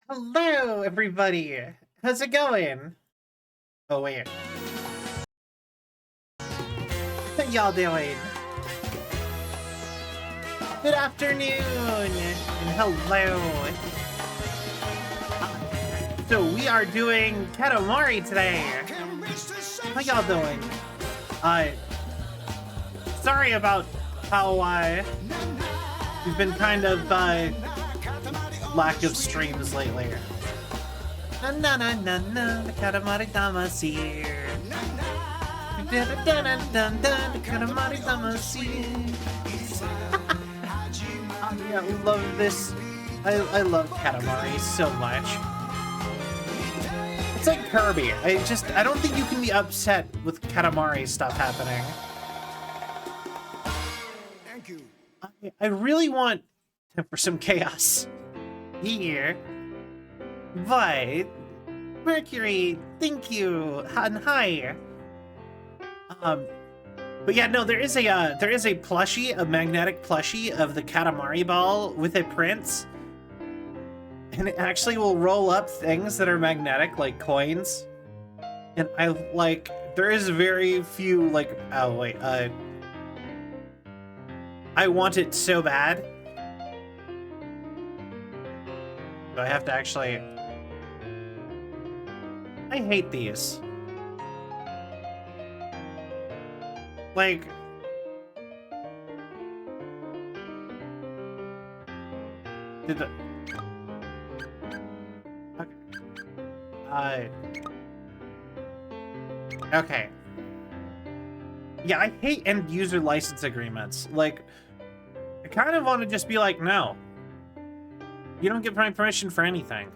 Hello, everybody. How's it going? Oh, wait. How y'all doing? Good afternoon, and hello. So we are doing Katamari today. How y'all doing? Sorry about how we've been kind of lack of streams lately. Na na na na na, the Katamari Dama's here. Da da da da da da, the Katamari Dama's here. Yeah, we love this. I love Katamari so much. It's like Kirby. I don't think you can be upset with Katamari stuff happening. Thank you. I really want for some chaos here. But Mercury, thank you, and hi. But yeah, no, there is a plushie, a magnetic plushie of the Katamari ball with a prince, and it actually will roll up things that are magnetic, like coins. And I like, there is very few like, oh wait, I want it so bad. Do I have to actually? I hate these. Like, did the okay? Okay. Yeah, I hate end user license agreements. Like, I kind of want to just be like, no, you don't get my permission for anything.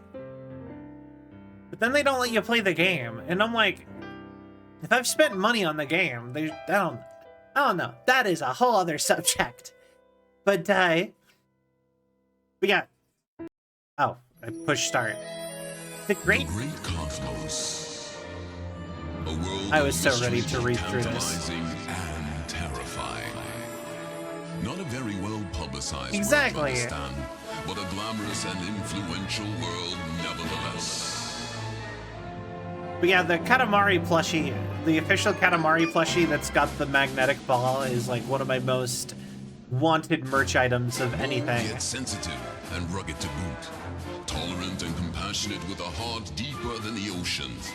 But then they don't let you play the game, and I'm like, if I've spent money on the game, I don't know. That is a whole other subject. But yeah. Oh, I pushed start. The Great Cosmos. A world I was so ready to read through this. tantalizing and terrifying. Not a very well publicized Exactly. world to understand, but a glamorous and influential world nevertheless. But yeah, the Katamari plushie, the official Katamari plushie that's got the magnetic ball is like one of my most wanted merch items of anything. Yet sensitive and rugged to boot. Tolerant and compassionate with a heart deeper than the oceans.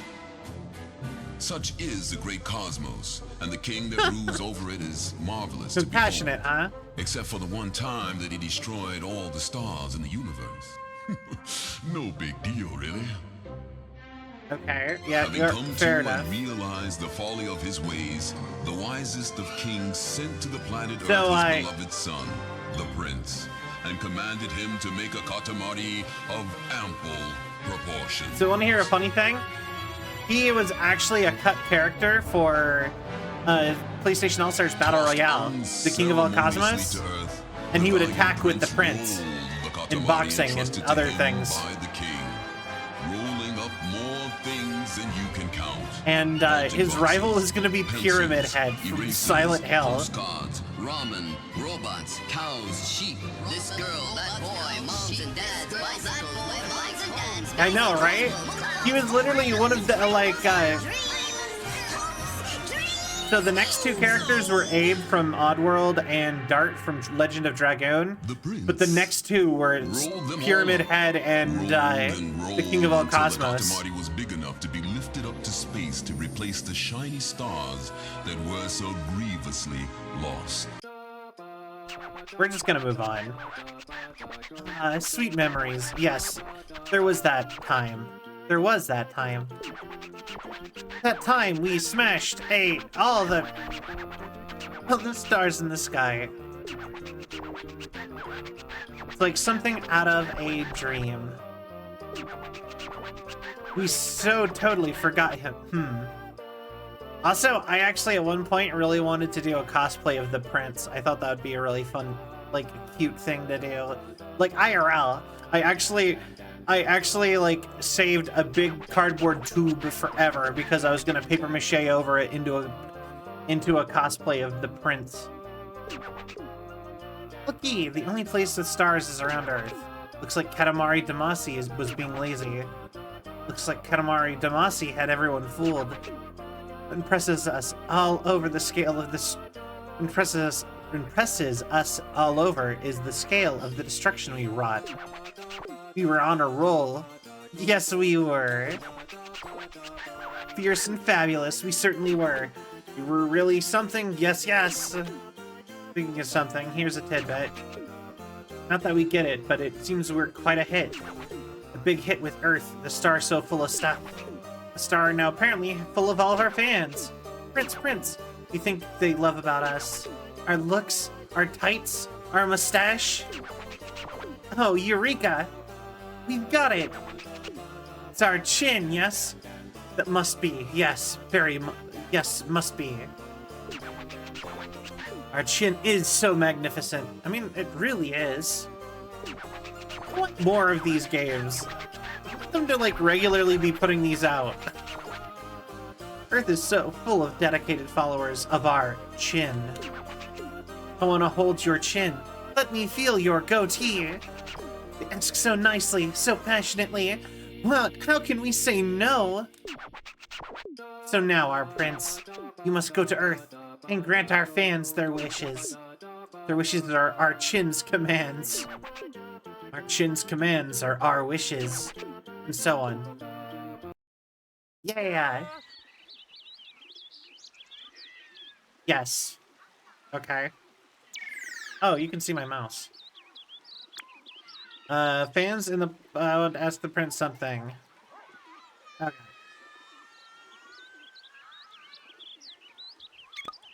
Such is the great cosmos, and the king that rules over it is marvelous. Compassionate, huh? Except for the one time that he destroyed all the stars in the universe. No big deal, really. Okay, yeah, Having come fair to enough. and realize the folly of his ways, the wisest of kings sent to the planet Earth So, his beloved son, the prince, and commanded him to make a Katamari of ample proportions. So, want to hear a funny thing? He was actually a cut character for PlayStation All-Stars Battle Royale, the King of all Cosmos, and he would attack with the prince in boxing and other things. Than you can count. And his rival is going to be Pyramid Head from Silent Hill. Postcards, ramen, robots, cows, sheep. This girl, that boy, moms and dads, bicycles, bikes and dads. I know, right? He was literally one of the so the next two characters were Abe from Oddworld and Dart from Legend of Dragoon. But the next two were Pyramid Head and the King of all Cosmos. Katamari was big enough to be lifted up to space to replace the shiny stars that were so grievously lost. We're just gonna move on. Sweet memories. Yes, there was that time. There was that time. That time we smashed all the stars in the sky. It's like something out of a dream. We so totally forgot him. Also, I actually at one point really wanted to do a cosplay of the prince. I thought that would be a really fun, like, cute thing to do. Like, IRL. I actually like saved a big cardboard tube forever because I was gonna paper mache over it into a cosplay of the prince. Looky, the only place with stars is around Earth. Looks like Katamari Damacy was being lazy. Looks like Katamari Damacy had everyone fooled. Impresses us all over the scale of this. Impresses us all over is the scale of the destruction we wrought. We were on a roll. Yes, we were. Fierce and fabulous, we certainly were. We were really something, yes, yes. Speaking of something, here's a tidbit. Not that we get it, but it seems we're quite a hit. A big hit with Earth, the star so full of stuff. The star now apparently full of all of our fans. Prince, you think they love about us? Our looks, our tights, our mustache? Oh, Eureka! We've got it! It's our chin, yes? That must be, yes, yes, must be. Our chin is so magnificent. I mean, it really is. I want more of these games. I want them to, like, regularly be putting these out. Earth is so full of dedicated followers of our chin. I want to hold your chin. Let me feel your goatee. You ask so nicely, so passionately. Well, how can we say no? So now, our prince, you must go to Earth and grant our fans their wishes. Their wishes are our chin's commands. Our chin's commands are our wishes. And so on. Yeah. Yes. Okay. Oh, you can see my mouse. Fans in the... would ask the prince something. Okay.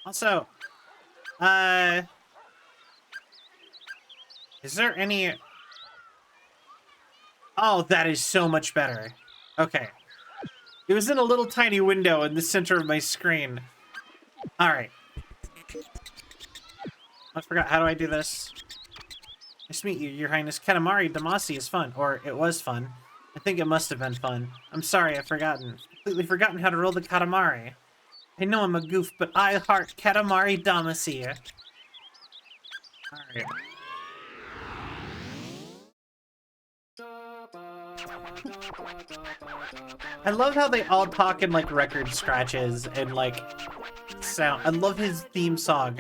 Also, is there any... Oh, that is so much better. Okay. It was in a little tiny window in the center of my screen. Alright. I forgot, how do I do this? Nice to meet you, Your Highness. Katamari Damacy is fun. Or, it was fun. I think it must have been fun. I'm sorry, I've forgotten. Completely forgotten how to roll the Katamari. I know I'm a goof, but I heart Katamari Damacy. Alright. I love how they all talk in, like, record scratches and, like, sound. I love his theme song.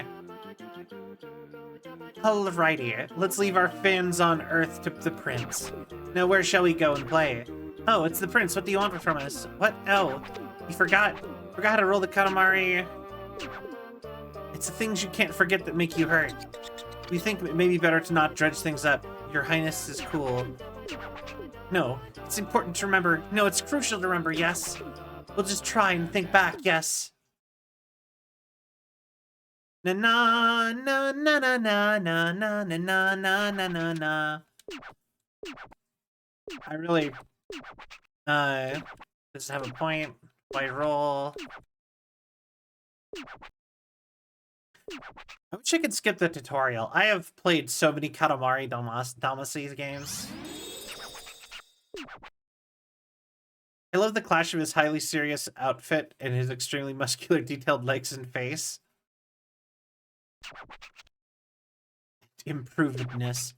Alrighty, let's leave our fans on Earth to the prince. Now where shall we go and play? Oh, it's the prince. What do you want from us? What? Oh, you forgot how to roll the Katamari. It's the things you can't forget that make you hurt. We think it may be better to not dredge things up. Your Highness is cool. No, it's important to remember. No, it's crucial to remember, yes. We'll just try and think back, yes. Na na na na na na na na na na na na na. I really does it have a point? Why roll? I wish I could skip the tutorial. I have played so many Katamari Damacy games. I love the clash of his highly serious outfit and his extremely muscular, detailed legs and face. Improvedness.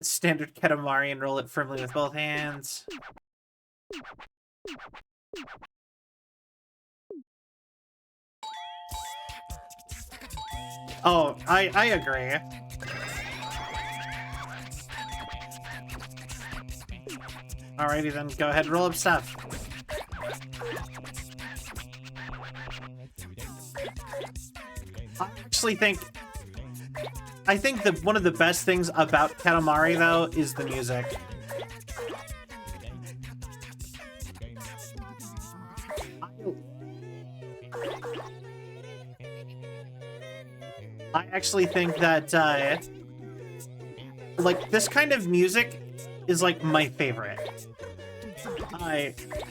Standard Katamari and roll it firmly with both hands. Oh, I agree. Alrighty then, go ahead, roll up stuff. I think that one of the best things about Katamari, though, is the music. I actually think that, like, this kind of music is, like, my favorite.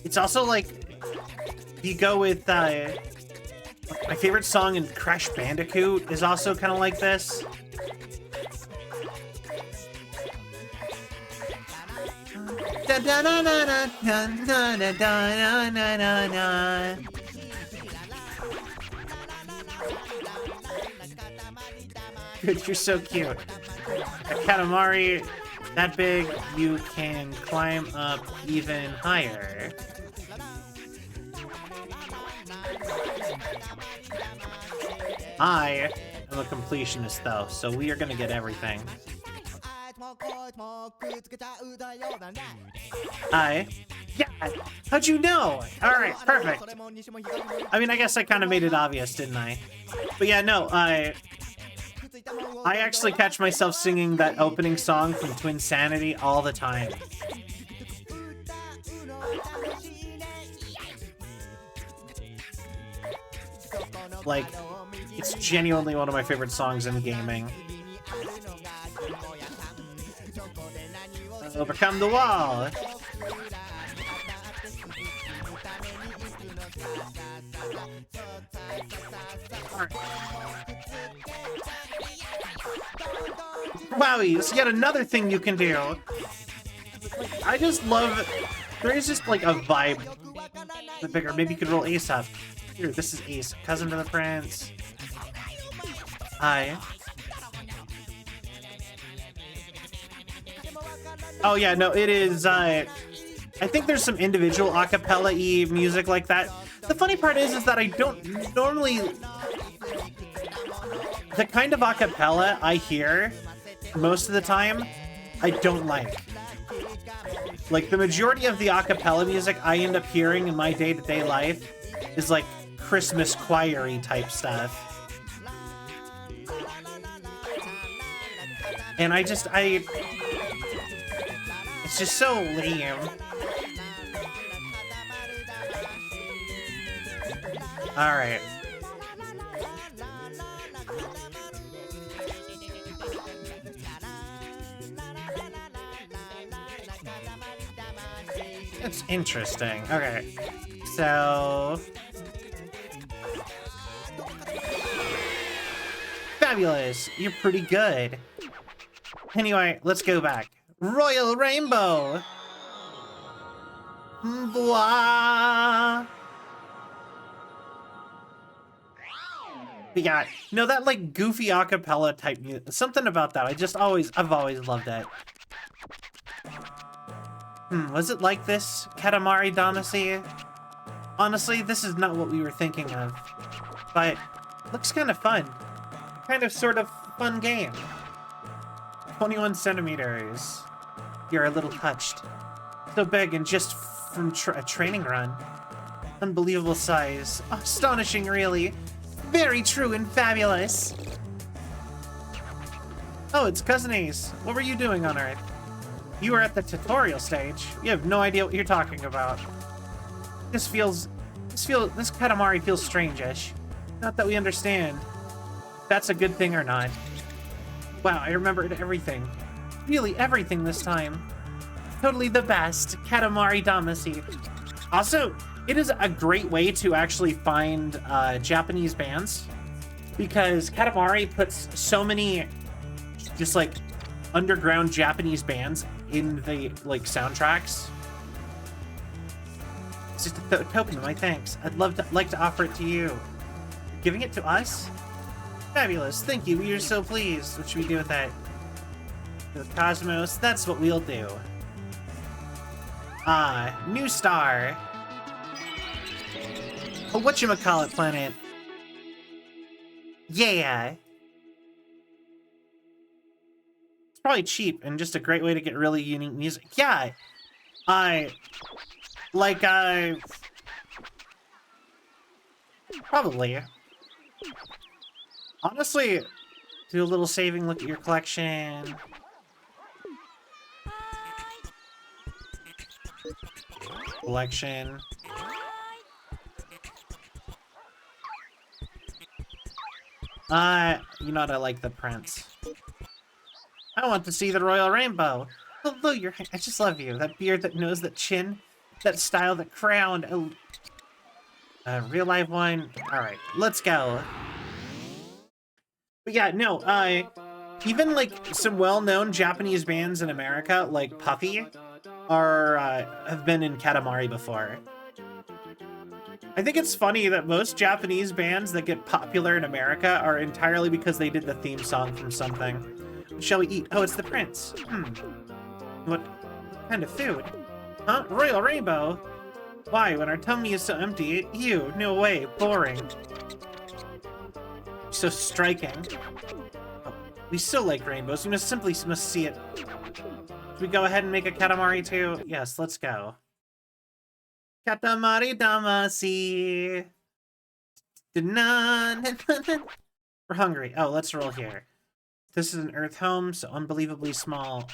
It's also, like, you go with, my favorite song in Crash Bandicoot is also kind of like this. Good, you're so cute. A Katamari that big, you can climb up even higher. I am a completionist, though, so we are gonna get everything. Yeah, how'd you know? Alright, perfect. I mean, I guess I kind of made it obvious, didn't I? But yeah, no, I actually catch myself singing that opening song from Twinsanity all the time. Like, it's genuinely one of my favorite songs in gaming. Overcome the wall! Wowie, it's yet another thing you can do. I just love... There is just like a vibe. The bigger, maybe you could roll Ace up. Here, this is Ace, cousin to the prince. Hi. Oh yeah, no, it is, I think there's some individual acapella-y music like that. The funny part is that I don't normally... The kind of acapella I hear most of the time, I don't like. Like, the majority of the acapella music I end up hearing in my day-to-day life is like Christmas choir-y type stuff. And it's just so lame. Alright. That's interesting. Okay. So... Fabulous! You're pretty good. Anyway, let's go back. Royal Rainbow! Blah! Yeah, no, that like goofy acapella type music, something about that. I've always loved it. Was it like this, Katamari Damacy? Honestly, this is not what we were thinking of. But, looks kind of fun. Kind of sort of fun game. 21 centimeters. You're a little touched. So big and just from a training run. Unbelievable size. Astonishing, really. Very true and fabulous. Oh, it's Cousin Ace. What were you doing on Earth? You were at the tutorial stage. You have no idea what you're talking about. This Katamari feels strange-ish. Not that we understand if that's a good thing or not. Wow, I remembered everything. Really everything this time. Totally the best, Katamari Damacy. Also, it is a great way to actually find Japanese bands, because Katamari puts so many just like underground Japanese bands in the like soundtracks. It's just a token of my thanks. I'd like to offer it to you. Giving it to us? Fabulous, thank you, we are so pleased. What should we do with that? The Cosmos, that's what we'll do. New star. A whatchamacallit planet. Yeah. It's probably cheap and just a great way to get really unique music. Yeah. Probably. Honestly, do a little saving, look at your collection. Collection. You know what, I like the prince. I want to see the Royal Rainbow. Hello, I just love you. That beard, that nose, that chin, that style, that crown. Real life one. Alright, let's go. But yeah, no, even like some well-known Japanese bands in America, like Puffy, have been in Katamari before. I think it's funny that most Japanese bands that get popular in America are entirely because they did the theme song from something. What shall we eat? Oh, it's the prince. What kind of food? Huh? Royal Rainbow? Why, when our tummy is so empty? Ew, no way, boring. So striking. Oh, we still like rainbows, we must see it. Should we go ahead and make a Katamari too? Yes, let's go. Katamari Damacy. We're hungry. Oh, let's roll here. This is an Earth home, so unbelievably small.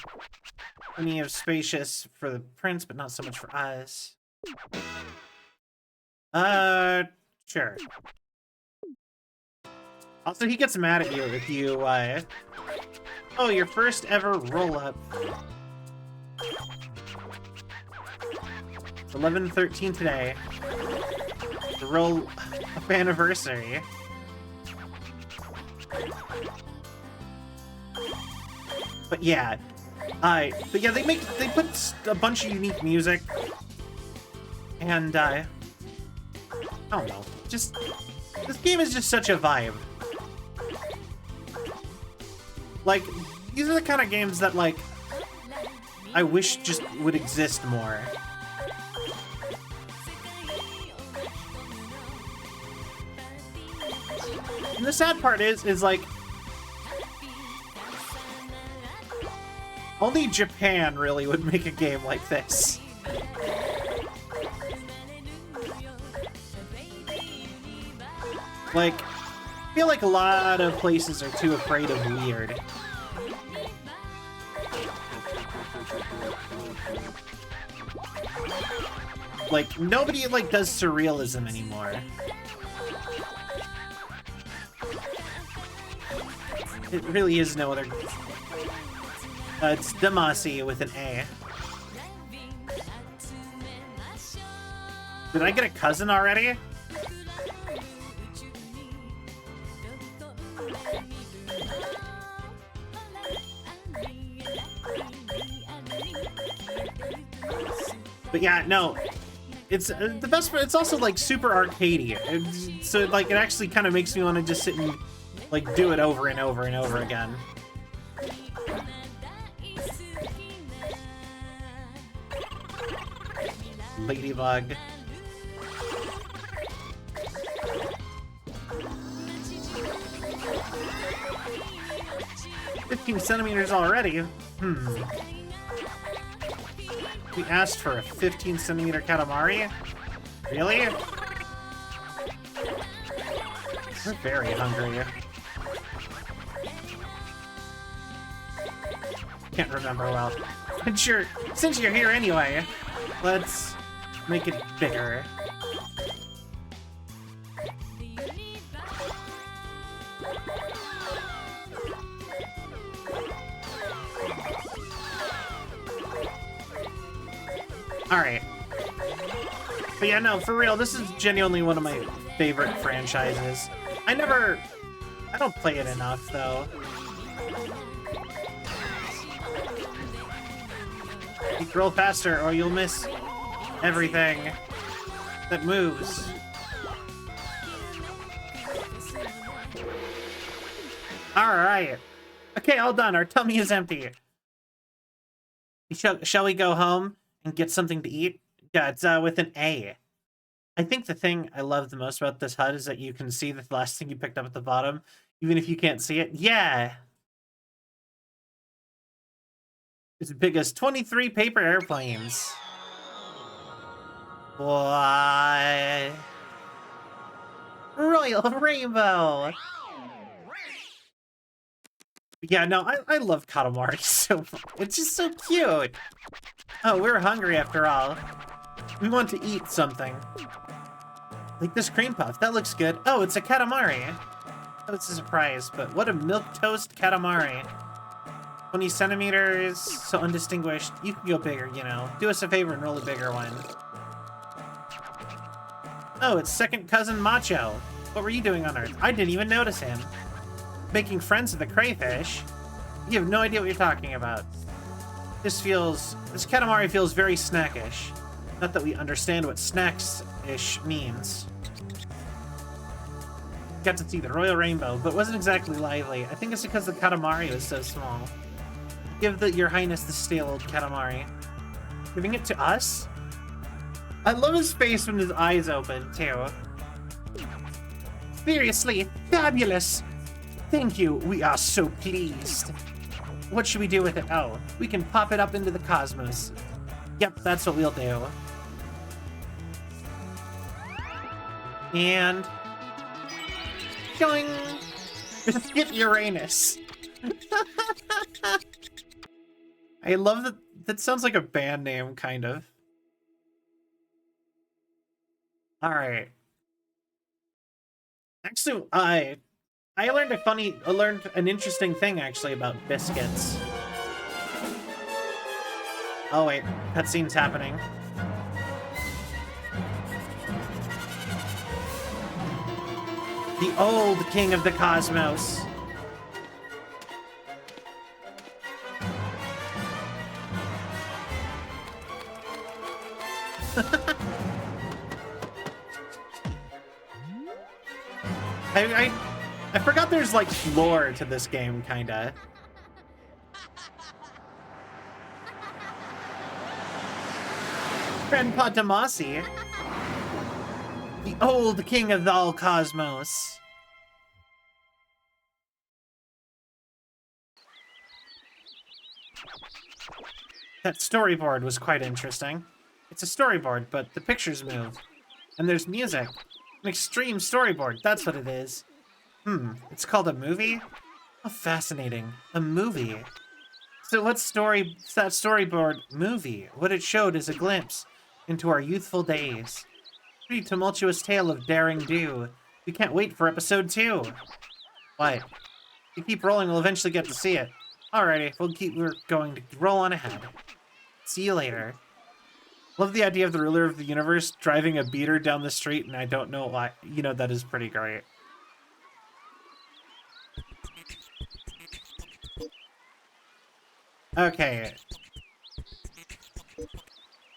Plenty of spacious for the prince, but not so much for us. Sure. Also, he gets mad at you if you, Oh, your first ever roll-up. It's 11/13 today. The roll-up anniversary. But yeah, they put a bunch of unique music, and I don't know, just this game is just such a vibe. Like, these are the kind of games that, like, I wish just would exist more. And the sad part is like, only Japan really would make a game like this. Like, I feel like a lot of places are too afraid of weird. Like, nobody, like, does surrealism anymore. It really is no other... it's Damacy with an A. Did I get a cousin already? But yeah, no. It's the best part. It's also like super arcadey. So like it actually kind of makes me want to just sit and like do it over and over and over again. Ladybug. "15 centimeters already? We asked for a 15 centimeter Katamari? Really? We're very hungry. Can't remember well. Since you're here anyway, let's make it bigger. Alright. But yeah, no, for real, this is genuinely one of my favorite franchises. I don't play it enough, though. You roll faster, or you'll miss everything that moves. Alright. Okay, all done. Our tummy is empty. Shall we go home and get something to eat? Yeah, it's with an A. I think the thing I love the most about this HUD is that you can see the last thing you picked up at the bottom, even if you can't see it. Yeah! It's as big as 23 paper airplanes. What? Royal Rainbow! Yeah, no, I love Katamari so much. It's just so cute. Oh, we're hungry after all. We want to eat something. Like this cream puff, that looks good. Oh, it's a Katamari. Oh, it's a surprise, but what a milquetoast Katamari. 20 centimeters, so undistinguished. You can go bigger, you know. Do us a favor and roll a bigger one. Oh, it's second cousin Macho. What were you doing on Earth? I didn't even notice him. Making friends with the crayfish? You have no idea what you're talking about. This Katamari feels very snackish. Not that we understand what snacks-ish means. Got to see the Royal Rainbow, but wasn't exactly lively. I think it's because the Katamari was so small. Give your highness the stale old Katamari. Giving it to us? I love his face when his eyes open, too. Seriously, fabulous! Thank you, we are so pleased. What should we do with it? Oh, we can pop it up into the cosmos. Yep, that's what we'll do. And... Joing! Hit Uranus. I love that. That sounds like a band name, kind of. Alright. Actually, I learned an interesting thing, actually, about biscuits. Oh, wait. Cutscene's happening. The old king of the cosmos. I forgot there's, like, lore to this game, kinda. Grandpa Damacy. The old king of all cosmos. That storyboard was quite interesting. It's a storyboard, but the pictures move. And there's music. An extreme storyboard, that's what it is. It's called a movie? How fascinating. A movie. So that storyboard movie? What it showed is a glimpse into our youthful days. Pretty tumultuous tale of daring do. We can't wait for episode 2. What? If you keep rolling, we'll eventually get to see it. Alrighty, we're going to roll on ahead. See you later. Love the idea of the ruler of the universe driving a beater down the street, and I don't know why. You know, that is pretty great. Okay.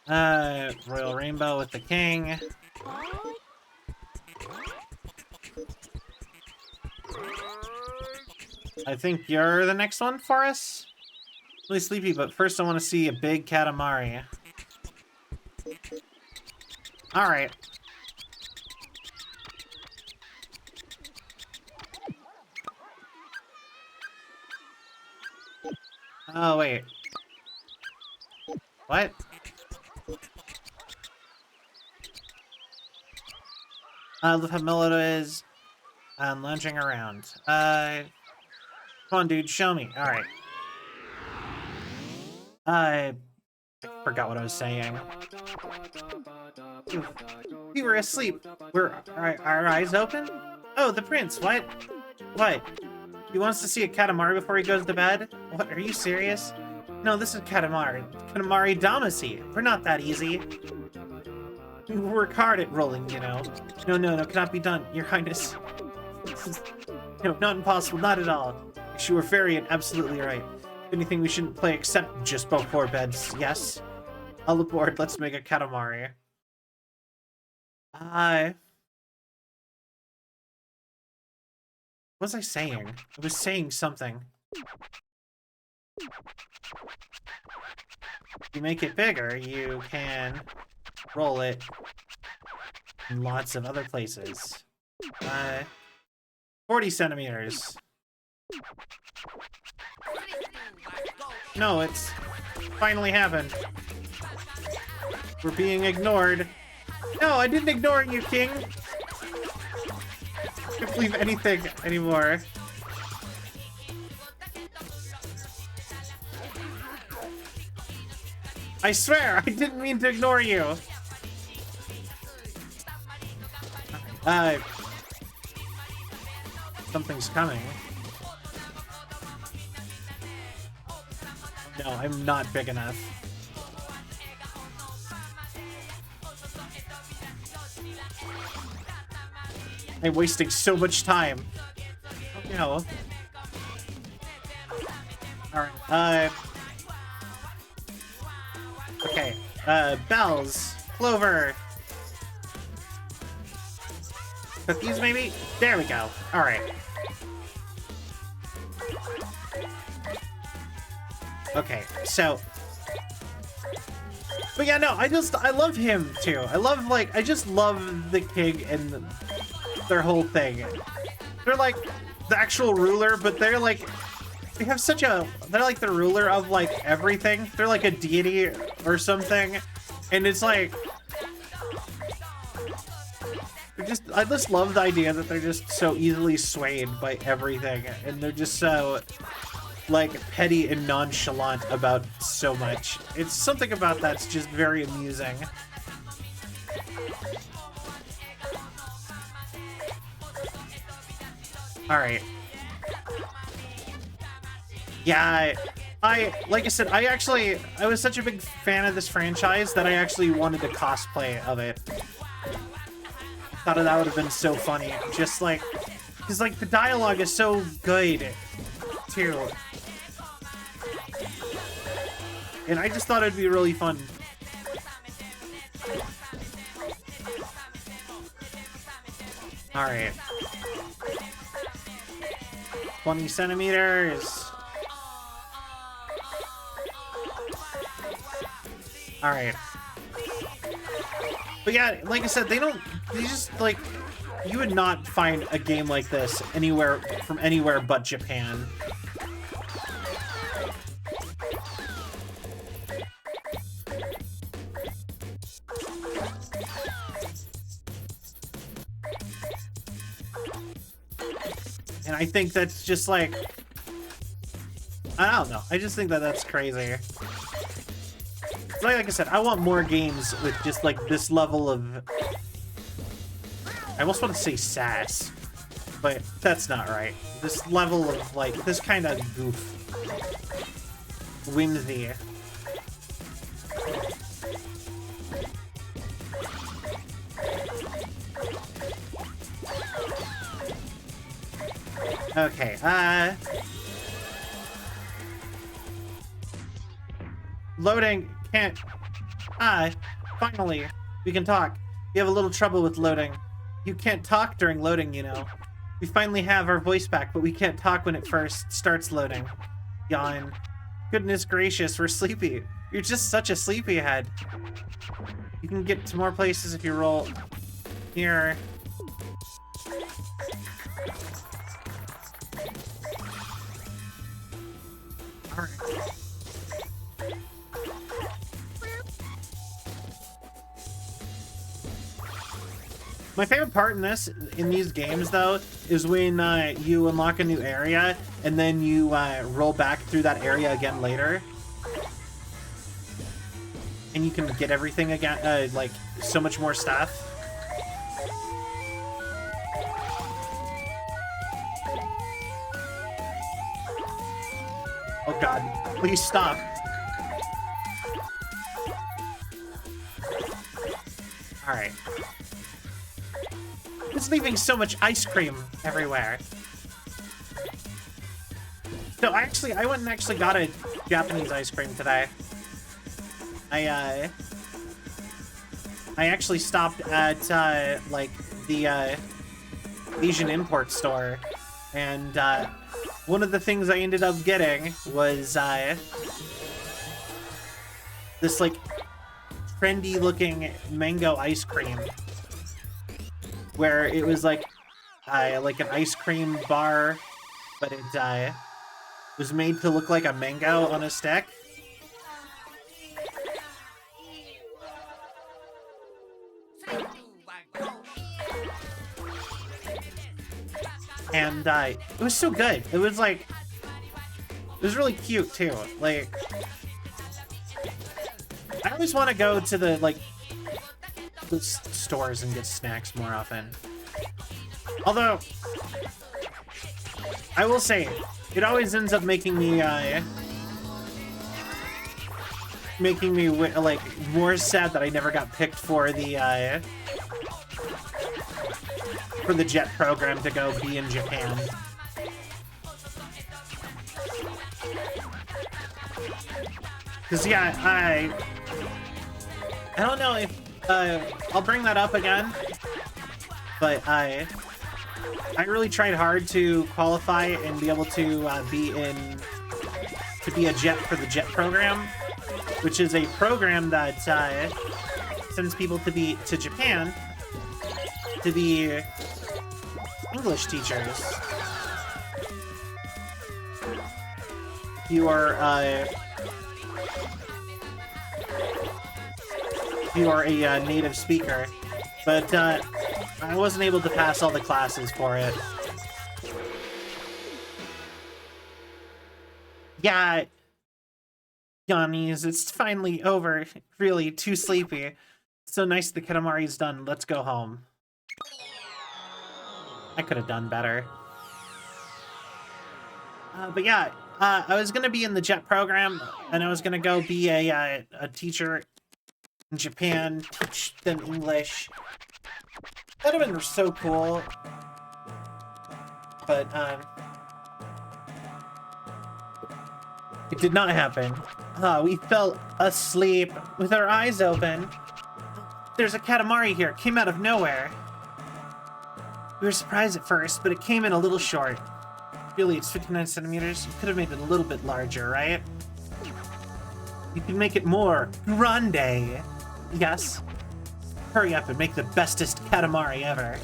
Royal Rainbow with the king. I think you're the next one for us? Really sleepy, but first I want to see a big Katamari. Alright. Oh, wait. What? Look how mellow it is. I'm lounging around. Come on, dude, show me. Alright. I forgot what I was saying. We were asleep. Were our eyes open? Oh, the prince. What? What? He wants to see a Katamari before he goes to bed? What, are you serious? No, this is Katamari. Katamari Damacy. We're not that easy. We work hard at rolling, you know. No, cannot be done, Your Highness. No, not impossible, not at all. You were very and absolutely right. If anything, we shouldn't play except just before bed, yes? All aboard, let's make a Katamari. What was I saying? I was saying something. If you make it bigger, you can roll it in lots of other places. 40 centimeters. No, it's finally happened. We're being ignored. No, I didn't ignore you, King. I can't believe anything anymore. I swear, I didn't mean to ignore you. Something's coming. No, I'm not big enough. I'm wasting so much time. Oh, no. Alright, okay, bells, clover. Cookies, maybe? There we go. Alright. Okay, so... But yeah, no, I love him, too. I just love the king and their whole thing. They're like the actual ruler, but they're like... They have such a... They're like the ruler of, like, everything. They're like a deity or something. And it's like... I just love the idea that they're just so easily swayed by everything. And they're just so... like petty and nonchalant about so much. It's something about that's just very amusing. All right. Yeah, I like I said, I was such a big fan of this franchise that I actually wanted to cosplay of it. Thought that would have been so funny. Just like, because like the dialogue is so good too. And I just thought it'd be really fun. Alright. 20 centimeters. Alright. But yeah, like I said, they just, like, you would not find a game like this anywhere but Japan. And I think that's just like, I don't know. I just think that that's crazy. Like I said, I want more games with just like this level of, I almost want to say sass, but that's not right. This level of like, this kind of goof. Whimsy. Okay, loading can't... finally, we can talk. We have a little trouble with loading. You can't talk during loading, you know. We finally have our voice back, but we can't talk when it first starts loading. Yawn. Goodness gracious, we're sleepy. You're just such a sleepyhead. You can get to more places if you roll here. Alright. My favorite part in these games, though, is when you unlock a new area and then you roll back through that area again later. And you can get everything again, like, so much more stuff. Oh god, please stop. Alright. It's leaving so much ice cream everywhere. So I went and actually got a Japanese ice cream today. I actually stopped at, like, the, Asian import store, and, one of the things I ended up getting was, this, like, trendy-looking mango ice cream, where it was, like an ice cream bar, but it, was made to look like a mango on a stick. And, it was so good. It was, like, it was really cute, too. Like, I always want to go to the, like, the stores and get snacks more often. Although, I will say, it always ends up making me, like, more sad that I never got picked for the JET program to go be in Japan. Because, yeah, I don't know if, I'll bring that up again, but I really tried hard to qualify and be able to be in to be a jet for the JET program, which is a program that sends people to Japan to be English teachers. You are a native speaker, but I wasn't able to pass all the classes for it. Yeah, Yannis, it's finally over. Really, too sleepy. So nice the Katamari's done. Let's go home. I could have done better. But yeah, I was gonna be in the JET program, and I was gonna go be a teacher in Japan, teach them English. That would have been so cool. But it did not happen. We fell asleep with our eyes open. There's a Katamari here. It came out of nowhere. We were surprised at first, but it came in a little short. Really, it's 59 centimeters. You could have made it a little bit larger, right? You can make it more grande. Yes. Hurry up and make the bestest Katamari ever.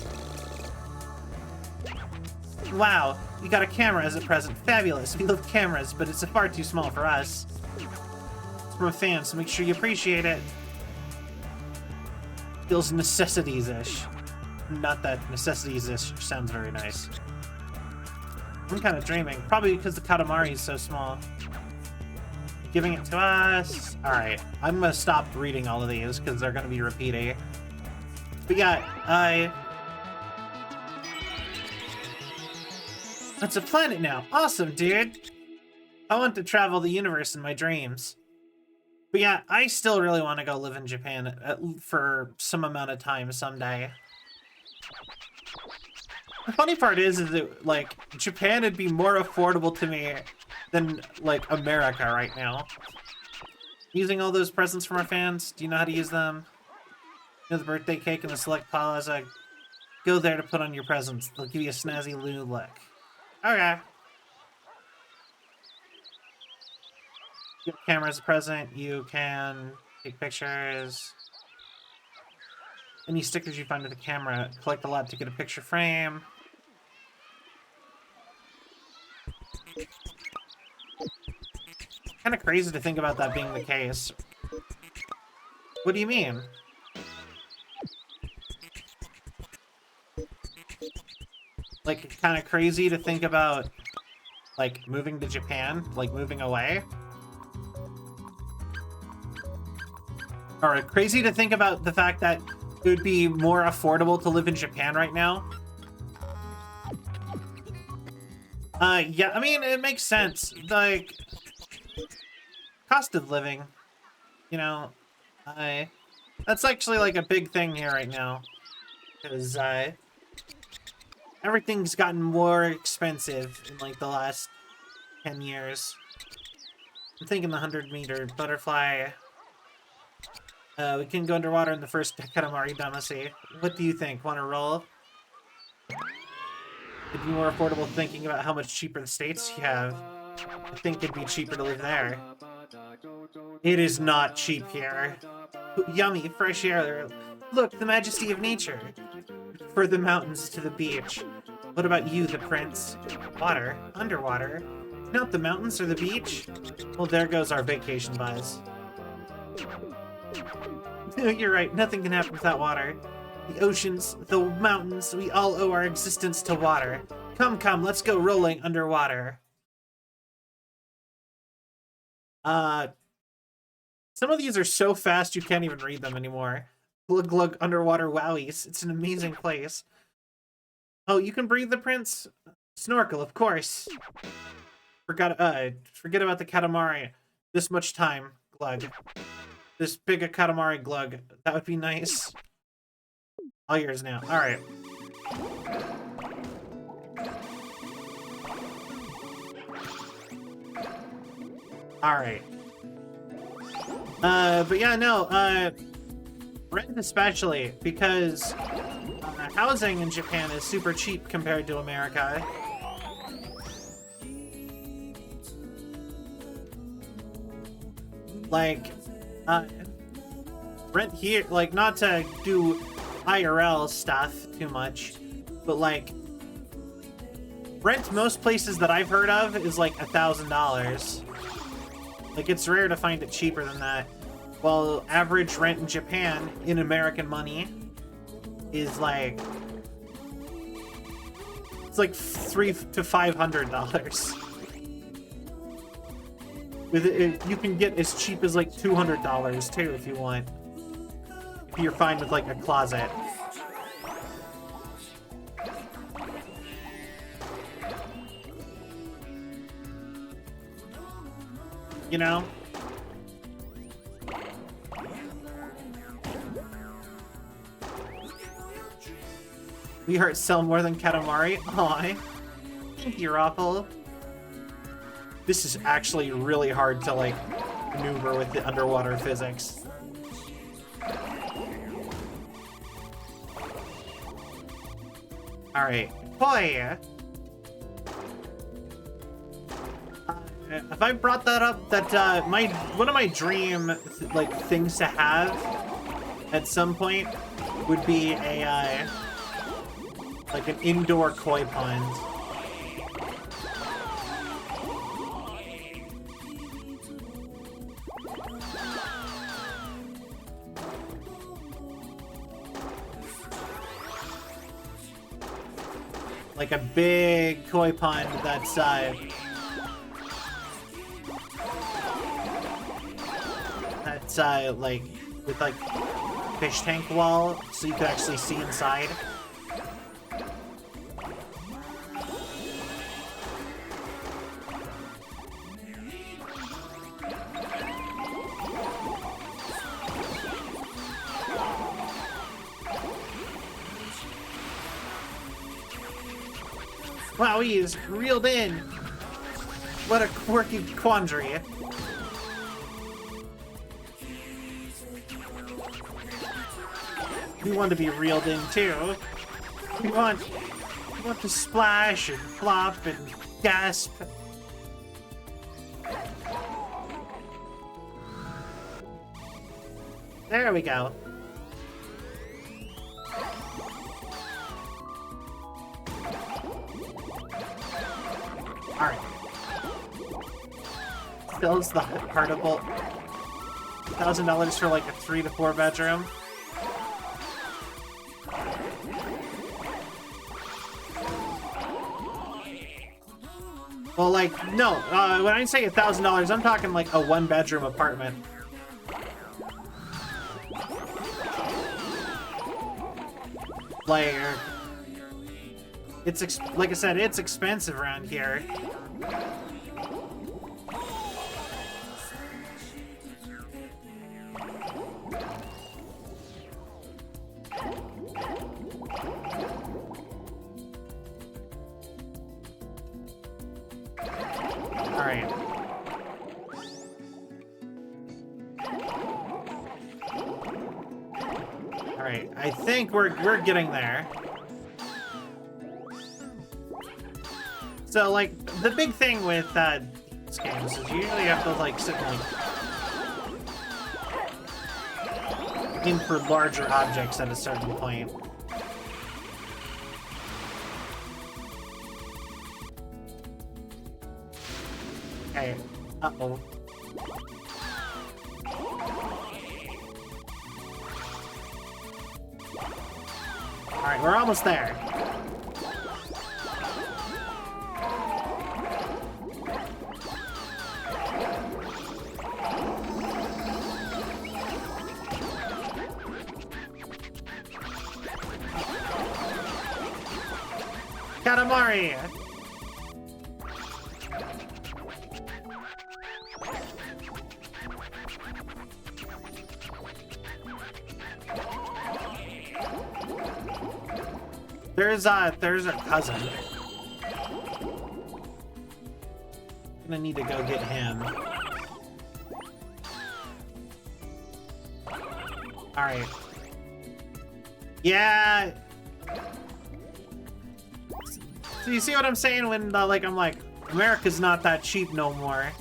Wow, you got a camera as a present. Fabulous. We love cameras, but it's far too small for us. It's from a fan, so make sure you appreciate it. Feels necessities-ish. Not that necessities-ish sounds very nice. I'm kind of dreaming. Probably because the Katamari is so small. Giving it to us. Alright, I'm going to stop reading all of these because they're going to be repeating. But yeah, It's a planet now. Awesome, dude. I want to travel the universe in my dreams. But yeah, I still really want to go live in Japan for some amount of time someday. The funny part is that, like, Japan would be more affordable to me than, like, America right now. Using all those presents from our fans, do you know how to use them? You know the birthday cake in the Select Plaza? Go there to put on your presents. They'll give you a snazzy new look. Okay. Get a camera as a present. You can take pictures. Any stickers you find with the camera, collect a lot to get a picture frame. Kind of crazy to think about that being the case. What do you mean? Like, kind of crazy to think about, like, moving to Japan? Like, moving away? Or crazy to think about the fact that it would be more affordable to live in Japan right now? Yeah, I mean, it makes sense. Like, cost of living, you know, that's actually, like, a big thing here right now. Because, everything's gotten more expensive in, like, the last 10 years. I'm thinking the 100-meter butterfly. We can go underwater in the first Katamari Damacy. What do you think? Want to roll? It'd be more affordable thinking about how much cheaper the states you have. I think it'd be cheaper to live there. It is not cheap here. Yummy, fresh air. Look, the majesty of nature. For the mountains to the beach. What about you, the prince? Water? Underwater? Not the mountains or the beach? Well, there goes our vacation buzz. You're right, nothing can happen without water. The oceans, the mountains, we all owe our existence to water. Come, come, let's go rolling underwater. Some of these are so fast you can't even read them anymore. Glug glug underwater wowies. It's an amazing place. Oh, you can breathe the prince? Snorkel, of course. Forget about the Katamari. This much time, glug. This big a Katamari glug. That would be nice. All yours now. Alright. Alright. But yeah, no, rent especially, because housing in Japan is super cheap compared to America. Like, rent here, like, not to do IRL stuff too much, but like, rent most places that I've heard of is like $1,000. Like, it's rare to find it cheaper than that. While average rent in Japan, in American money, is like... it's like $300 to $500. With it, you can get as cheap as like $200 too if you want. If you're fine with like a closet. You know? We heart sell more than Katamari. Aw, thank you, Raffle. This is actually really hard to like maneuver with the underwater physics. All right, boy. If I brought that up, that one of my dream like things to have at some point would be a like an indoor koi pond. Like a big koi pond that's like with like fish tank wall, so you could actually see inside. Wow, he is reeled in. What a quirky quandary. We want to be reeled in too. We want to splash and flop and gasp. There we go. Alright. Still's the heartable $1,000 for like a 3 to 4 bedroom. Well, like, no, when I say $1,000, I'm talking like a 1-bedroom apartment. Like, it's like I said, it's expensive around here. Alright. Alright, I think we're getting there. So, like, the big thing with these games is you usually have to, like, sit and, like, aim for larger objects at a certain point. Okay. Uh-oh. Alright, we're almost there. Katamari! There's a cousin. Gonna need to go get him. Alright. Yeah. So you see what I'm saying when, like, I'm like, America's not that cheap no more.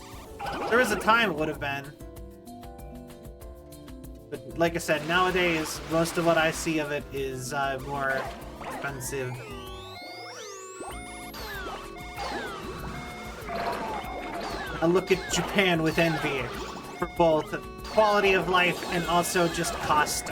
There was a time it would have been. like I said, nowadays, most of what I see of it is more expensive. I look at Japan with envy for both quality of life and also just cost.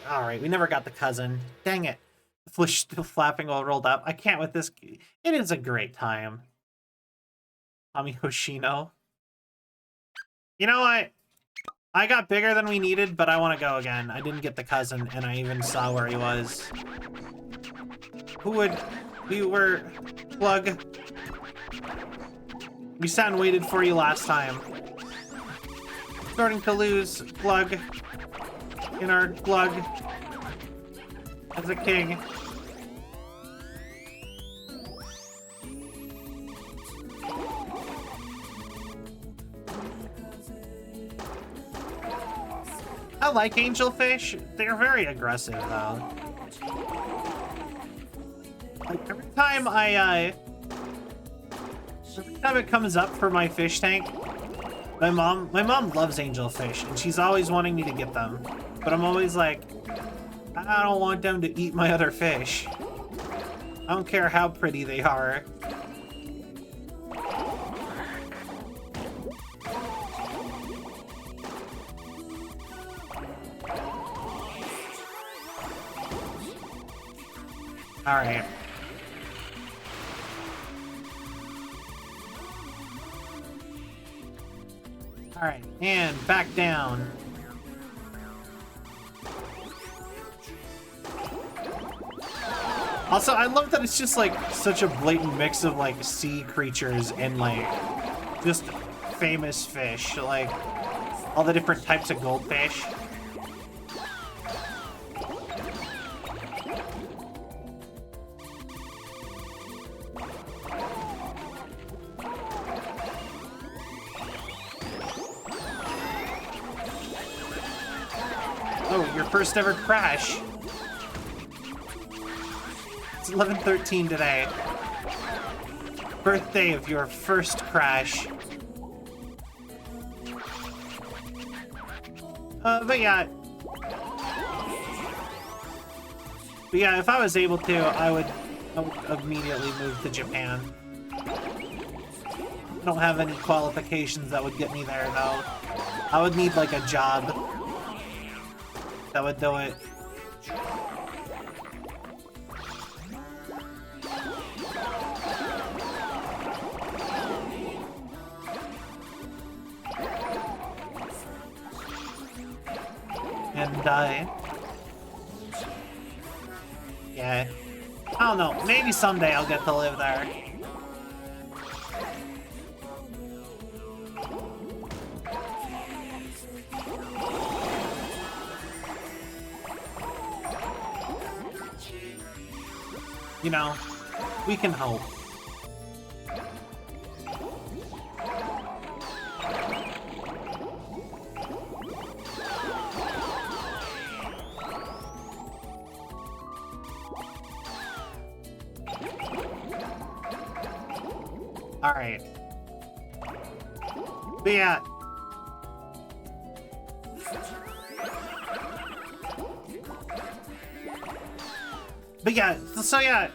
Alright, we never got the cousin. Dang it. The flesh still flapping while rolled up. I can't with this. It is a great time. Tommy Hoshino. You know what? I got bigger than we needed, but I want to go again. I didn't get the cousin, and I even saw where he was. We were... Glug. We sat and waited for you last time. Starting to lose Glug in our Glug as a king. I like angelfish. They're very aggressive, though. Like, every time it comes up for my fish tank, my mom loves angelfish, and she's always wanting me to get them. But I'm always like, I don't want them to eat my other fish. I don't care how pretty they are. Alright. Alright, and back down. Also, I love that it's just like such a blatant mix of like sea creatures and like just famous fish, like all the different types of goldfish. Oh, your first ever crash. It's 11/13 today. Birthday of your first crash. But yeah. If I was able to, I would immediately move to Japan. I don't have any qualifications that would get me there, though. I would need, like, a job that would do it. And, yeah. I don't know. Maybe someday I'll get to live there. You know, we can hope. Alright. But yeah. But yeah, so yeah,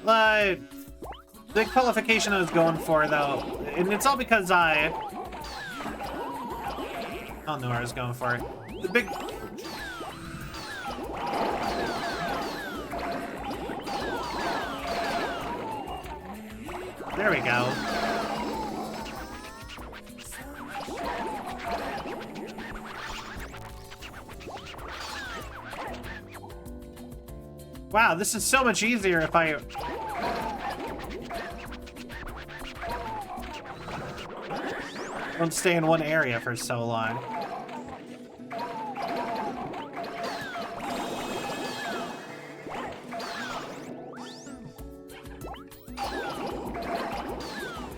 the qualification I was going for, though, and it's all because I don't know where I was going for. The big... There we go. Wow, this is so much easier if I... don't stay in one area for so long.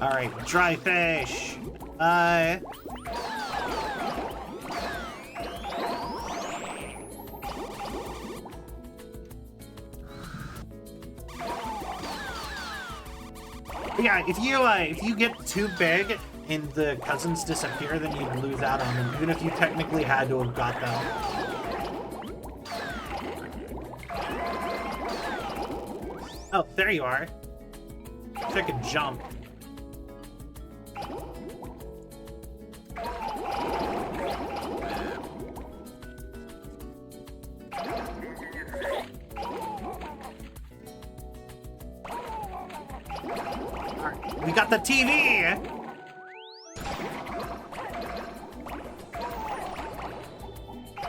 Alright, dry fish. Yeah, if you get too big and the cousins disappear, then you'd lose out on them, even if you technically had to have got them. Oh, there you are. I could jump. We got the TV!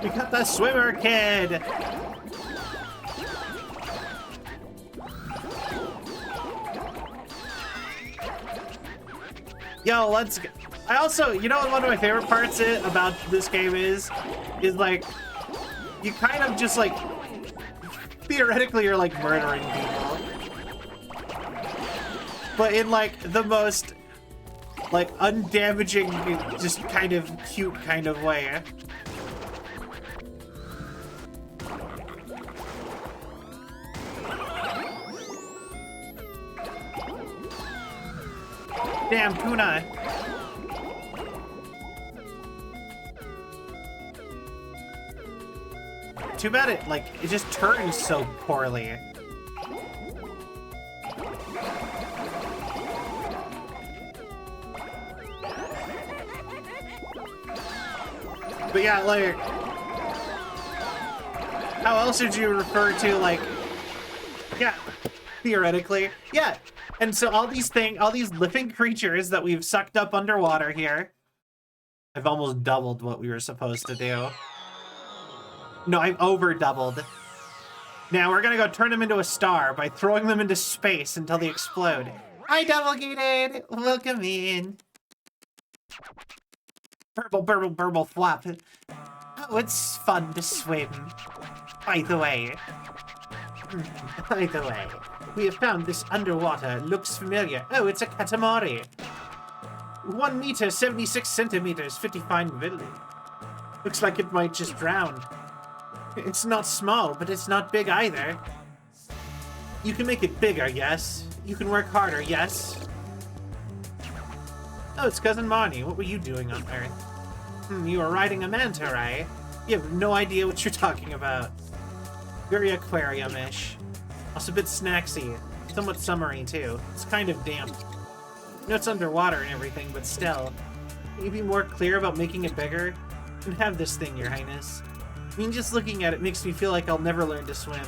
We got the swimmer kid! Yo, let's go. I also, you know what one of my favorite parts about this game is like, you kind of just like, theoretically you're like murdering people. But in like the most like undamaging, just kind of cute kind of way. Damn tuna. Too bad it just turns so poorly. But yeah, like, how else did you refer to, like, yeah, theoretically, yeah. And so all these living creatures that we've sucked up underwater here, I've almost doubled what we were supposed to do. No, I've over doubled. Now we're gonna go turn them into a star by throwing them into space until they explode. Hi, Doublegated! Welcome in. Burble, burble, burble, flop. Oh, it's fun to swim. By the way, we have found this underwater. Looks familiar. Oh, it's a Katamari. 1 meter, 76 centimeters, 55 milli. Looks like it might just drown. It's not small, but it's not big either. You can make it bigger, yes. You can work harder, yes. Oh, it's Cousin Marnie. What were you doing on Earth? You were riding a manta ray. You have no idea what you're talking about. Very aquarium-ish. Also a bit snacksy. Somewhat summery, too. It's kind of damp. I know it's underwater and everything, but still. Can you be more clear about making it bigger? You can have this thing, Your Highness. I mean, just looking at it makes me feel like I'll never learn to swim.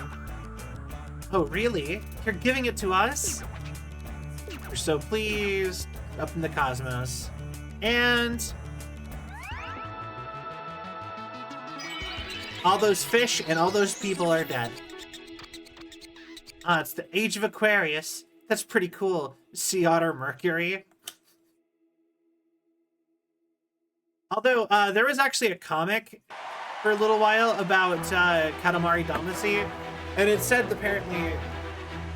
Oh, really? You're giving it to us? We're so pleased. Up in the cosmos. And all those fish and all those people are dead. Ah, it's the Age of Aquarius. That's pretty cool. Sea Otter Mercury. Although, there was actually a comic for a little while about Katamari Damacy, and it said apparently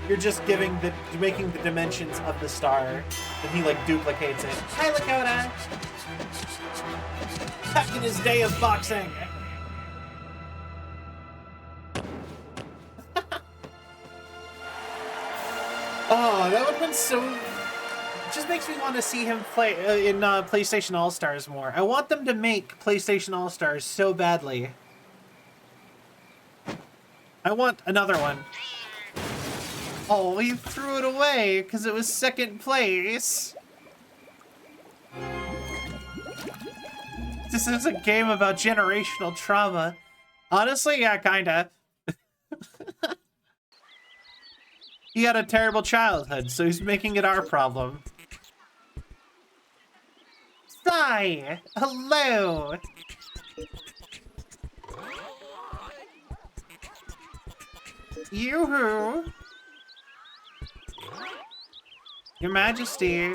you're just making the dimensions of the star, and he like duplicates it. Hi, Lakota! Back in his day of boxing! Oh, that would have been so... It just makes me want to see him play in PlayStation All-Stars more. I want them to make PlayStation All-Stars so badly. I want another one. Oh, he threw it away because it was second place. This is a game about generational trauma. Honestly, yeah, kinda. He had a terrible childhood, so he's making it our problem. Hi! Hello! Yoo-hoo! Your Majesty,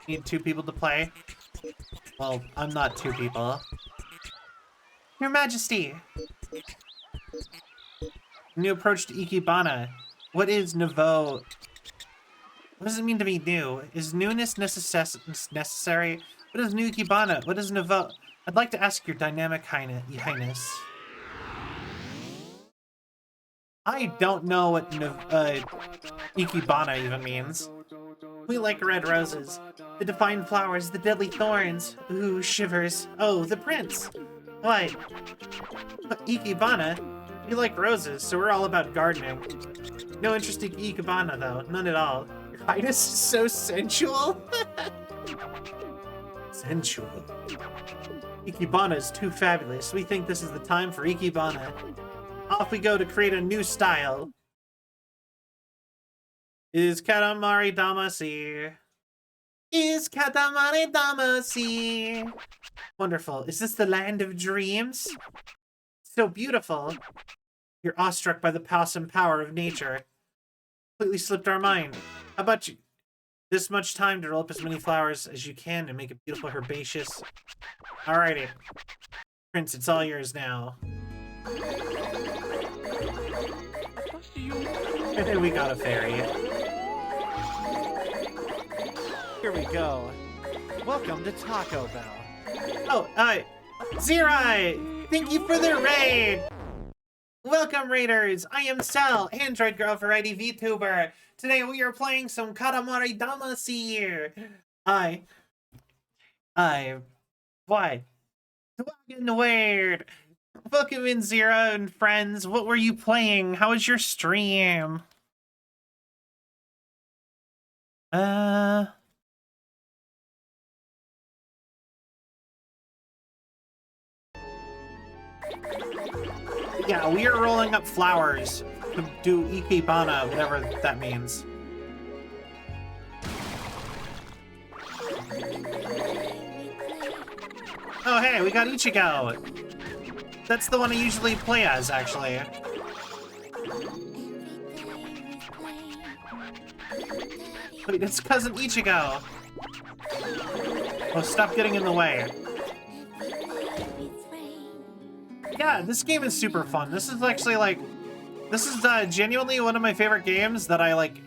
need 2 people to play. Well, I'm not 2 people. Your Majesty! New approach to Ikebana. What is nouveau? What does it mean to be new? Is newness necessary? What is new Ikebana? What is Novo? I'd like to ask your dynamic highness. I don't know what Ikebana even means. We like red roses. The divine flowers, the deadly thorns. Ooh, shivers. Oh, the prince. What? Ikebana? We like roses, so we're all about gardening. No interest in Ikebana, though. None at all. Your highness is so sensual. Sensual. Ikebana is too fabulous. We think this is the time for Ikebana. Off we go to create a new style. Is Katamari Damacy? Is Katamari Damacy? Wonderful. Is this the land of dreams? So beautiful. You're awestruck by the awesome power of nature. Completely slipped our mind. How about you? This much time to roll up as many flowers as you can and make it beautiful, herbaceous. Alrighty. Prince, it's all yours now. And then we got a fairy. Here we go. Welcome to Taco Bell. Oh, Zerai! Thank you for the raid! Welcome, raiders! I am Cell, Android Girl Variety VTuber. Today we are playing some Katamari Damacy. What? Fucking weird. Welcome in, Zero and friends. What were you playing? How was your stream? Yeah, we are rolling up flowers to do Ikebana, whatever that means. Oh, hey, we got Ichigo. That's the one I usually play as, actually. Wait, it's Cousin Ichigo. Oh, stop getting in the way. Yeah, this game is super fun. This is actually, like... This is genuinely one of my favorite games that I, like...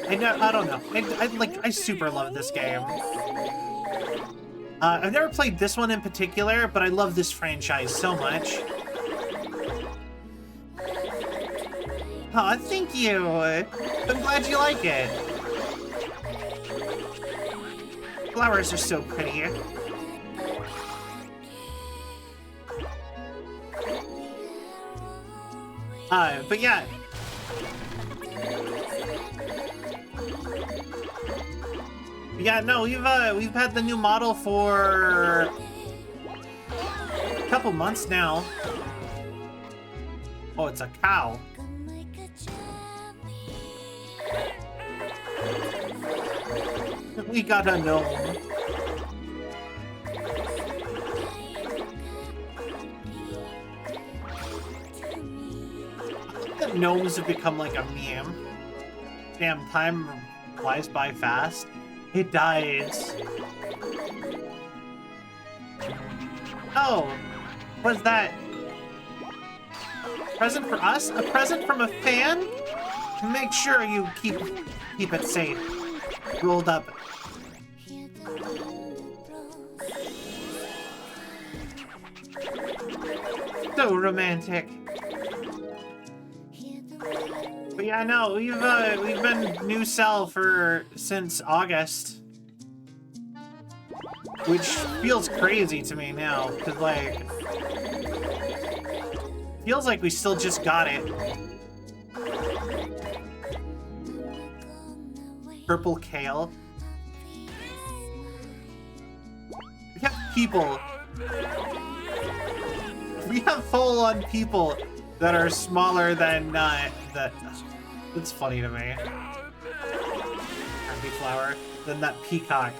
I don't know. I super love this game. I've never played this one in particular, but I love this franchise so much. Aw, thank you! I'm glad you like it. Flowers are so pretty. But yeah. Yeah, no, we've had the new model for a couple months now. Oh, it's a cow. We got a gnome. The gnomes have become like a meme. Damn, time flies by fast. It dies. Oh, what's that? Present for us? A present from a fan? Make sure you keep it safe. Rolled up. So romantic. But yeah, no, we've been new Cell since August, which feels crazy to me now, cause like, feels like we still just got it. Purple kale. We have people. We have full-on people that are smaller than that. That's funny to me. Happy flower. Then that peacock.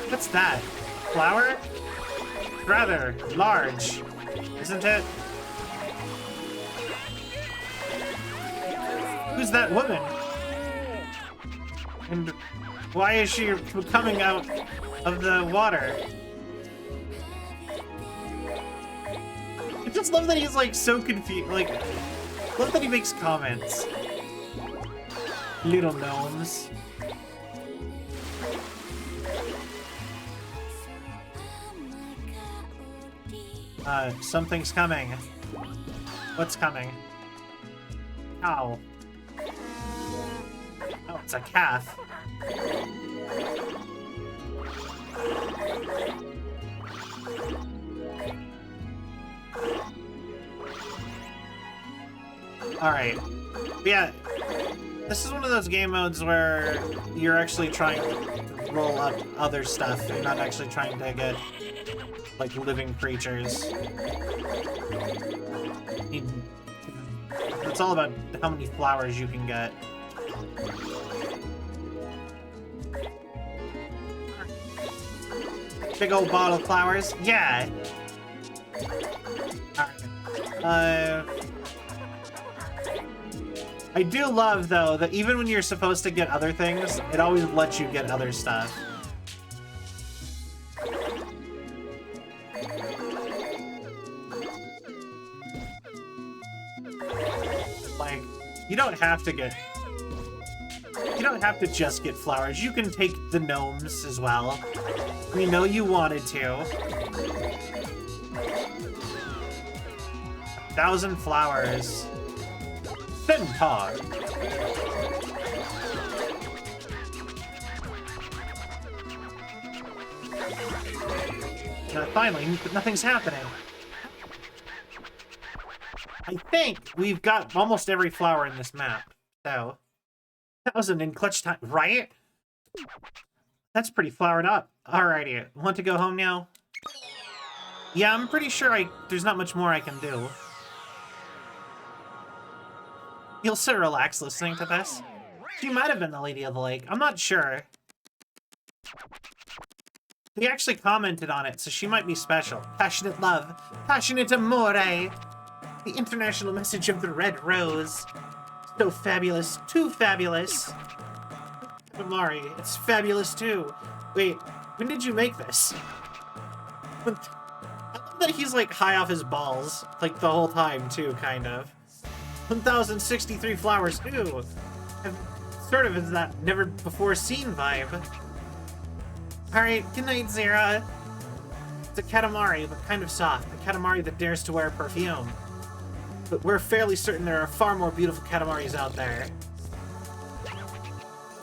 What's that? Flower? Rather large, isn't it? Who's that woman? And why is she coming out of the water? I just love that he's like so confused. Like, love that he makes comments. Little gnomes. Something's coming. What's coming? Ow. Oh, it's a calf. Alright. Yeah, this is one of those game modes where you're actually trying to roll up other stuff. You're not actually trying to get, like, living creatures. It's all about how many flowers you can get. Big old bottle of flowers? Yeah! Alright. I do love, though, that even when you're supposed to get other things, it always lets you get other stuff. Like, you don't have to get... You don't have to just get flowers. You can take the gnomes as well. We know you wanted to. 1,000 flowers. Centaur. Finally, nothing's happening. I think we've got almost every flower in this map. So, 1,000 in clutch time, right? That's pretty flowered up. Alrighty, want to go home now? Yeah, I'm pretty sure there's not much more I can do. You'll sit relaxed listening to this. She might have been the Lady of the Lake. I'm not sure. They actually commented on it, so she might be special. Passionate love. Passionate amore. The international message of the red rose. So fabulous. Too fabulous. Amari, it's fabulous too. Wait, when did you make this? I love that he's like high off his balls. Like the whole time too, kind of. 1,063 flowers. Ooh. And sort of is that never before seen vibe. Alright, good night, Zera. It's a Katamari, but kind of soft. A Katamari that dares to wear perfume. But we're fairly certain there are far more beautiful Katamaris out there.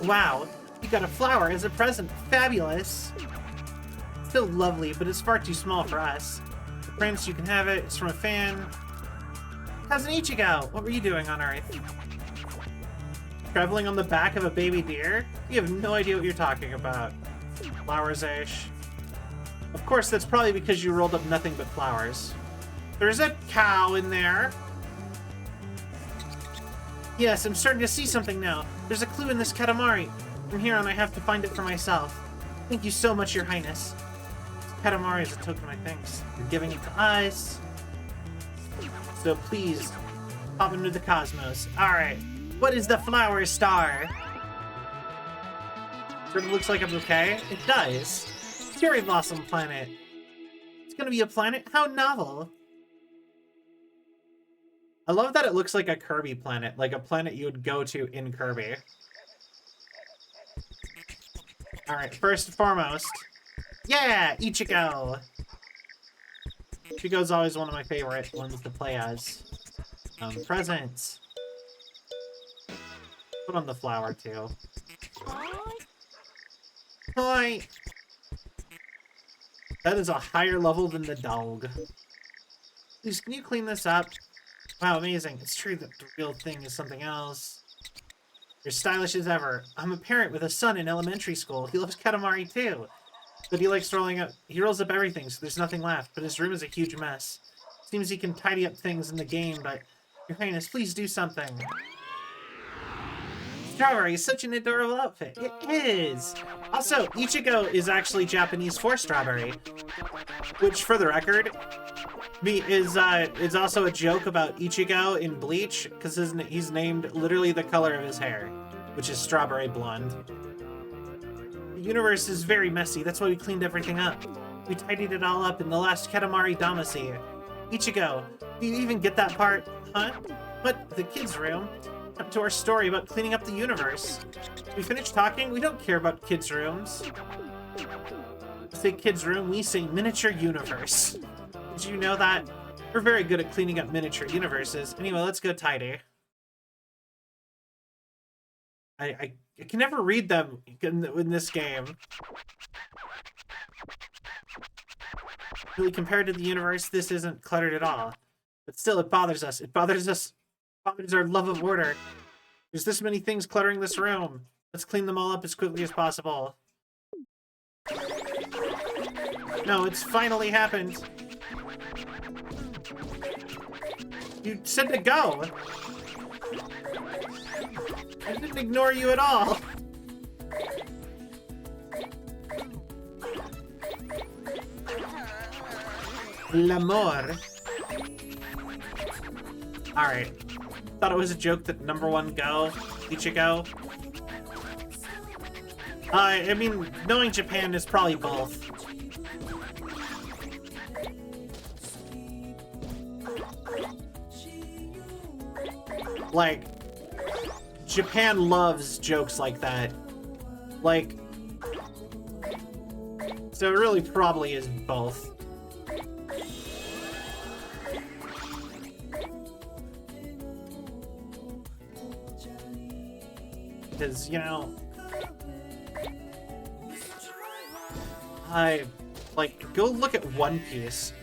Wow, you got a flower as a present. Fabulous. Still lovely, but it's far too small for us. The prince, you can have it. It's from a fan. How's an Ichigo? What were you doing on Earth? Traveling on the back of a baby deer? You have no idea what you're talking about. Flowers-ish. Of course, that's probably because you rolled up nothing but flowers. There's a cow in there. Yes, I'm starting to see something now. There's a clue in this Katamari. From here on, I have to find it for myself. Thank you so much, Your Highness. This Katamari is a token of my thanks. You're giving it to us. So please, pop into the cosmos. Alright, what is the flower star? Sort of looks like a bouquet. It does. Cherry Blossom Planet. It's gonna be a planet? How novel. I love that it looks like a Kirby planet, like a planet you would go to in Kirby. Alright, first and foremost. Yeah! Ichigo! Ichigo's always one of my favorite ones to play as. Presents. Put on the flower, too. Hi! That is a higher level than the dog. Please, can you clean this up? Wow, amazing. It's true that the real thing is something else. You're stylish as ever. I'm a parent with a son in elementary school. He loves Katamari too. But he likes rolling up. He rolls up everything, so there's nothing left. But his room is a huge mess. Seems he can tidy up things in the game, but Your Highness, please do something. Strawberry is such an adorable outfit. It is. Also, Ichigo is actually Japanese for strawberry, which, for the record, is also a joke about Ichigo in Bleach, because he's named literally the color of his hair, which is strawberry blonde. The universe is very messy, that's why we cleaned everything up. We tidied it all up in the last Katamari Damacy. Ichigo, do you even get that part? Huh? What? The kids' room? Up to our story about cleaning up the universe. We finished talking? We don't care about kids' rooms. We say kids' room, we say miniature universe. Did you know that? We're very good at cleaning up miniature universes. Anyway, let's go tidy. I can never read them in this game. Really, compared to the universe, this isn't cluttered at all. But still, it bothers us. It bothers us. It bothers our love of order. There's this many things cluttering this room. Let's clean them all up as quickly as possible. No, it's finally happened. You said to go. I didn't ignore you at all. L'amor. Alright. Thought it was a joke that #1 go. Ichigo. I mean, knowing Japan is probably both. Like, Japan loves jokes like that. Like, so it really probably is both. Because, you know, go look at One Piece.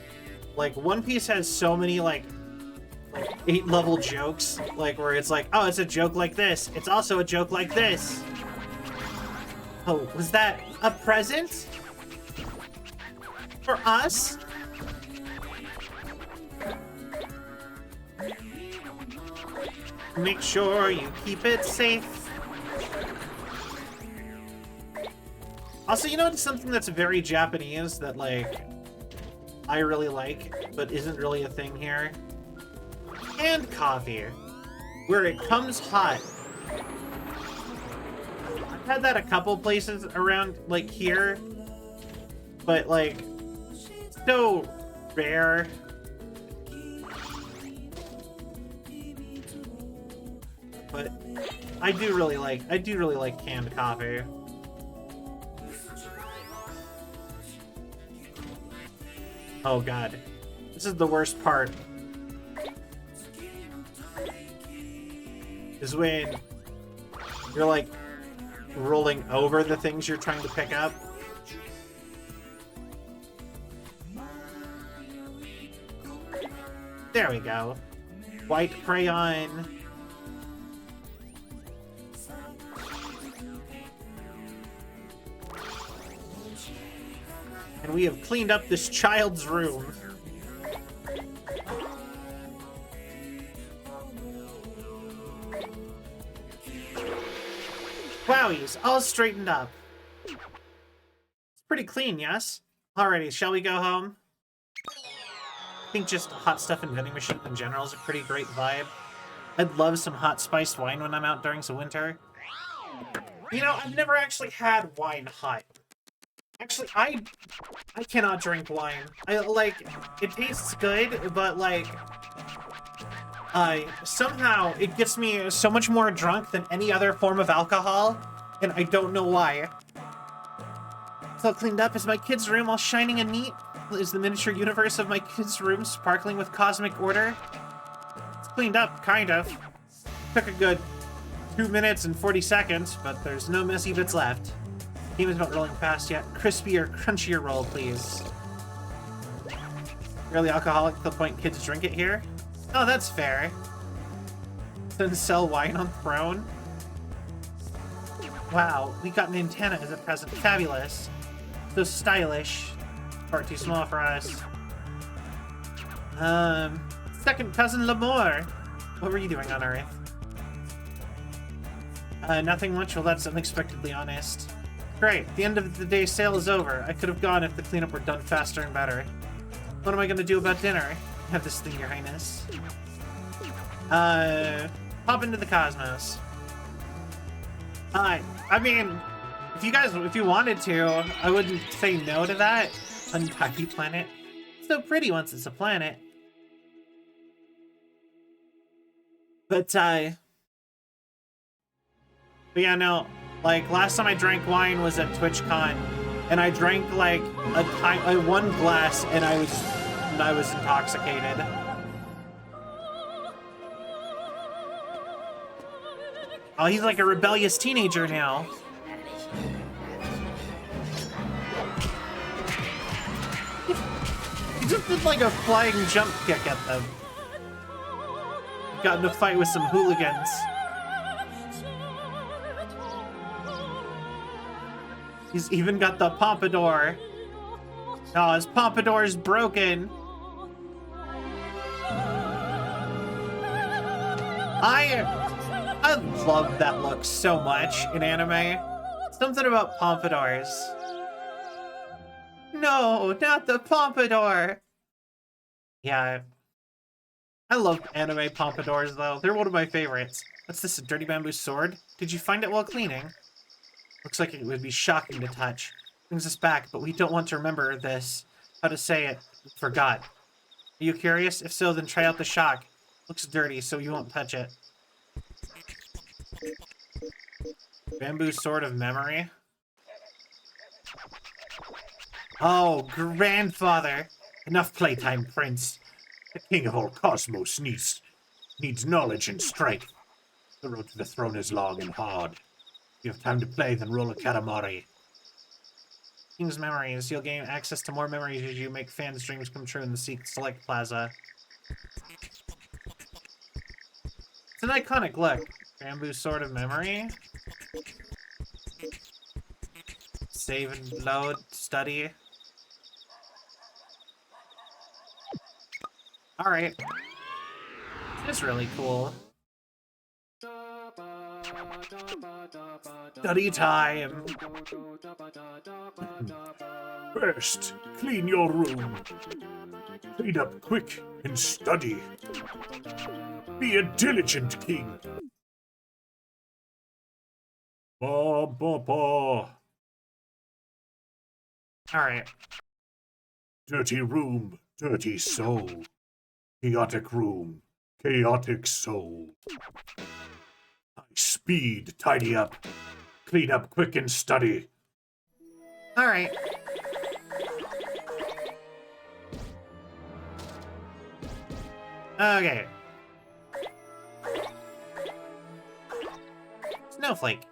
Like, One Piece has so many, like 8-level jokes, like, where it's like, oh, it's a joke like this. It's also a joke like this. Oh, was that a present? For us? Make sure you keep it safe. Also, you know, it's something that's very Japanese that, like, I really like, but isn't really a thing here? And coffee, where it comes hot. I've had that a couple places around, like, here, but, like, so rare. But I do really like canned coffee. Oh god. This is the worst part. Is when you're, like, rolling over the things you're trying to pick up. There we go. White crayon. And we have cleaned up this child's room. Wowies, all straightened up. It's pretty clean, yes? Alrighty, shall we go home? I think just hot stuff and vending machine in general is a pretty great vibe. I'd love some hot spiced wine when I'm out during some winter. You know, I've never actually had wine hot. Actually, I cannot drink wine. It tastes good, but, like, somehow it gets me so much more drunk than any other form of alcohol, and I don't know why. It's all cleaned up. Is my kid's room all shining and neat? Is the miniature universe of my kid's room sparkling with cosmic order? It's cleaned up, kind of. Took a good 2 minutes and 40 seconds, but there's no messy bits left. Game is not rolling fast yet. Crispier, crunchier roll, please. Really alcoholic to the point kids drink it here? Oh, that's fair. Then sell wine on Throne? Wow, we got an antenna as a present. Fabulous. So stylish. Far too small for us. Second cousin L'Amour. What were you doing on Earth? Nothing much. Well, that's unexpectedly honest. Great. The end of the day sale is over. I could have gone if the cleanup were done faster and better. What am I going to do about dinner? Have this thing, Your Highness. Pop into the Cosmos. I mean, if you wanted to, I wouldn't say no to that. Untidy planet. So pretty once it's a planet. But yeah, no. Like, last time I drank wine was at TwitchCon, and I drank, like, one glass, and I was assumed I was intoxicated. Oh, he's like a rebellious teenager now. He just did like a flying jump kick at them. Got in a fight with some hooligans. He's even got the pompadour. Oh, his pompadour's broken. I love that look so much in anime. Something about pompadours. No, not the pompadour. Yeah, I love anime pompadours though. They're one of my favorites. What's this, a dirty bamboo sword? Did you find it while cleaning? Looks like it would be shocking to touch. Brings us back, but we don't want to remember this. How to say it. Forgot. Are you curious? If so, then try out the shock. Looks dirty, so you won't touch it. Bamboo sword of memory? Oh, grandfather! Enough playtime, Prince. The king of all cosmos needs knowledge and strength. The road to the throne is long and hard. If you have time to play, then roll a Katamari. King's Memories. You'll gain access to more memories as you make fans' dreams come true in the Select Plaza. It's an iconic look. Bamboo Sword of Memory. Save and load. Study. Alright. It's really cool. Study time. First, clean your room. Clean up quick and study. Be a diligent king. Ba ba ba. Alright. Dirty room, dirty soul. Chaotic room, chaotic soul. High speed, tidy up. Clean up quick and study. Alright. Okay. Snowflake.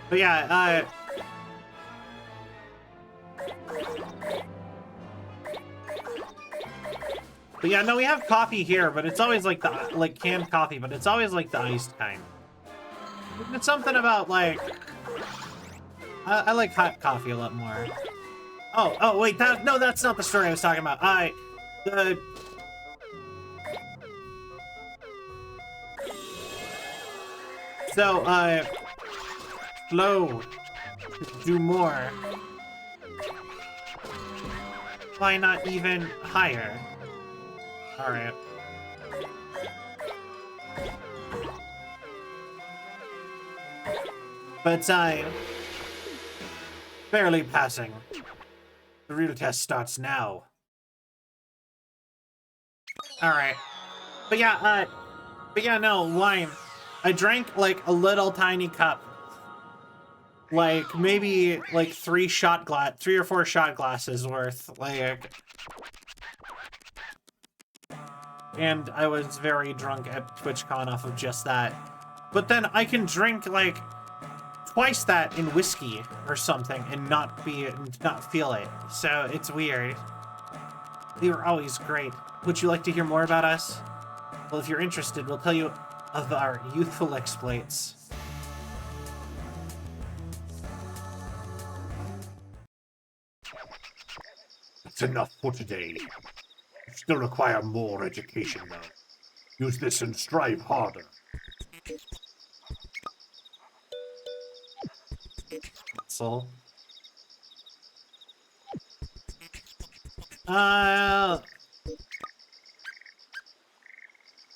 But yeah, but yeah, no, we have coffee here, but it's always like the canned coffee, but it's always like the iced kind. It's something about like I like hot coffee a lot more. Oh wait, no, that's not the story I was talking about. Flow, do more. Why not even higher? Alright. But barely passing. The real test starts now. Alright. But yeah, no, wine. I drank like a little tiny cup. Like maybe like 3 or 4 shot glasses worth. Like, and I was very drunk at TwitchCon off of just that. But then I can drink like twice that in whiskey or something and not feel it. So it's weird. They were always great. Would you like to hear more about us? Well, if you're interested, we'll tell you of our youthful exploits. That's enough for today. You still require more education now. Use this and strive harder. So, the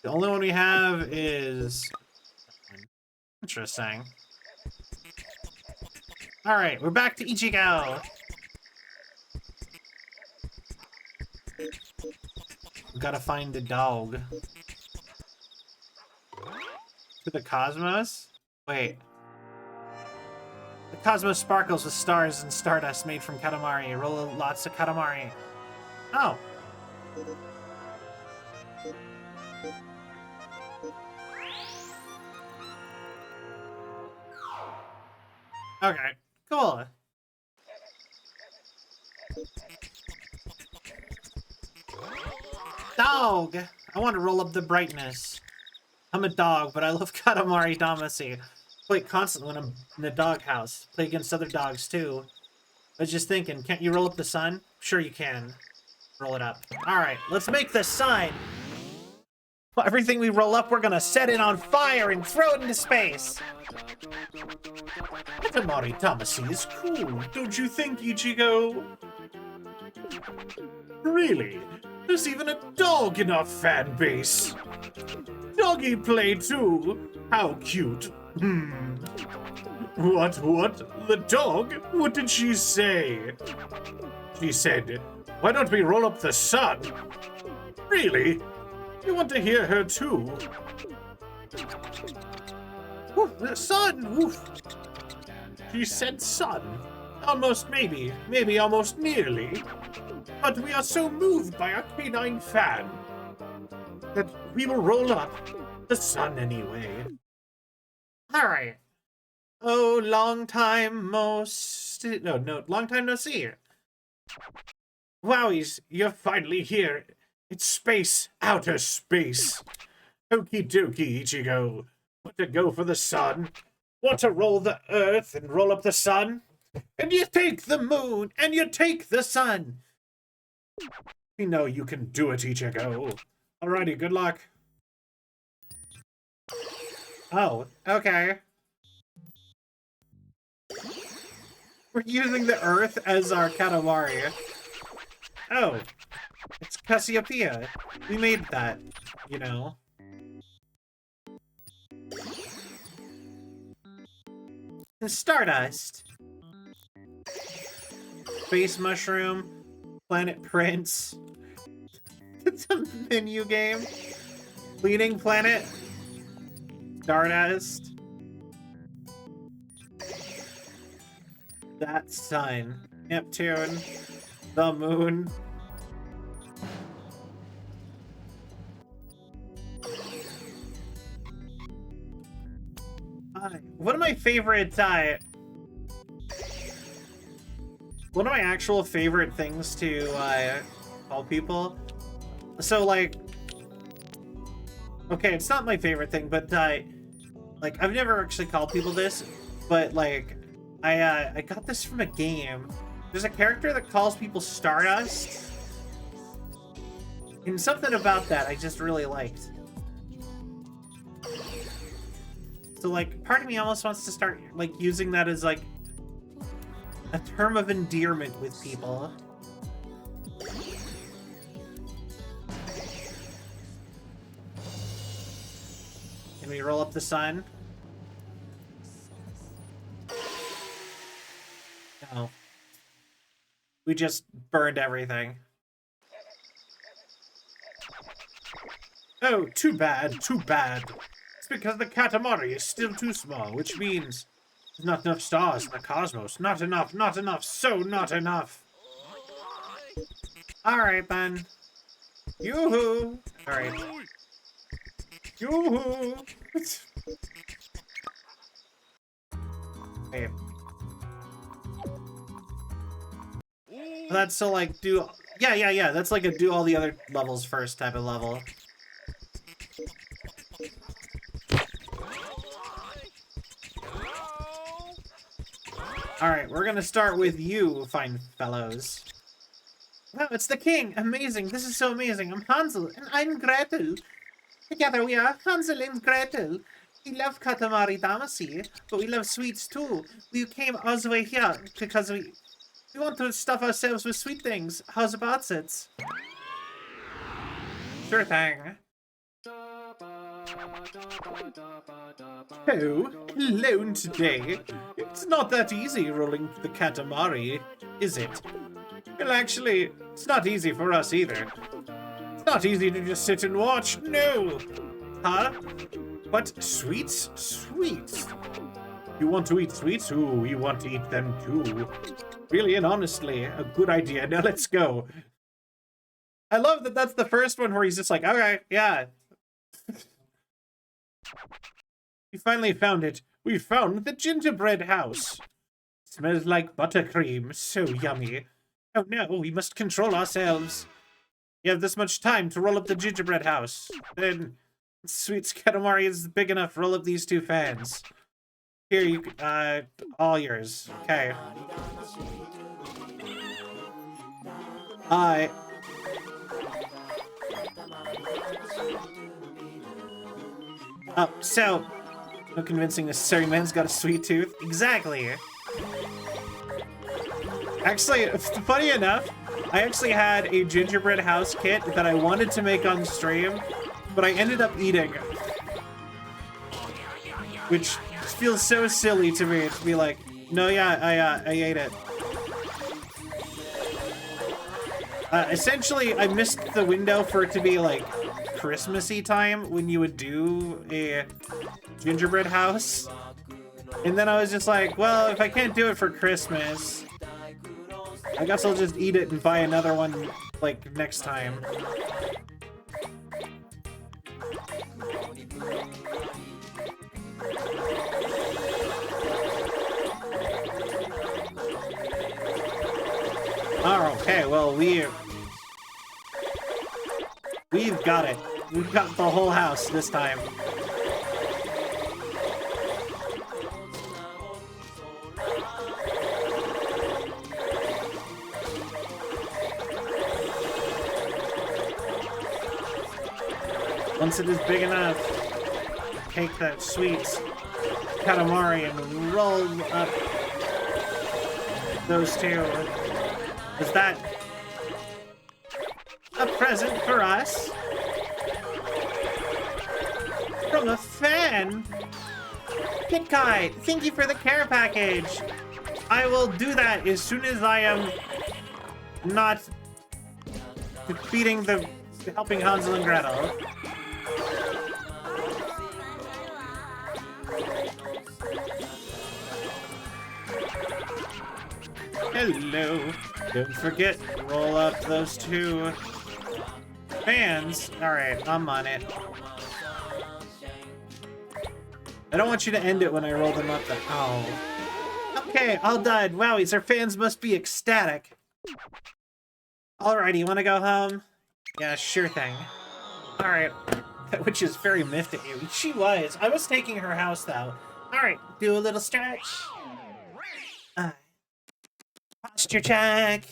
only one we have is interesting. All right, we're back to Ichigo. We gotta find the dog. To the Cosmos? Wait. The cosmos sparkles with stars and stardust made from Katamari. Roll lots of Katamari. Oh. Okay, cool. Dog! I want to roll up the brightness. I'm a dog, but I love Katamari Damacy. Play it constantly when I'm in the doghouse. Play against other dogs, too. I was just thinking, can't you roll up the sun? Sure you can. Roll it up. Alright, let's make the sun! Well, everything we roll up, we're gonna set it on fire and throw it into space! Katamari Damacy is cool, don't you think, Ichigo? Really? There's even a dog in our fan base. Doggy play too. How cute. What? The dog? What did she say? She said, why don't we roll up the sun? Really? You want to hear her too? Ooh, the sun! Oof. She said sun. Almost maybe almost nearly. But we are so moved by our canine fan that we will roll up the sun anyway. Alright. Oh, long time no see. Wowies, you're finally here. It's space, outer space. Okie dokie, Ichigo. Want to go for the sun? Want to roll the earth and roll up the sun? And you take the moon, and you take the sun. We know you can do it, Ichigo. Alrighty, good luck. Oh, okay. We're using the Earth as our Katamari. Oh, it's Cassiopeia. We made that, you know. The Stardust. Space Mushroom. Planet Prince. It's a menu game. Cleaning Planet. Stardust. That sun. Neptune. The moon. One of my favorite, one of my actual favorite things to call people. So like, okay, it's not my favorite thing, but like I've never actually called people this, but like I got this from a game. There's a character that calls people Stardust, and something about that I just really liked. So like, part of me almost wants to start like using that as like a term of endearment with people. Can we roll up the sun? No. We just burned everything. Oh, too bad, too bad. It's because the Katamari is still too small, which means there's not enough stars in the cosmos. Not enough, so not enough. Alright, then. Yoo-hoo! Alright. Yoo-hoo! Wait. That's so like do yeah, that's like a do all the other levels first type of level. Alright, we're gonna start with you, fine fellows. Wow, it's the king! Amazing! This is so amazing! I'm Hansel, and I'm Gretel! Together we are Hansel and Gretel! We love Katamari Damacy, but we love sweets too! We came all the way here because we want to stuff ourselves with sweet things! How's about it? Sure thing. Oh, alone today? It's not that easy rolling the Katamari, is it? Well, actually, it's not easy for us either. It's not easy to just sit and watch, no! Huh? What? Sweets? Sweets? You want to eat sweets? Ooh, we want to eat them too. Really and honestly, a good idea. Now let's go. I love that that's the first one where he's just like, okay, yeah. We finally found it. We found the gingerbread house. Smells like buttercream. So yummy. Oh no, we must control ourselves. You have this much time to roll up the gingerbread house. Then, sweet Katamari is big enough. Roll up these 2 fans. Here, you, all yours. Okay. Oh, so, no convincing this Surrey man's got a sweet tooth. Exactly. Actually, funny enough, I actually had a gingerbread house kit that I wanted to make on stream, but I ended up eating. Which feels so silly to me to be like, no, yeah, I ate it. Essentially, I missed the window for it to be like Christmassy time when you would do a gingerbread house. And then I was just like, well, if I can't do it for Christmas, I guess I'll just eat it and buy another one, like, next time. Oh, okay, well, we've got it. We've got the whole house this time. Once it is big enough, take that sweet Katamari and roll up those 2. Is that a present for us? From a fan? Kitkai, thank you for the care package. I will do that as soon as I am not defeating helping Hansel and Gretel. Hello. Don't forget, roll up those 2 fans. Alright, I'm on it. I don't want you to end it when I roll them up though. Oh. Okay, all done. Wow, our fans must be ecstatic. Alrighty, you wanna go home? Yeah, sure thing. Alright. Which is very miffed at you. She was. I was taking her house though. Alright, do a little stretch. Posture check.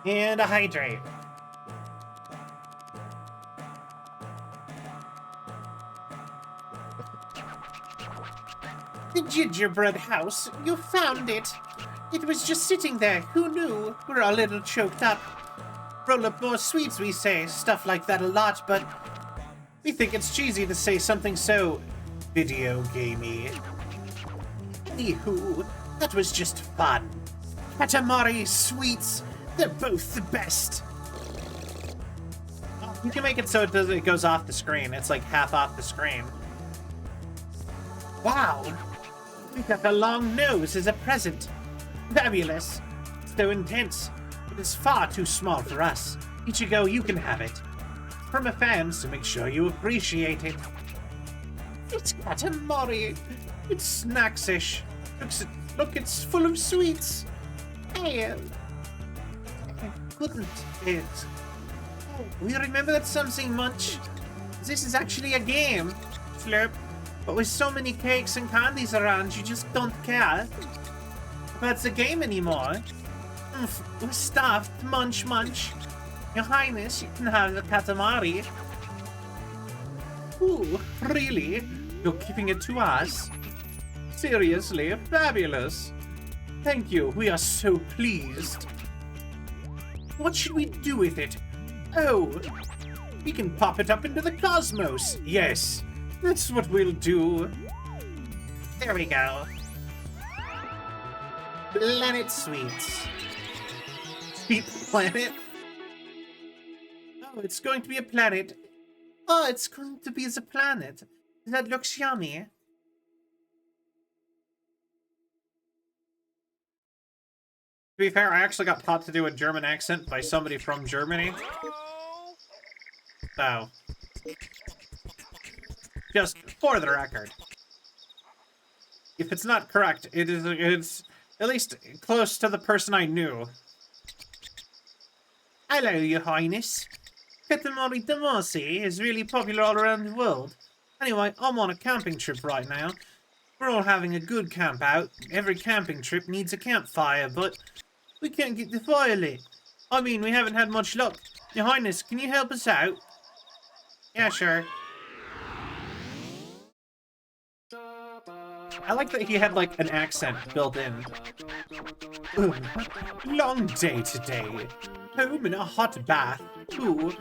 And a hydrate. The gingerbread house. You found it. It was just sitting there. Who knew? We're a little choked up. Roll up more sweets, we say. Stuff like that a lot, but we think it's cheesy to say something so video gamey. Anywho, that was just fun. Katamari sweets, they're both the best. You can make it so it goes off the screen. It's like half off the screen. Wow, we got a long nose as a present. Fabulous. So intense. It is far too small for us. Ichigo, you can have it. From a fan, so make sure you appreciate it. It's Katamari. It's snacksish. Look, it's full of sweets. Hey, couldn't it? Oh, we remember that something much. This is actually a game, Flip. But with so many cakes and candies around, you just don't care about the game anymore. We're stuffed. Munch, munch. Your Highness, you can have the Katamari. Ooh, really? You're keeping it to us? Seriously, fabulous. Thank you, we are so pleased. What should we do with it? Oh, we can pop it up into the cosmos. Yes, that's what we'll do. There we go. Planet Sweets. Sweet planet? Oh, it's going to be a planet. Oh, it's going to be the planet. That looks yummy. To be fair, I actually got taught to do a German accent by somebody from Germany. So, just for the record, if it's not correct, it's at least close to the person I knew. Hello, Your Highness. Katamari Damacy is really popular all around the world. Anyway, I'm on a camping trip right now. We're all having a good camp out. Every camping trip needs a campfire, but we can't get the fire lit. I mean, we haven't had much luck. Your Highness, can you help us out? Yeah, sure. I like that he had, like, an accent built in. Ooh, long day today. Home in a hot bath. Ooh,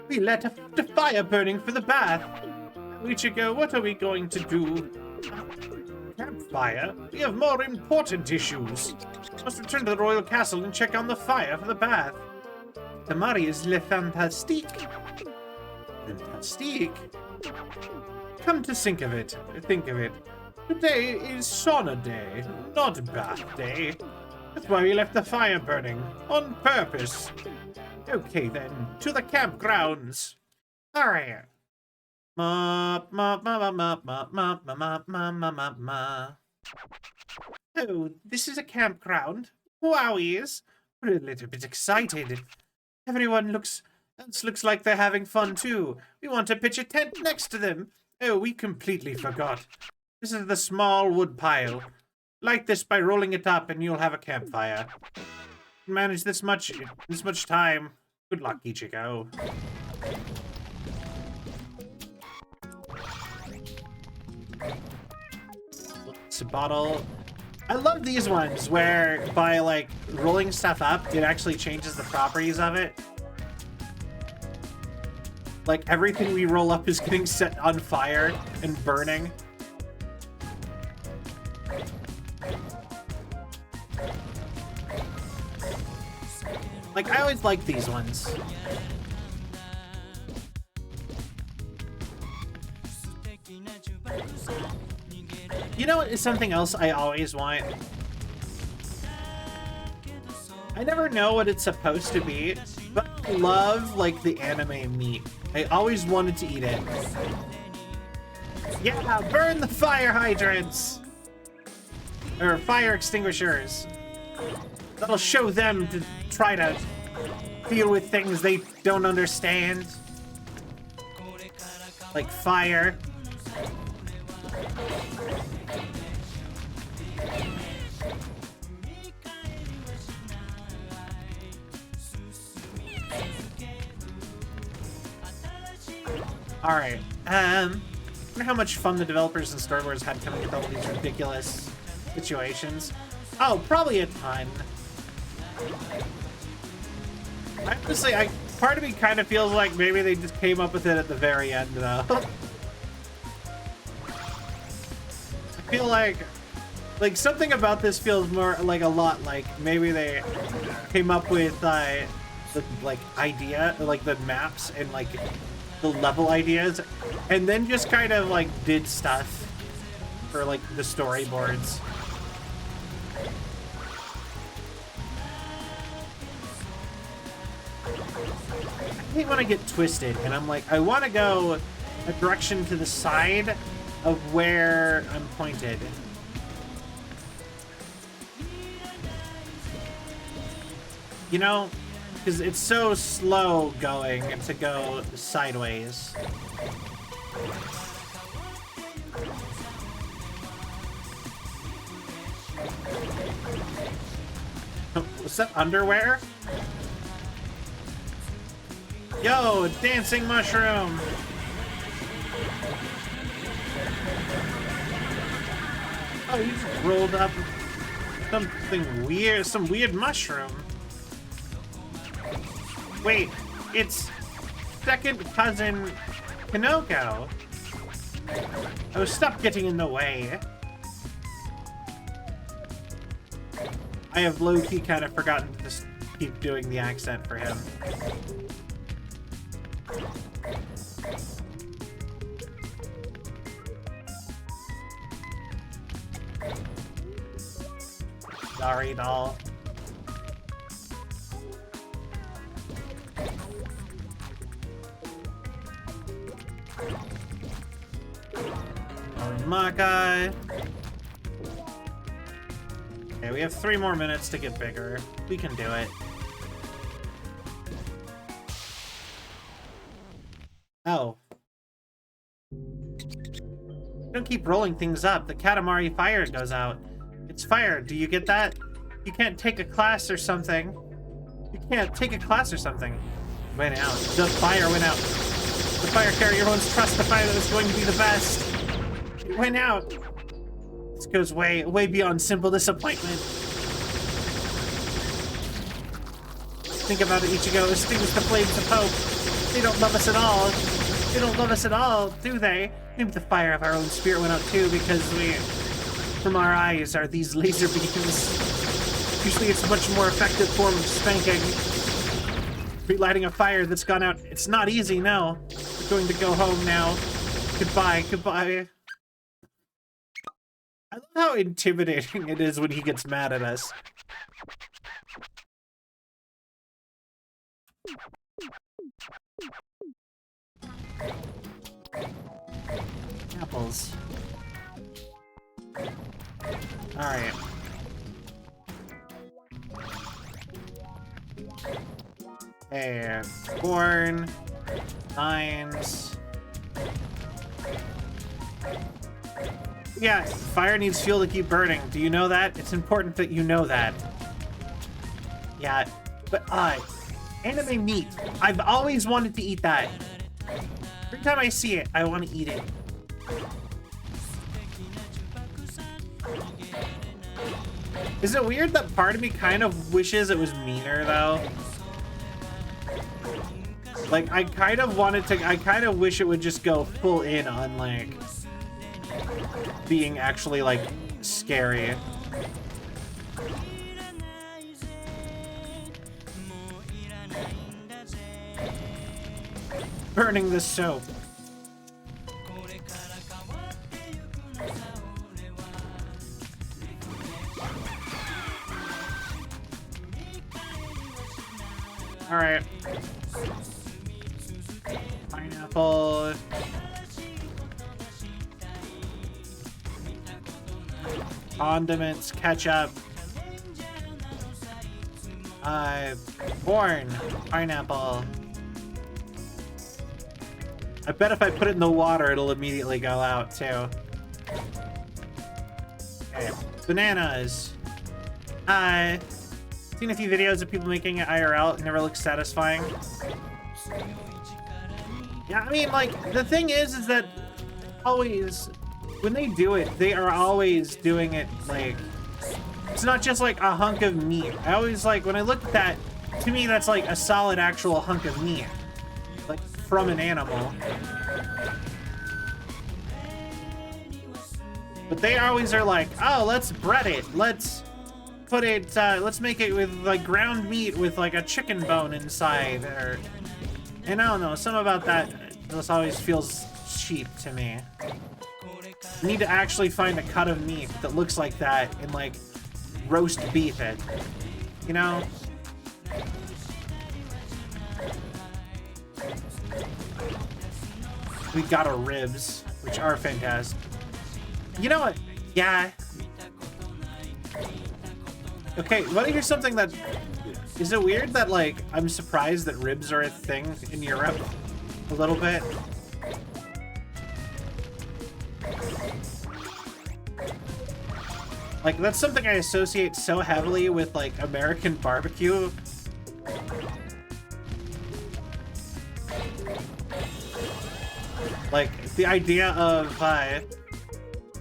we let the fire burning for the bath. Ichigo, what are we going to do? Campfire? We have more important issues. Must return to the royal castle and check on the fire for the bath. Tamari is le fantastique. Fantastique? Come to think of it, today is sauna day, not bath day. That's why we left the fire burning, on purpose. Okay then, to the campgrounds. Alright. Oh, this is a campground. Wowies. We're a little bit excited. Everyone looks like they're having fun too. We want to pitch a tent next to them. Oh, we completely forgot. This is the small wood pile. Light this by rolling it up and you'll have a campfire. Manage this much time. Good luck, Ichigo. It's a bottle. I love these ones where by like rolling stuff up, it actually changes the properties of it. Like everything we roll up is getting set on fire and burning. Like, I always like these ones. You know what is something else I always want? I never know what it's supposed to be, but I love, like, the anime meat. I always wanted to eat it. Yeah, burn the fire hydrants! Or fire extinguishers. That'll show them to try to deal with things they don't understand. Like fire. Alright, I wonder how much fun the developers and storyboards had coming up with all these ridiculous situations. Oh, probably a ton. Honestly, part of me kind of feels like maybe they just came up with it at the very end, though. I feel like something about this feels more like a lot like maybe they came up with the like idea, like the maps and like the level ideas, and then just kind of like did stuff for like the storyboards. I hate when I get twisted and I'm like, I want to go a direction to the side of where I'm pointed. You know? Because it's so slow going to go sideways. Was that underwear? Yo, dancing mushroom! Oh, you just rolled up something weird, some weird mushroom. Wait, it's second cousin Kinoko. Oh, stop getting in the way. I have low-key kind of forgotten to just keep doing the accent for him. Sorry, doll. Makai. Okay, we have 3 more minutes to get bigger. We can do it. Oh. Don't keep rolling things up. The Katamari fire goes out. It's fire. Do you get that? You can't take a class or something. You can't take a class or something. Went out. The fire went out. The fire carrier won't trust the fire that was going to be the best. It went out. This goes way, way beyond simple disappointment. Think about it, Ichigo. Extinguish the flames of hope. They don't love us at all. They don't love us at all, do they? Maybe the fire of our own spirit went out too because from our eyes are these laser beams. Usually it's a much more effective form of spanking. Relighting a fire that's gone out, it's not easy, no. We're going to go home now. Goodbye, goodbye. I love how intimidating it is when he gets mad at us. Apples. Alright. And corn, mines. Yeah, fire needs fuel to keep burning. Do you know that? It's important that you know that. Yeah, but anime meat. I've always wanted to eat that. Every time I see it, I want to eat it. Is it weird that part of me kind of wishes it was meaner, though? Like, I kind of wish it would just go full in on, like, being actually, like, scary. Burning the soap. All right. Pineapple. Condiments, ketchup. Corn, pineapple. I bet if I put it in the water, it'll immediately go out, too. Okay. Bananas. Seen a few videos of people making it IRL. It never looks satisfying. Yeah, I mean, like, the thing is that always, when they do it, they are always doing it, like, it's not just, like, a hunk of meat. I always, like, when I look at that, to me, that's, like, a solid actual hunk of meat. Like, from an animal. But they always are like, oh, let's bread it. Let's put it, let's make it with, like, ground meat with, like, a chicken bone inside. And I don't know, something about that just always feels cheap to me. You need to actually find a cut of meat that looks like that and, like, roast beef it. You know? We got our ribs, which are fantastic. You know what? Yeah. Okay, want to hear something that... Is it weird that, like, I'm surprised that ribs are a thing in Europe? A little bit. Like, that's something I associate so heavily with, like, American barbecue. Like, the idea of,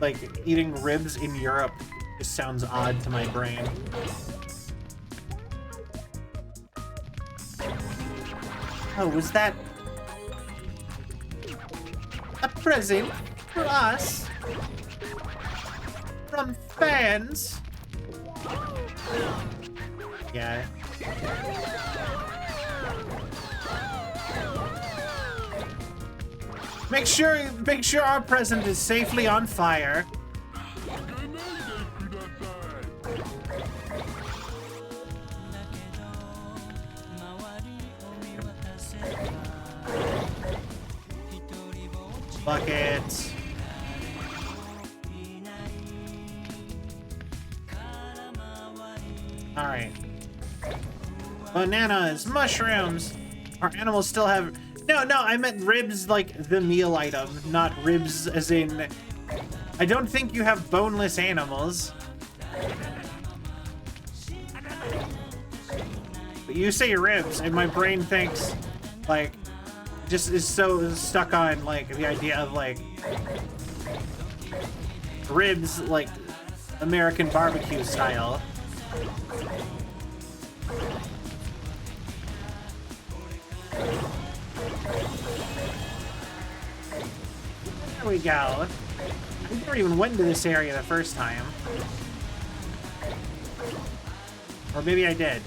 like, eating ribs in Europe just sounds odd to my brain. Oh, was that a present for us from fans? Yeah. Make sure our present is safely on fire. Bucket. Alright. Bananas, mushrooms. Our animals still have... No, I meant ribs like the meal item, not ribs as in... I don't think you have boneless animals. But you say ribs, and my brain thinks, like, just is so stuck on, like, the idea of, like, ribs, like, American barbecue style. There we go. I never even went into this area the first time. Or maybe I did.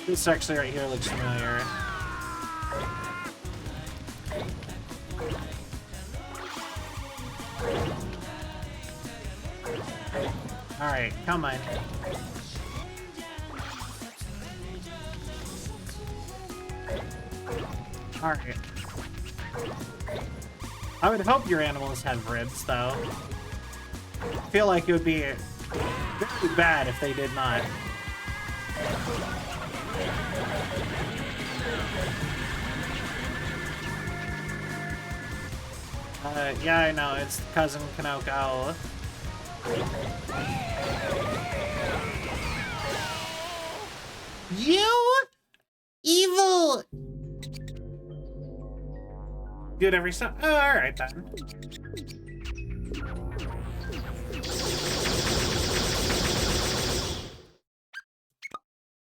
This actually right here looks familiar. Alright, come on. Alright. I would hope your animals have ribs, though. I feel like it would be very bad if they did not. Yeah, I know, it's Cousin Kanoko. You evil! Do it every time. Oh, alright then.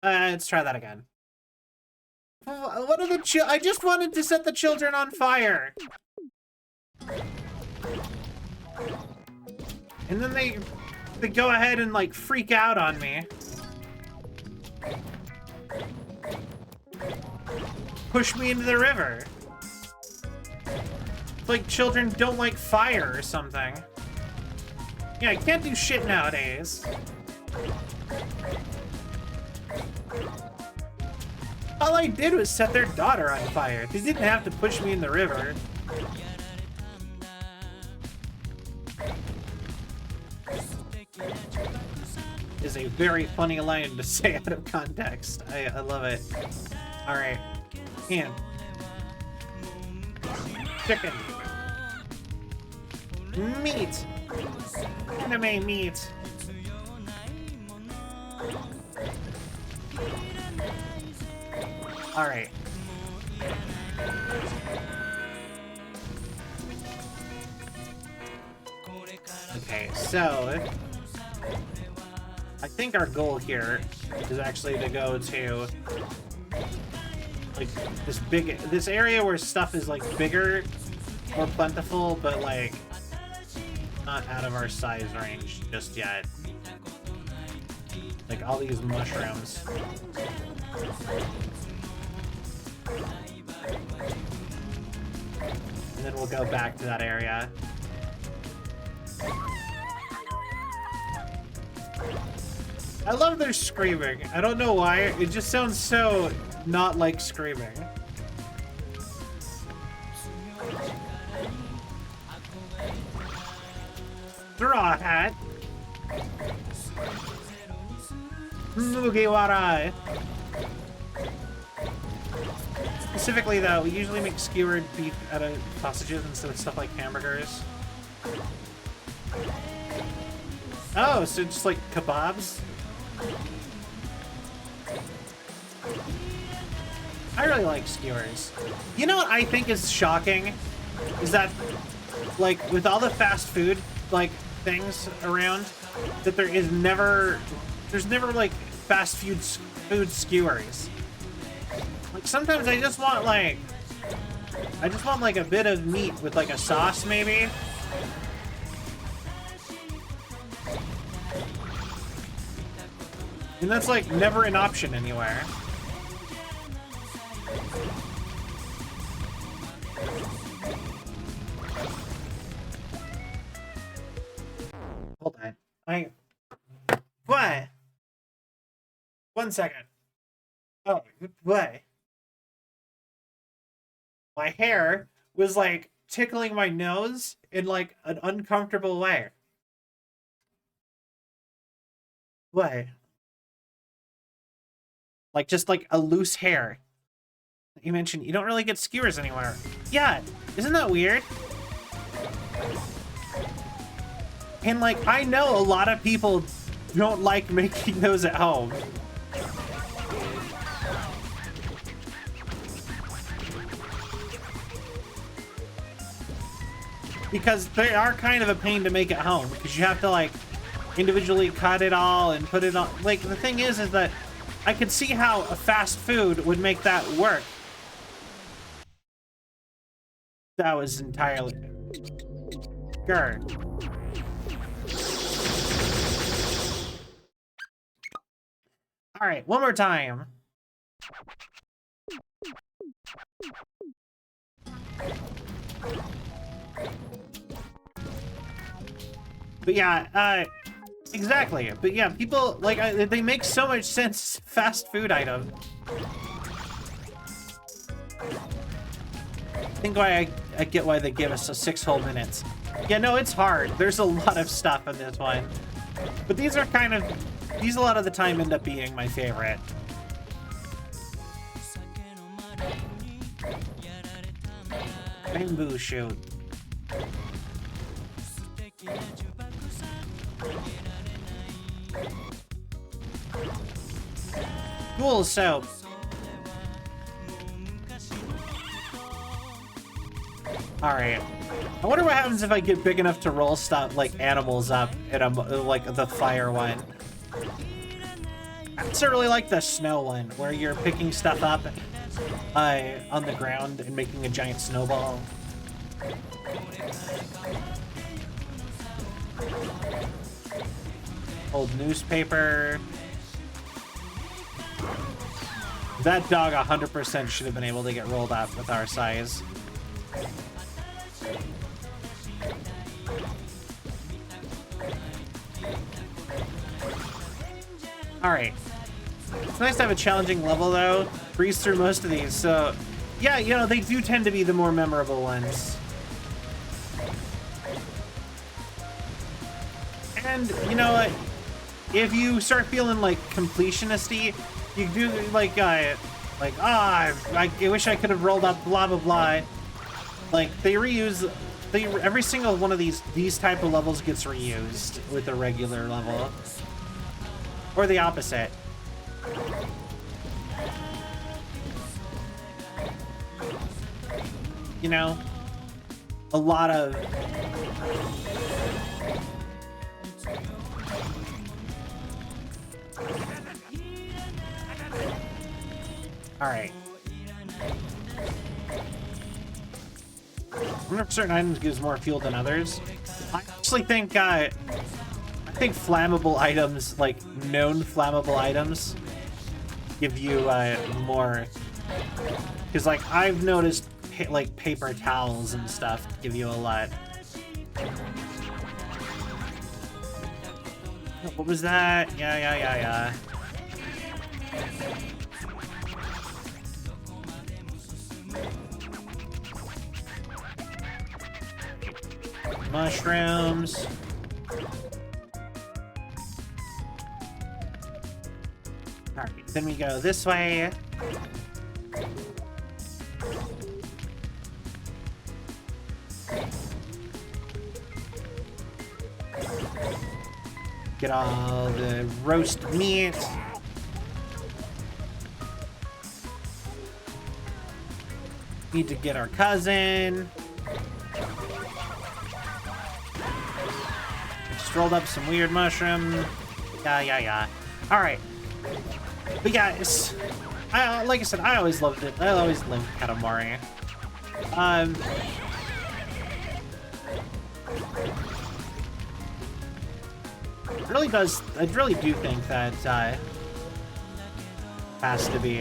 Let's try that again. What are the I just wanted to set the children on fire. And then they go ahead and like freak out on me. Push me into the river. It's like children don't like fire or something. Yeah, I can't do shit nowadays. All I did was set their daughter on fire. They didn't have to push me in the river. Is a very funny line to say out of context. I love it. Alright. And chicken. Meat. Anime meat. Alright. Okay, so I think our goal here is actually to go to like this area where stuff is like bigger, more plentiful, but like not out of our size range just yet. Like all these mushrooms. And then we'll go back to that area. I love their screaming. I don't know why. It just sounds so not like screaming. Straw hat. Mugiwara. Specifically, though, we usually make skewered beef out of sausages instead of stuff like hamburgers. Oh, so just like kebabs? I really like skewers. You know what I think is shocking? Is that, like, with all the fast food, like, things around, that there's never, like, fast food skewers. Like, sometimes I just want, like, a bit of meat with, like, a sauce, maybe. And that's, like, never an option anywhere. Hold on. What? 1 second. Oh, what? My hair was like tickling my nose in like an uncomfortable way. What? Like just like a loose hair. You mentioned you don't really get skewers anywhere. Yeah, isn't that weird? And like, I know a lot of people don't like making those at home. Because they are kind of a pain to make at home, because you have to like individually cut it all and put it on. Like, the thing is that I could see how a fast food would make that work. That was entirely... Grr. Alright, one more time. But yeah, exactly. But yeah, people, like, they make so much sense fast food item. I think why I get why they give us a 6 whole minutes. Yeah, no, it's hard. There's a lot of stuff in this one. But these are kind of... These a lot of the time end up being my favorite. Bamboo shoot. Cool soap. Alright. I wonder what happens if I get big enough to roll stuff like animals up in a, like the fire one. I also really like the snow one, where you're picking stuff up on the ground and making a giant snowball. Old newspaper. That dog 100% should have been able to get rolled up with our size. Alright. It's nice to have a challenging level, though. Breeze through most of these, so... Yeah, you know, they do tend to be the more memorable ones. And, you know what? If you start feeling, like, completionist-y, you do, like, I wish I could have rolled up blah, blah, blah. Like, they reuse... every single one of these type of levels gets reused with a regular level. Or the opposite. You know? A lot of... Alright. I wonder if certain items gives more fuel than others. I actually think, I think flammable items, like known flammable items, give you more. Because, like, I've noticed, like, paper towels and stuff give you a lot. What was that? Yeah. Mushrooms. Alright, then we go this way. Get all the roast meat. Need to get our cousin. Rolled up some weird mushroom. Yeah. Alright. But yeah, it's... like I said, I always loved it. I always loved Katamari. It really does... I really do think that, has to be...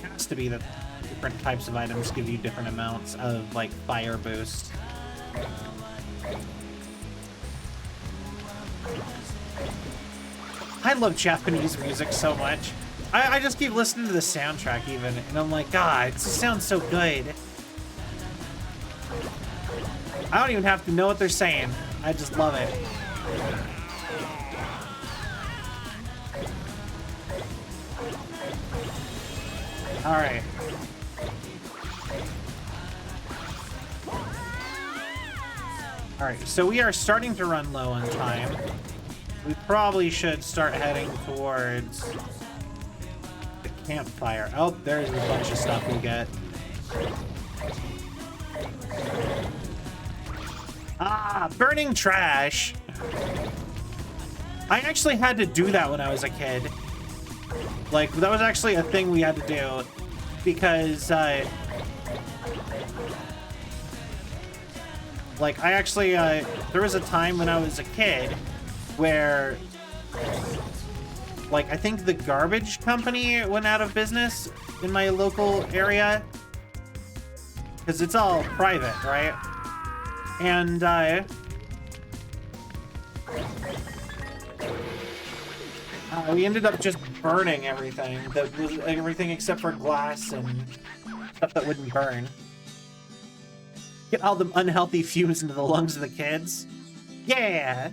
Has to be that different types of items give you different amounts of, like, fire boost. I love Japanese music so much. I just keep listening to the soundtrack even, and I'm like, God, it just sounds so good. I don't even have to know what they're saying. I just love it. All right. All right, so we are starting to run low on time. We probably should start heading towards the campfire. Oh, there's a bunch of stuff we get. Ah, burning trash. I actually had to do that when I was a kid. Like, that was actually a thing we had to do because, like, I actually, there was a time when I was a kid where, like, I think the garbage company went out of business in my local area. Because it's all private, right? And, we ended up just burning everything. Everything except for glass and stuff that wouldn't burn. Get all the unhealthy fumes into the lungs of the kids. Yeah!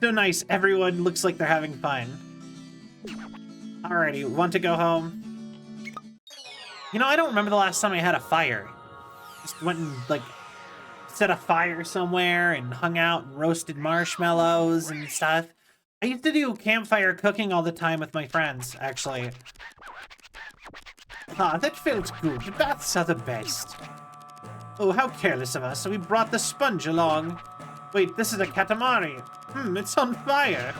So nice. Everyone looks like they're having fun. Alrighty, want to go home? You know, I don't remember the last time I had a fire. Just went and, like, set a fire somewhere and hung out and roasted marshmallows and stuff. I used to do campfire cooking all the time with my friends, actually. Ah, that felt good. Baths are the best. Oh, how careless of us. So we brought the sponge along. Wait, this is a Katamari. It's on fire.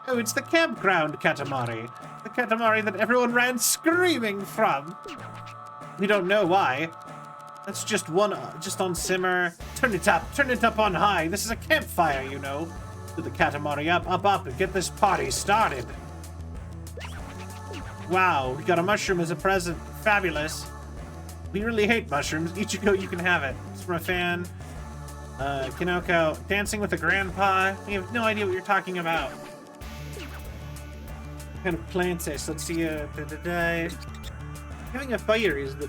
Oh, it's the campground Katamari. The Katamari that everyone ran screaming from. We don't know why. That's just one, just on simmer. Turn it up on high. This is a campfire, you know. Put the Katamari up, and get this party started. Wow, we got a mushroom as a present. Fabulous. We really hate mushrooms. Ichigo, you can have it. It's from a fan. Kinoko, dancing with a grandpa. We have no idea what you're talking about. What kind of plant is? Let's see. Having a fire is the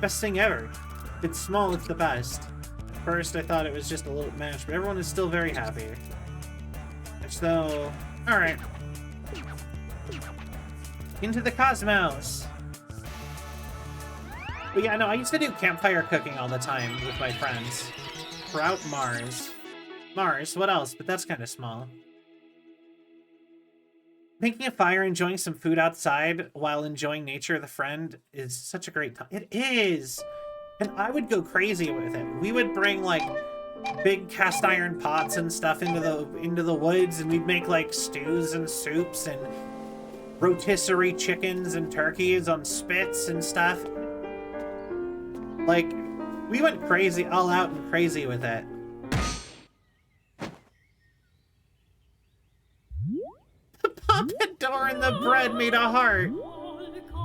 best thing ever. If it's small, it's the best. At first, I thought it was just a little match, but everyone is still very happy. So, alright. Into the cosmos. But yeah, no, I used to do campfire cooking all the time with my friends. Throughout Mars. Mars, what else? But that's kind of small. Making a fire, enjoying some food outside while enjoying nature with a friend is such a great time. It is! And I would go crazy with it. We would bring, like, big cast iron pots and stuff into the woods, and we'd make, like, stews and soups and rotisserie chickens and turkeys on spits and stuff. Like, we went crazy, all out and crazy with it. The pompadour and the bread made a heart.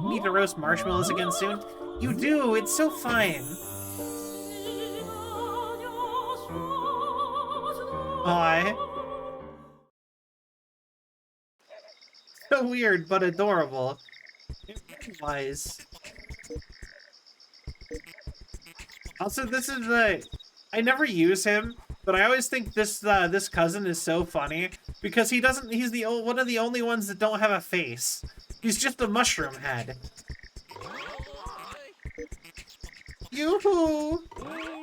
Need to roast marshmallows again soon? You do, it's so fun. Aw. So weird, but adorable. It was. Also, this is I never use him, but I always think this this cousin is so funny because he's one of the only ones that don't have a face. He's just a mushroom head. Yoo-hoo!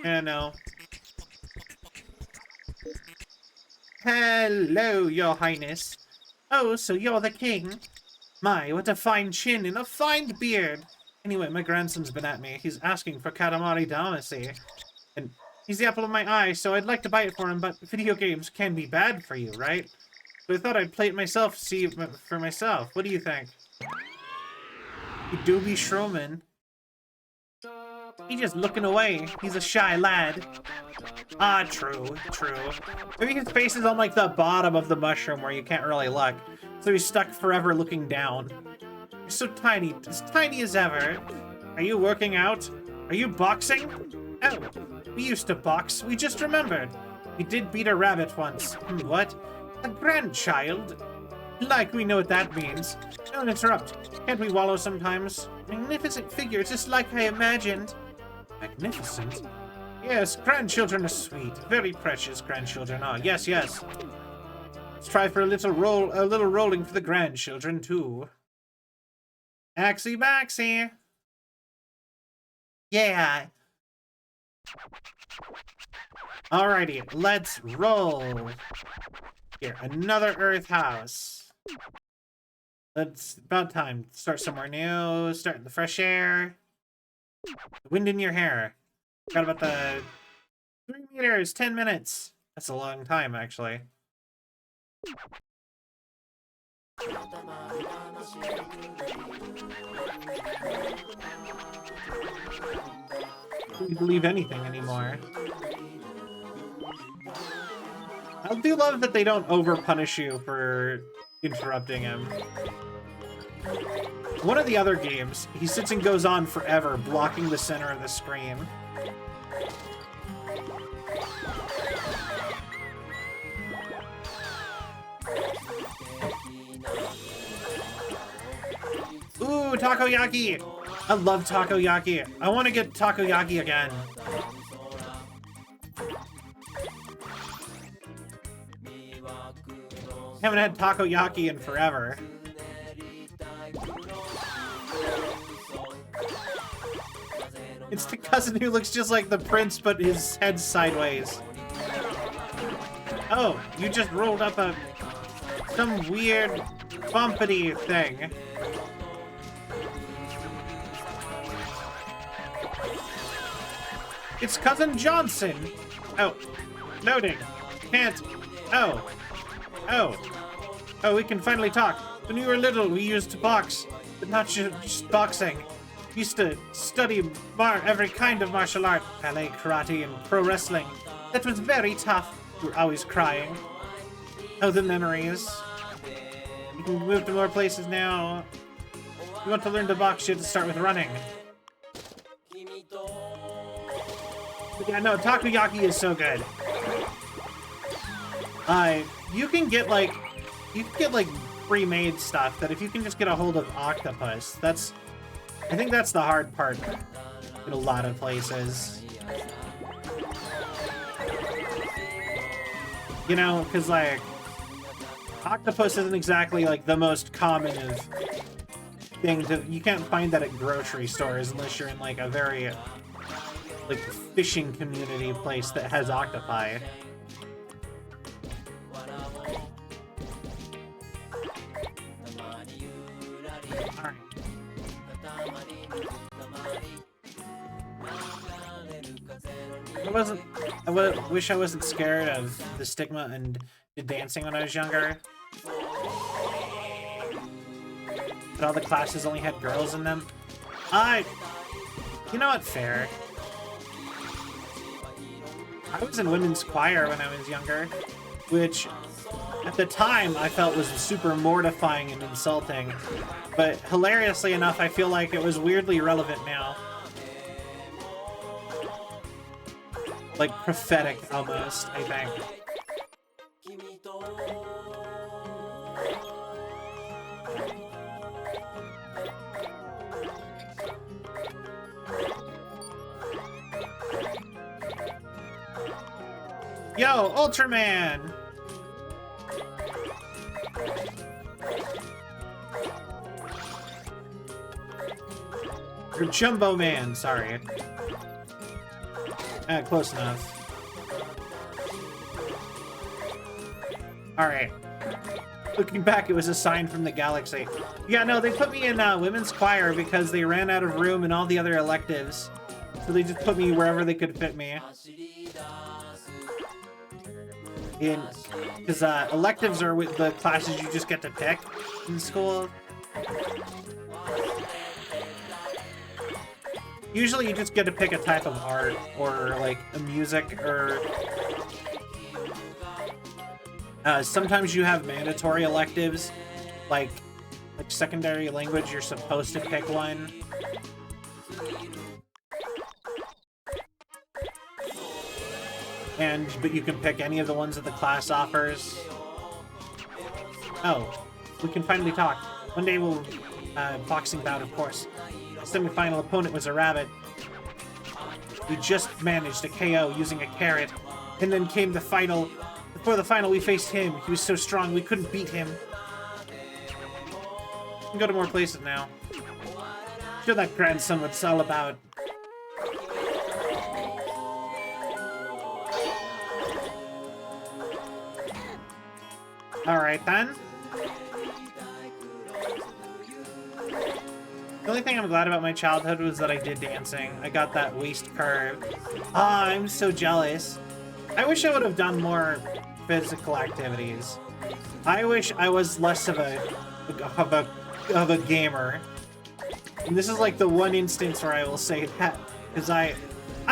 Yeah, no. Hello, your highness. Oh, so you're the king? My, what a fine chin and a fine beard. Anyway, my grandson's been at me. He's asking for Katamari Damacy. And he's the apple of my eye, so I'd like to buy it for him, but video games can be bad for you, right? So I thought I'd play it myself, see for myself. What do you think? You do be Shroman. He's just looking away. He's a shy lad. Ah, true, true. Maybe his face is on, like, the bottom of the mushroom where you can't really look. So he's stuck forever looking down. You're so tiny, as tiny as ever. Are you working out? Are you boxing? Oh, we used to box. We just remembered. We did beat a rabbit once. What? A grandchild? Like we know what that means. Don't interrupt. Can't we wallow sometimes? Magnificent figure, just like I imagined. Magnificent? Yes, grandchildren are sweet. Very precious grandchildren are. Yes, yes. Let's try for a little rolling for the grandchildren, too. Axie Baxie! Yeah! Alrighty, let's roll. Here, another Earth house. It's about time. Start somewhere new. Start in the fresh air. The wind in your hair. Forgot about the 3 meters, 10 minutes. That's a long time, actually. Can't believe anything anymore. I do love that they don't over-punish you for interrupting him. One of the other games, he sits and goes on forever, blocking the center of the screen. Ooh, takoyaki! I love takoyaki. I want to get takoyaki again. Haven't had takoyaki in forever. It's the cousin who looks just like the prince, but his head's sideways. Oh, you just rolled up some weird bumpity thing. It's Cousin Johnson! Oh. Loading. Can't. Oh. Oh. Oh, we can finally talk. When we were little, we used to box. But not just boxing. We used to study every kind of martial art. Ballet, karate, and pro wrestling. That was very tough. We were always crying. Oh, the memories. You can move to more places now. If you want to learn to box, you have to start with running. But yeah, no, takoyaki is so good. You can get like pre-made stuff that if you can just get a hold of octopus, I think that's the hard part in a lot of places. You know, because like octopus isn't exactly like the most common of things. You can't find that at grocery stores unless you're in like a very like fishing community place that has octopi. Alright. I wish I wasn't scared of the stigma and the dancing when I was younger. But all the classes only had girls in them. You know what, fair. I was in women's choir when I was younger, which at the time I felt was super mortifying and insulting, but hilariously enough, I feel like it was weirdly relevant now. Like prophetic almost, I think. Yo, Ultraman! Or Jumbo Man, sorry. Close enough. Alright. Looking back, it was a sign from the galaxy. Yeah, no, they put me in women's choir because they ran out of room in all the other electives. So they just put me wherever they could fit me. Because electives are with the classes you just get to pick in school. Usually you just get to pick a type of art or like a music or sometimes you have mandatory electives like secondary language, you're supposed to pick one. But you can pick any of the ones that the class offers. Oh, we can finally talk. One day we'll, boxing bout, of course. The semi-final opponent was a rabbit. We just managed a KO using a carrot. And then came the final. Before the final, we faced him. He was so strong, we couldn't beat him. We can go to more places now. Show that grandson what it's all about. Alright then. The only thing I'm glad about my childhood was that I did dancing. I got that waist curve. Ah, I'm so jealous. I wish I would have done more physical activities. I wish I was less of a gamer. And this is like the one instance where I will say that, because I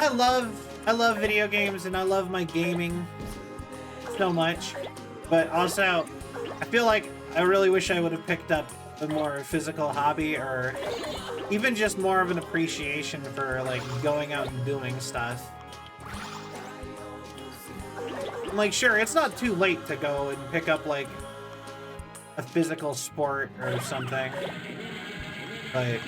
love video games and I love my gaming so much, but also I feel like I really wish I would have picked up a more physical hobby, or even just more of an appreciation for like going out and doing stuff. Like, sure, it's not too late to go and pick up like a physical sport or something, but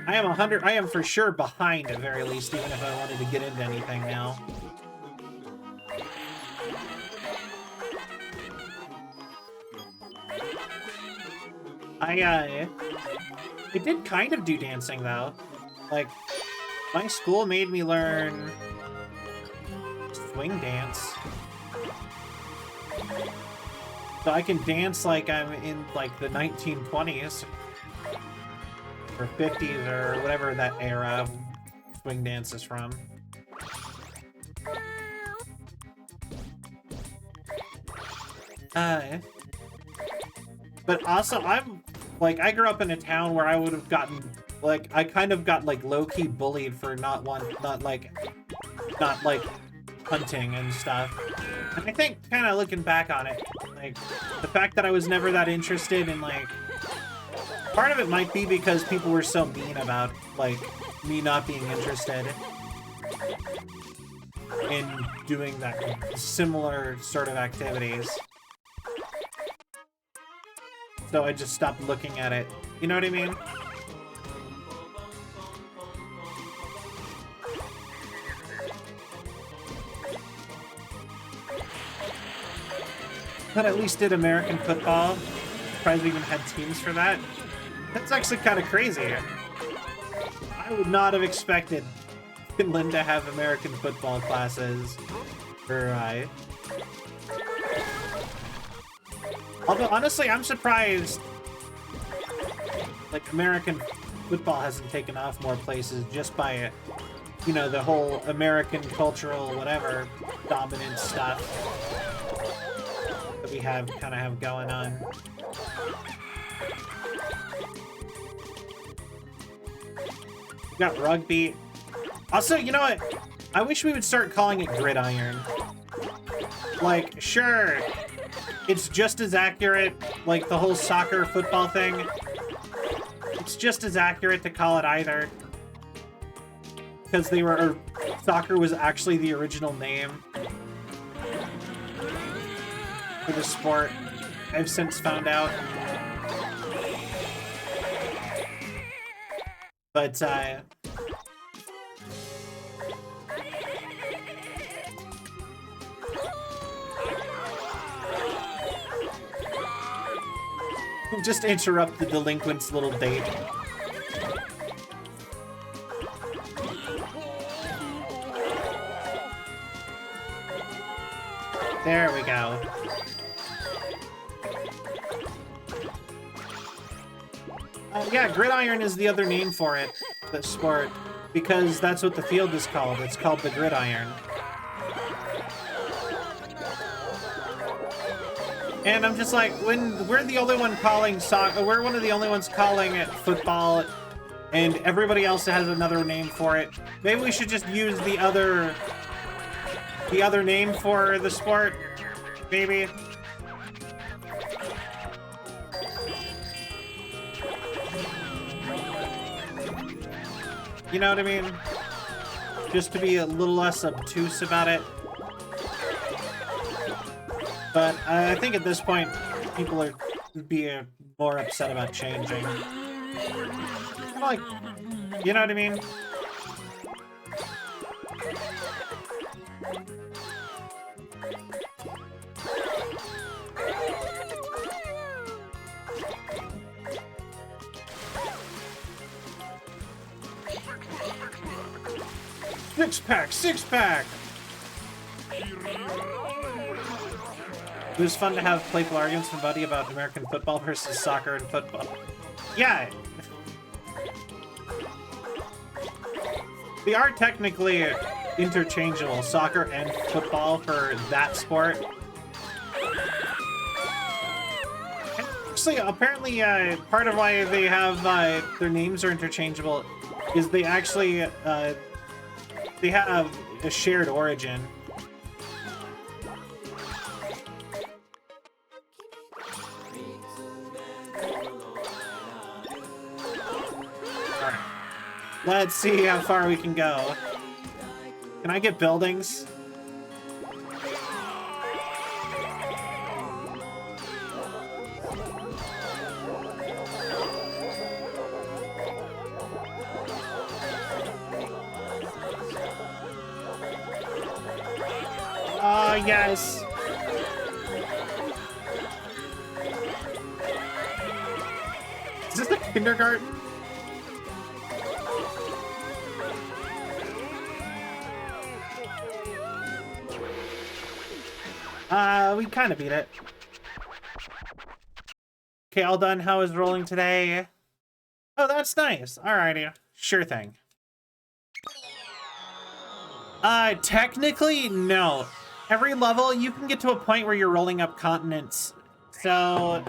I am for sure behind at very least, even if I wanted to get into anything now. I did kind of do dancing though. Like, my school made me learn swing dance. So I can dance like I'm in like the 1920s or 50s or whatever that era of swing dance is from. But also I grew up in a town where I would have gotten like, I kind of got like low-key bullied for not hunting and stuff. And I think, kind of looking back on it, like, the fact that I was never that interested in, like, part of it might be because people were so mean about, like, me not being interested in doing that similar sort of activities. So I just stopped looking at it. You know what I mean? But at least did American football. Surprised we even had teams for that. That's actually kind of crazy. I would not have expected Finland to have American football classes. Although, honestly, I'm surprised like American football hasn't taken off more places just by, you know, the whole American cultural whatever dominant stuff that we kind of have going on. We got rugby. Also, you know what? I wish we would start calling it gridiron. Like, sure, it's just as accurate, like the whole soccer football thing. It's just as accurate to call it either. Because soccer was actually the original name for the sport, I've since found out. But, just interrupt the delinquent's little date. There we go. Yeah, gridiron is the other name for it, the sport, because that's what the field is called. It's called the gridiron. And I'm just like, when we're the only one calling soccer, we're one of the only ones calling it football, and everybody else has another name for it. Maybe we should just use the other name for the sport, maybe. You know what I mean? Just to be a little less obtuse about it. But I think at this point, people are being more upset about changing. Like, you know what I mean? Six pack, six pack. It was fun to have playful arguments with Buddy about American football versus soccer and football. Yeah. They are technically interchangeable, soccer and football for that sport. And actually, apparently, part of why they have their names are interchangeable is they actually they have a shared origin. Let's see how far we can go. Can I get buildings? Oh, yes. Is this a kindergarten? We kind of beat it. Okay, all done. How is rolling today? Oh, that's nice. Alrighty. Sure thing. Technically, no. Every level, you can get to a point where you're rolling up continents. So,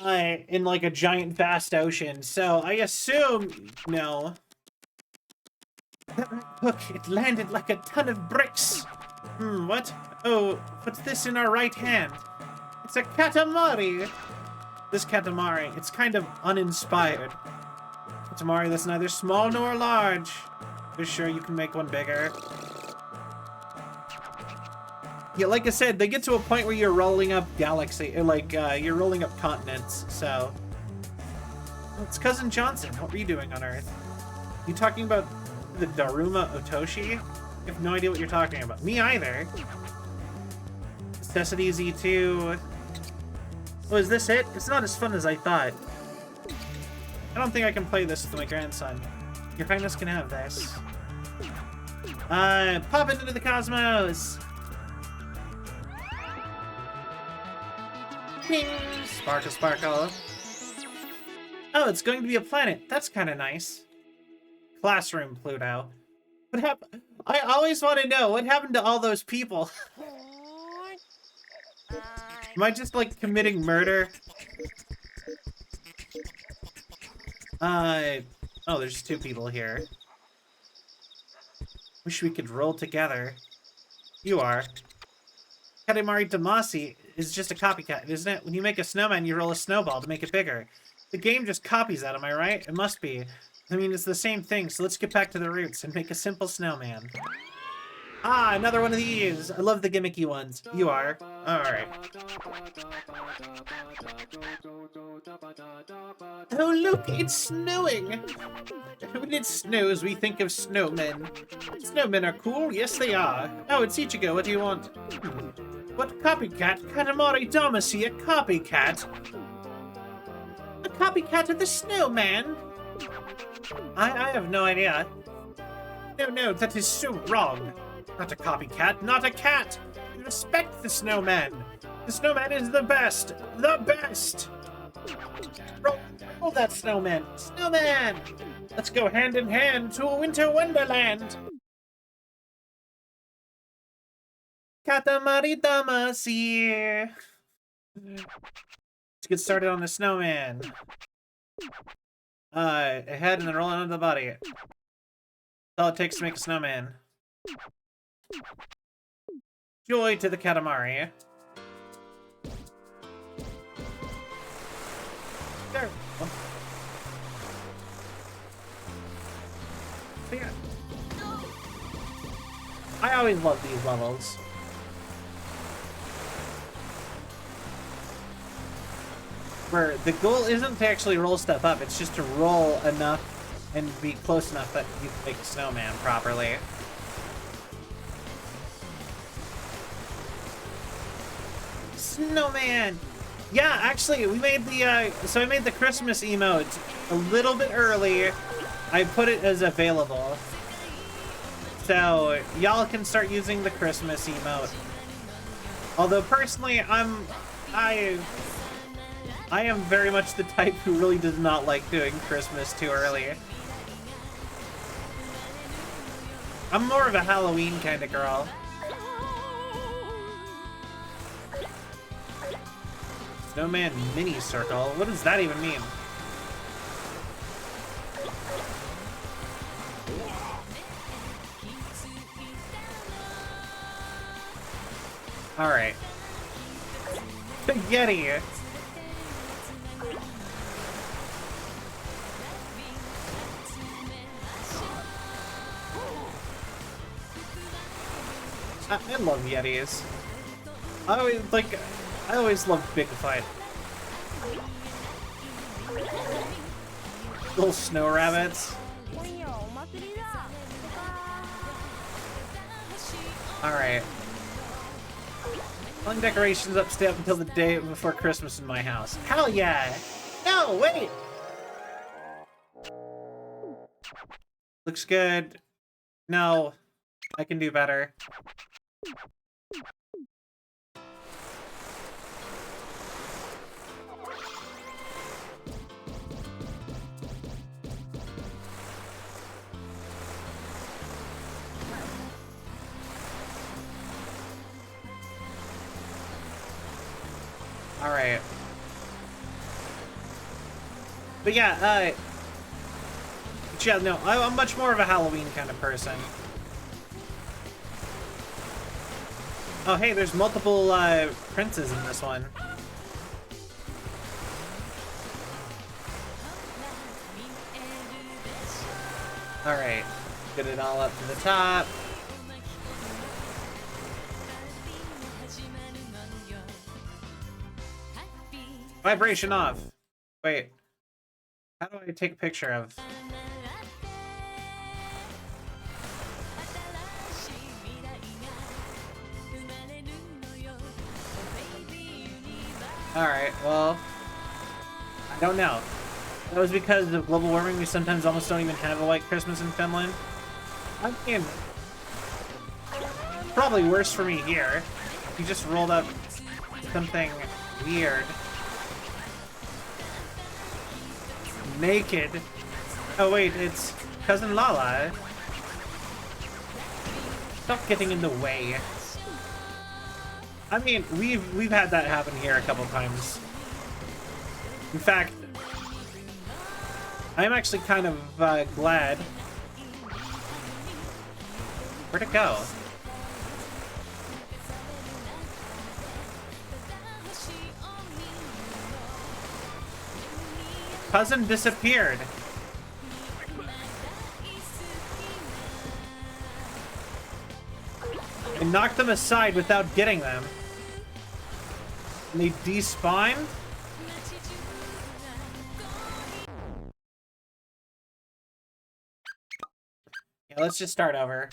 in like a giant vast ocean. So, I assume, no. Look, it landed like a ton of bricks. What? Oh, what's this in our right hand? It's a Katamari! This Katamari, it's kind of uninspired. Katamari that's neither small nor large. You're sure you can make one bigger? Yeah, like I said, they get to a point where you're rolling up galaxy, like, you're rolling up continents, so... Well, it's Cousin Johnson. What were you doing on Earth? You talking about the Daruma Otoshi? I have no idea what you're talking about. Me either. Necessity Z2. Oh, is this it? It's not as fun as I thought. I don't think I can play this with my grandson. Your Highness can have this. Pop it into the cosmos! Ping! Sparkle, sparkle. Oh, it's going to be a planet. That's kind of nice. Classroom, Pluto. What happened? I always want to know, what happened to all those people? Am I just, like, committing murder? Oh, there's two people here. Wish we could roll together. You are. Katamari Damacy is just a copycat, isn't it? When you make a snowman, you roll a snowball to make it bigger. The game just copies that, am I right? It must be. I mean, it's the same thing, so let's get back to the roots and make a simple snowman. Ah, another one of these! I love the gimmicky ones. You are. Alright. Oh, look! It's snowing! When it snows, we think of snowmen. Snowmen are cool, yes they are. Oh, it's Ichigo, what do you want? What copycat? Katamari Damacy, a copycat? A copycat of the snowman? I have no idea. No, that is so wrong. Not a copycat, not a cat! Respect the snowman! The snowman is the best! The best! Roll that snowman! Snowman! Let's go hand in hand to a winter wonderland! Katamari Damacy! Let's get started on the snowman. A head and then roll it onto the body. That's all it takes to make a snowman. Joy to the Katamari. There. So yeah. I always love these levels. where the goal isn't to actually roll stuff up, it's just to roll enough and be close enough that you can make a snowman properly. Snowman! Yeah, actually, we made the, so I made the Christmas emote a little bit early. I put it as available. So, y'all can start using the Christmas emote. Although, personally, I am very much the type who really does not like doing Christmas too early. I'm more of a Halloween kind of girl. Snowman mini circle? What does that even mean? Alright. The Yeti! I love Yetis. I always love Bigfoot. Little snow rabbits. Alright. Fun decorations upstairs until the day before Christmas in my house. Hell yeah! No, wait! Looks good. No. I can do better. Alright. But yeah, no, I'm much more of a Halloween kind of person. Oh, hey, there's multiple, princes in this one. Alright. Get it all up to the top. Vibration off. Wait. How do I take a picture of? Alright, well, I don't know. That was because of global warming. We sometimes almost don't even have a white Christmas in Finland. I mean, probably worse for me here. You just rolled up something weird. Naked. Oh wait, it's Cousin Lala. Stop getting in the way. I mean, we've had that happen here a couple times. In fact, I'm actually kind of glad. Where'd it go? Cousin disappeared. I knocked them aside without getting them. And they despawned? Yeah, let's just start over.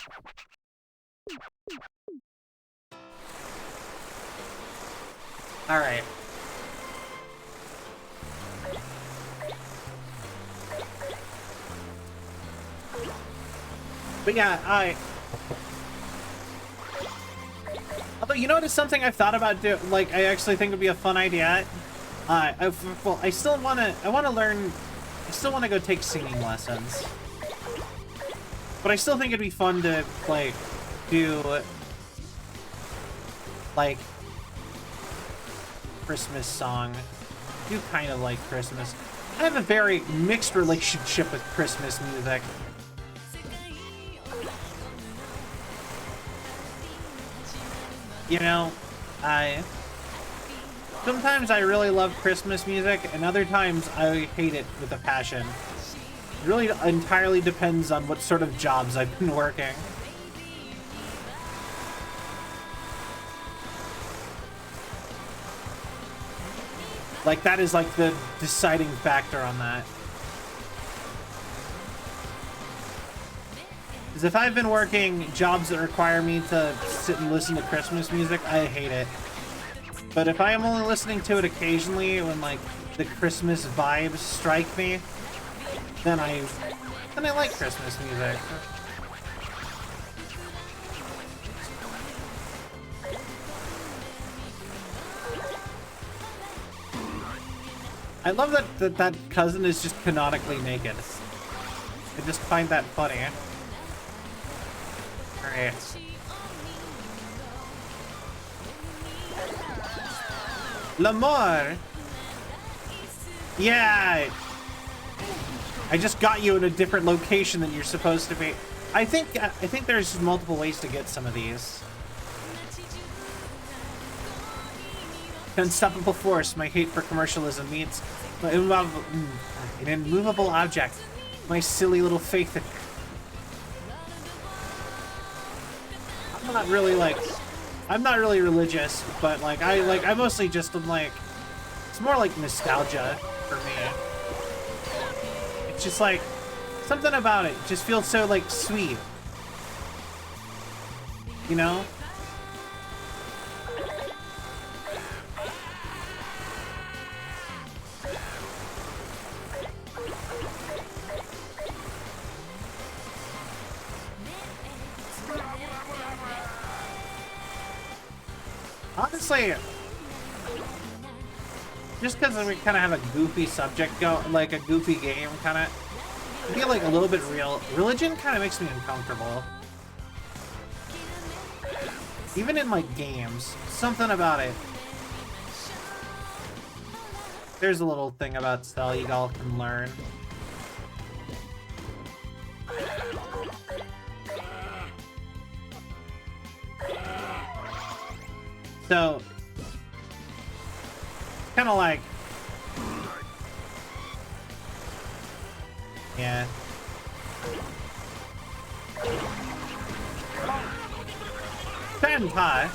Alright. But yeah, although, you know what is something I've thought about doing, like, I actually think would be a fun idea? Well, I still want to learn, I still want to go take singing lessons. But I still think it'd be fun to, like, do, like, Christmas song. I do kind of like Christmas. I have a very mixed relationship with Christmas music. You know, sometimes I really love Christmas music, and other times I hate it with a passion. It really entirely depends on what sort of jobs I've been working. Like, that is like the deciding factor on that. Because if I've been working jobs that require me to sit and listen to Christmas music, I hate it. But if I am only listening to it occasionally when, like, the Christmas vibes strike me, then I like Christmas music. I love that cousin is just canonically naked. I just find that funny. Alright. L'amour! Yeah! I just got you in a different location than you're supposed to be. I think there's multiple ways to get some of these. Unstoppable force, my hate for commercialism means an immovable object. My silly little faith in... I'm not really religious, but I mostly just am like, it's more like nostalgia for me. It's just like, something about it just feels so like sweet. You know? Honestly, just because we kind of have a goofy subject like a goofy game, kind of, I feel like a little bit real. Religion kind of makes me uncomfortable. Even in like games, something about it. There's a little thing about Cell you all can learn. So, kind of like, yeah. Senpai!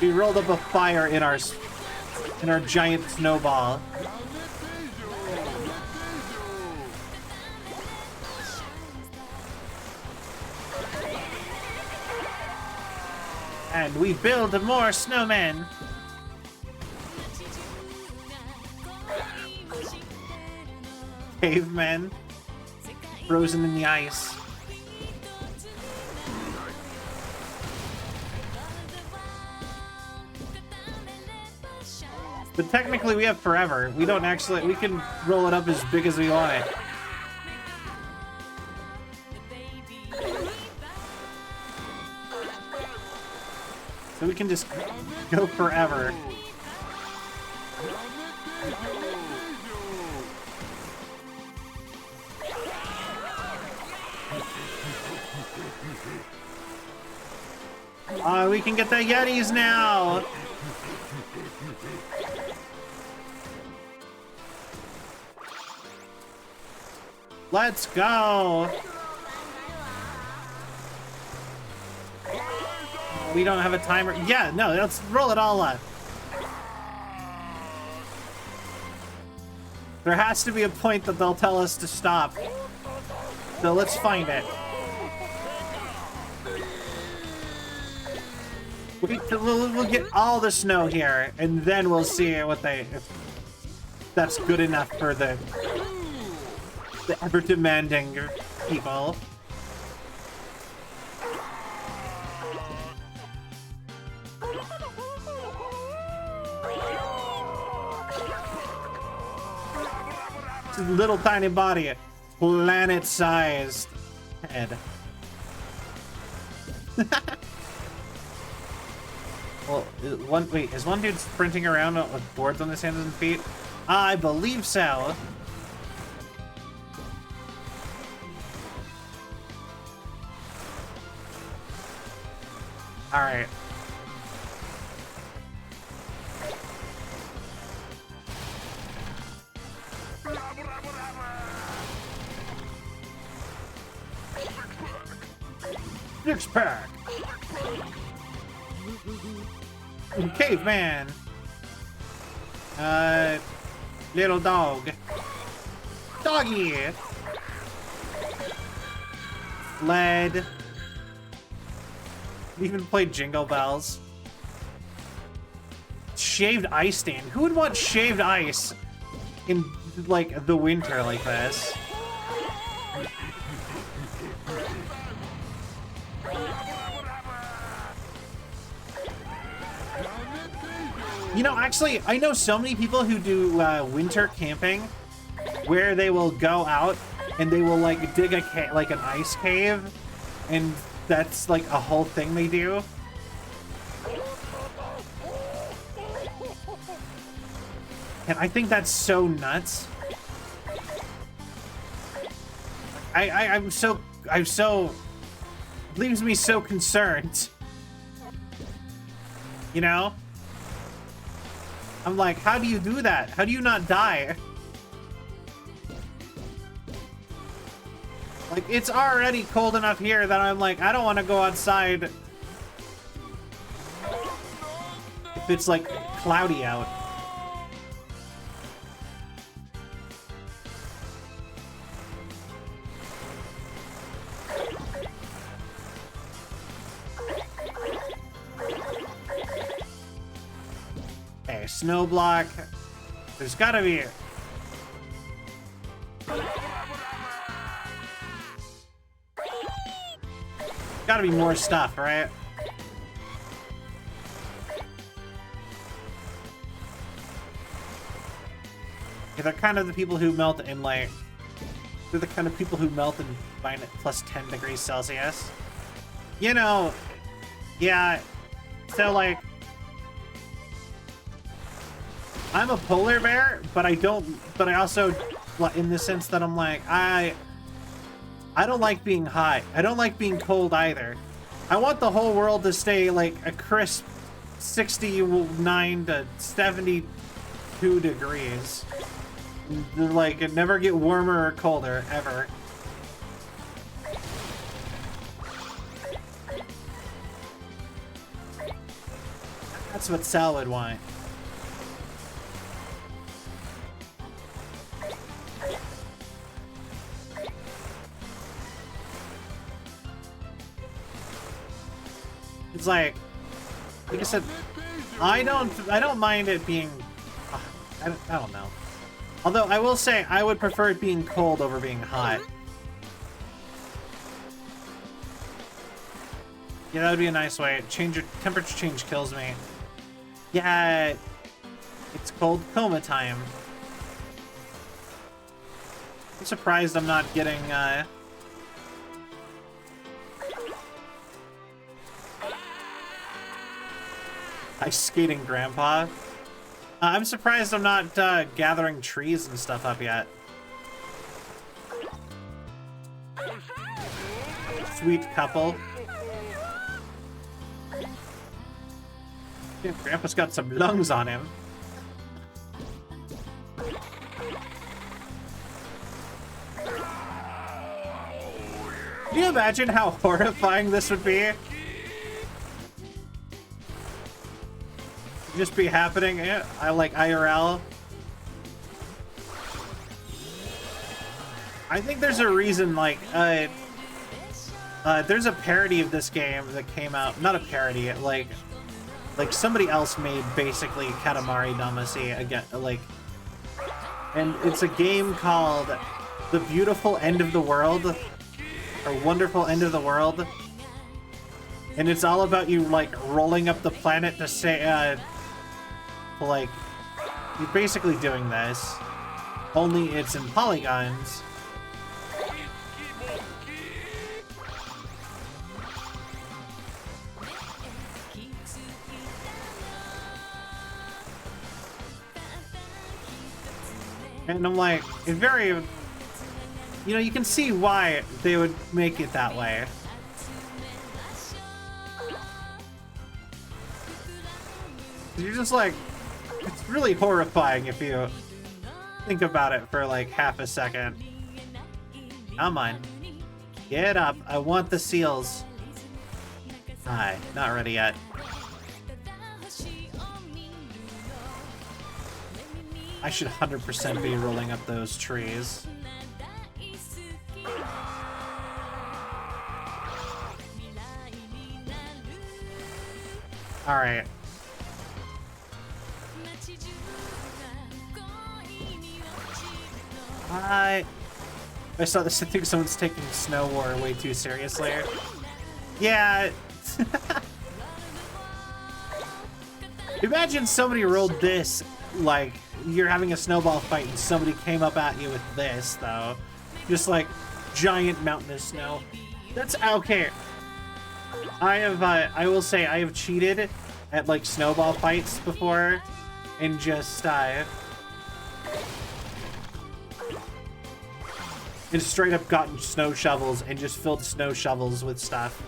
We rolled up a fire in our giant snowball. And we build more snowmen. Cavemen. Frozen in the ice. But technically we have forever. We don't actually, we can roll it up as big as we want it. So we can just go forever. We can get the Yetis now! Let's go! We don't have a timer. Yeah, no, let's roll it all up. There has to be a point that they'll tell us to stop. So let's find it. We'll get all the snow here, and then we'll see what if that's good enough for the ever-demanding people. Little tiny body, planet-sized head. Well, wait, is one dude sprinting around with boards on his hands and feet? I believe so. All right. Six pack. Caveman. Little dog. Doggy. Lead. Even played Jingle Bells. Shaved ice stand. Who would want shaved ice in, like, the winter like this? You know, actually, I know so many people who do winter camping where they will go out and they will, like, dig a like an ice cave, and that's, like, a whole thing they do. And I think that's so nuts. I'm so leaves me so concerned. You know? I'm like, how do you do that? How do you not die? Like, it's already cold enough here that I'm like, I don't want to go outside if it's, like, cloudy out. Okay, snow block. There's gotta be... Gotta be more stuff, right? Yeah, they're kind of the people who melt in, like... They're the kind of people who melt and find it plus 10 degrees Celsius. You know... Yeah... So, like... I'm a polar bear, but I also, in the sense that I'm like, I don't like being hot. I don't like being cold either. I want the whole world to stay like a crisp 69 to 72 degrees. Like, it never get warmer or colder, ever. That's what Sal would want. It's like I said, I don't mind it being, I don't know. Although I will say I would prefer it being cold over being hot. Yeah, that would be a nice way. Temperature change kills me. Yeah, it's cold coma time. I'm surprised I'm not getting, ice skating grandpa. I'm surprised I'm not gathering trees and stuff up yet. Sweet couple. Yeah, Grandpa's got some lungs on him. Can you imagine how horrifying this would be? Just be happening. I like IRL. I think there's a reason, like, there's a parody of this game that came out. Not a parody, like somebody else made basically Katamari Damacy again, like, and it's a game called The Beautiful End of the World, or Wonderful End of the World, and it's all about you, like, rolling up the planet to say, like, you're basically doing this, only it's in polygons. And I'm like, it's very, you know, you can see why they would make it that way. You're just like, it's really horrifying if you think about it for like half a second. Come on. Get up. I want the seals. Hi, not ready yet. I should 100% be rolling up those trees. Alright. I saw this. I think someone's taking Snow War way too seriously. Yeah. Imagine somebody rolled this, like, you're having a snowball fight and somebody came up at you with this, though. Just like giant mountain of snow. That's okay. I will say I have cheated at like snowball fights before and just and straight up gotten snow shovels and just filled snow shovels with stuff.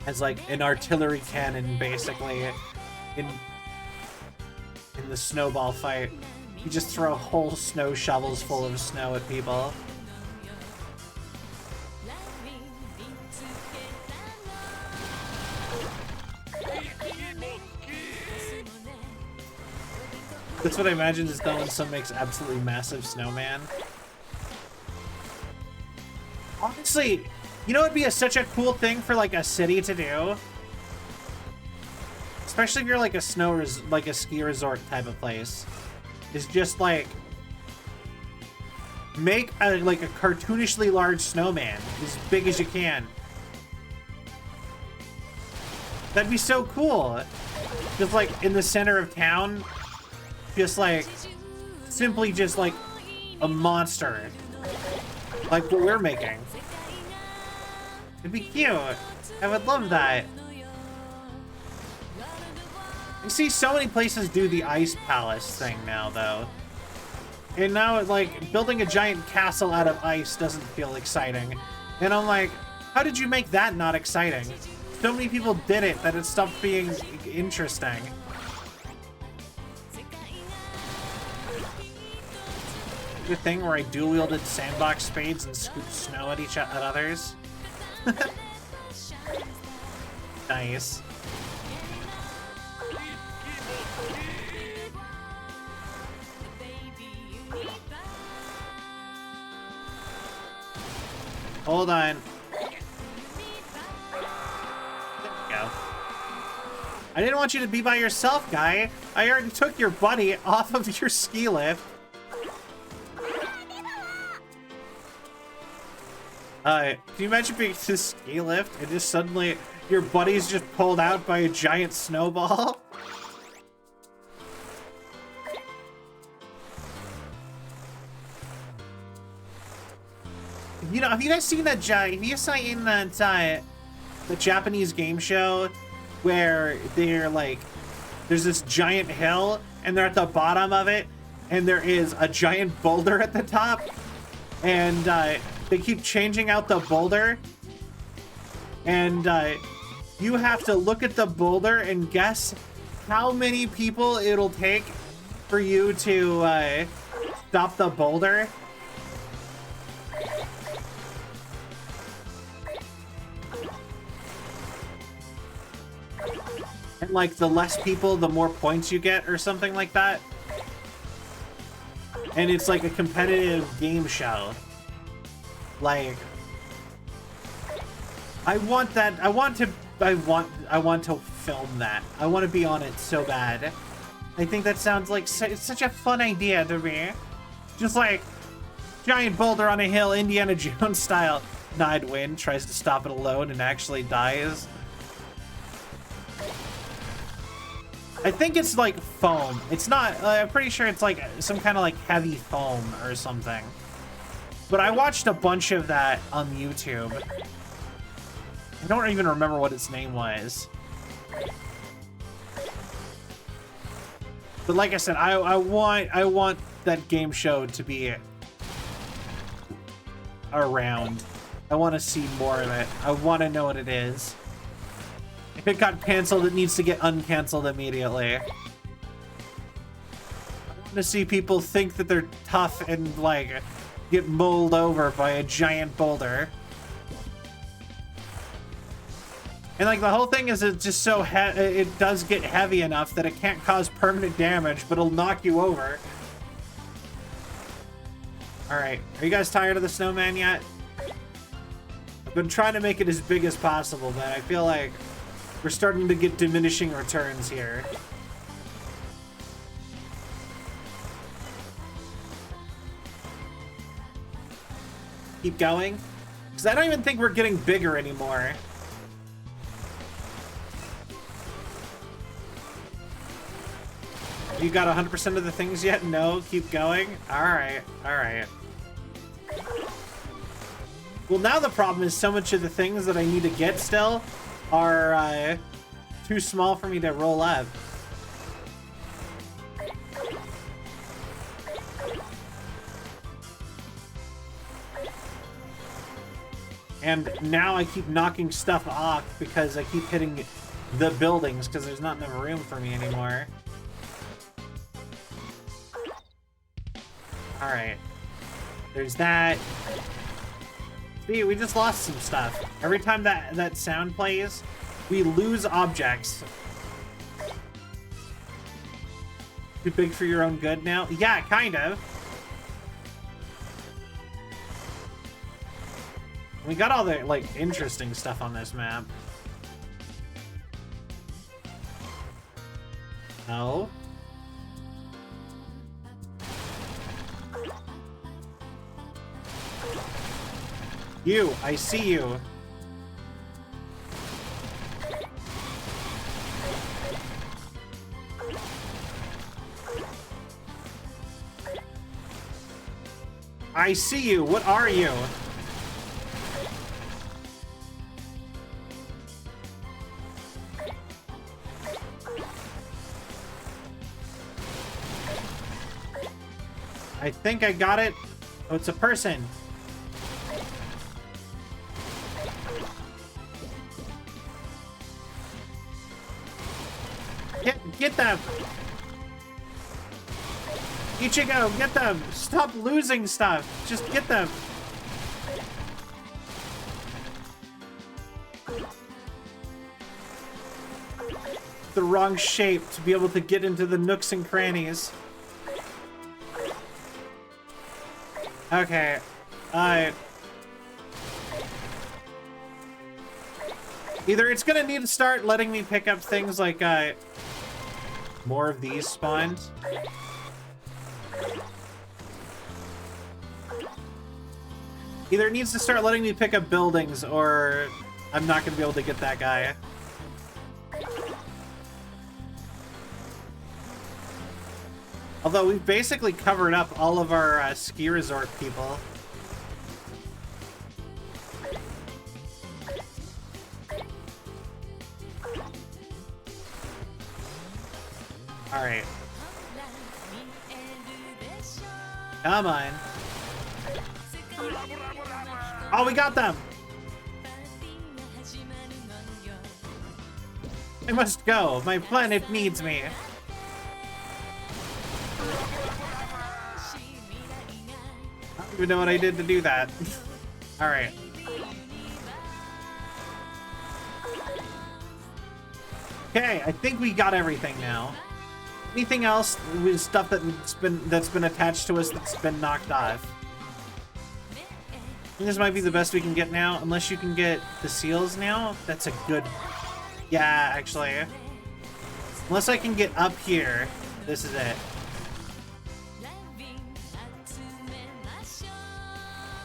As like an artillery cannon, basically, in the snowball fight. You just throw whole snow shovels full of snow at people. That's what I imagine is done when someone makes absolutely massive snowman. Honestly, you know what would be such a cool thing for like a city to do? Especially if you're like a like a ski resort type of place. Is just like make like a cartoonishly large snowman as big as you can. That'd be so cool. Just like in the center of town, just like simply just like a monster, like what we're making. It'd be cute. I would love that. You see so many places do the ice palace thing now, though. And now, like, building a giant castle out of ice doesn't feel exciting. And I'm like, how did you make that not exciting? So many people did it that it stopped being interesting. The thing where I dual-wielded sandbox spades and scooped snow at others. Nice. Hold on. There we go. I didn't want you to be by yourself, guy. I already took your buddy off of your ski lift. Can you imagine being to ski lift and just suddenly your buddy's just pulled out by a giant snowball? You know, have you guys seen that? Have you seen that the Japanese game show where they're like, there's this giant hill and they're at the bottom of it, and there is a giant boulder at the top, and they keep changing out the boulder, and you have to look at the boulder and guess how many people it'll take for you to stop the boulder. And like the less people, the more points you get, or something like that. And it's like a competitive game show. Like, I want that. I want to film that. I want to be on it so bad. I think that sounds like it's such a fun idea to me. Just like giant boulder on a hill, Indiana Jones style. Nidewin tries to stop it alone and actually dies. I think it's like foam. It's not. I'm pretty sure it's like some kind of like heavy foam or something. But I watched a bunch of that on YouTube. I don't even remember what its name was. But like I said, I want that game show to be around. I want to see more of it. I want to know what it is. If it got canceled, it needs to get uncanceled immediately. I want to see people think that they're tough and like get bowled over by a giant boulder. And like the whole thing is it's just so it does get heavy enough that it can't cause permanent damage, but it'll knock you over. All right, are you guys tired of the snowman yet? I've been trying to make it as big as possible, but I feel like we're starting to get diminishing returns here. Keep going, because I don't even think we're getting bigger anymore. You got 100% of the things yet? No, keep going. All right, all right. Well, now the problem is so much of the things that I need to get still are too small for me to roll up. And now I keep knocking stuff off because I keep hitting the buildings because there's not enough room for me anymore. Alright. There's that. See, we just lost some stuff. Every time that sound plays, we lose objects. Too big for your own good now? Yeah, kind of. We got all the, like, interesting stuff on this map. No. You, I see you. I see you. What are you? I think I got it. Oh, it's a person. Get them! Ichigo, get them! Stop losing stuff! Just get them! The wrong shape to be able to get into the nooks and crannies. Okay. Either it's gonna need to start letting me pick up things like, more of these spawns. Either it needs to start letting me pick up buildings, or I'm not gonna be able to get that guy. Although we've basically covered up all of our ski resort people. Alright. Come on. Oh, we got them! I must go. My planet needs me. I don't even know what I did to do that. Alright. Okay, I think we got everything now. Anything else with stuff that's been attached to us that's been knocked off? I think this might be the best we can get now, unless you can get the seals now. That's a good... Yeah, actually. Unless I can get up here, this is it.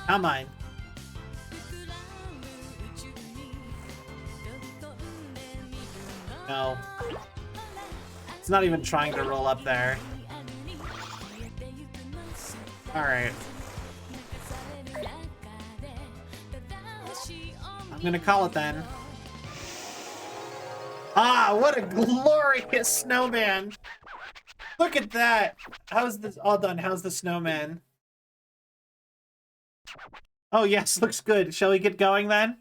Come on. No. It's not even trying to roll up there. Alright. I'm gonna call it then. Ah, what a glorious snowman! Look at that! How's this all done? How's the snowman? Oh yes, looks good. Shall we get going then?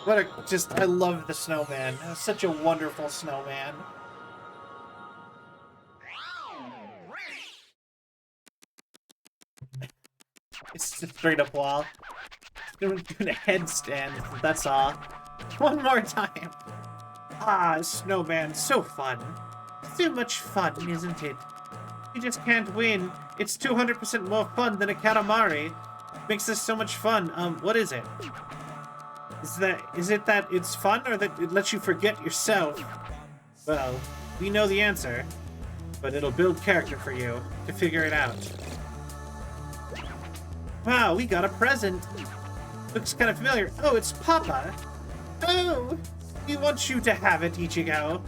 What a, just, I love the snowman. Such a wonderful snowman. Straight up wall. Doing a headstand, that's all. One more time. Ah, snowman, so fun. So much fun, isn't it? You just can't win. It's 200% more fun than a Katamari. Makes this so much fun. What is it? Is it that it's fun or that it lets you forget yourself? Well, we know the answer, but it'll build character for you to figure it out. Wow, we got a present. Looks kind of familiar. Oh, it's Papa. Oh, he wants you to have it, Ichigo.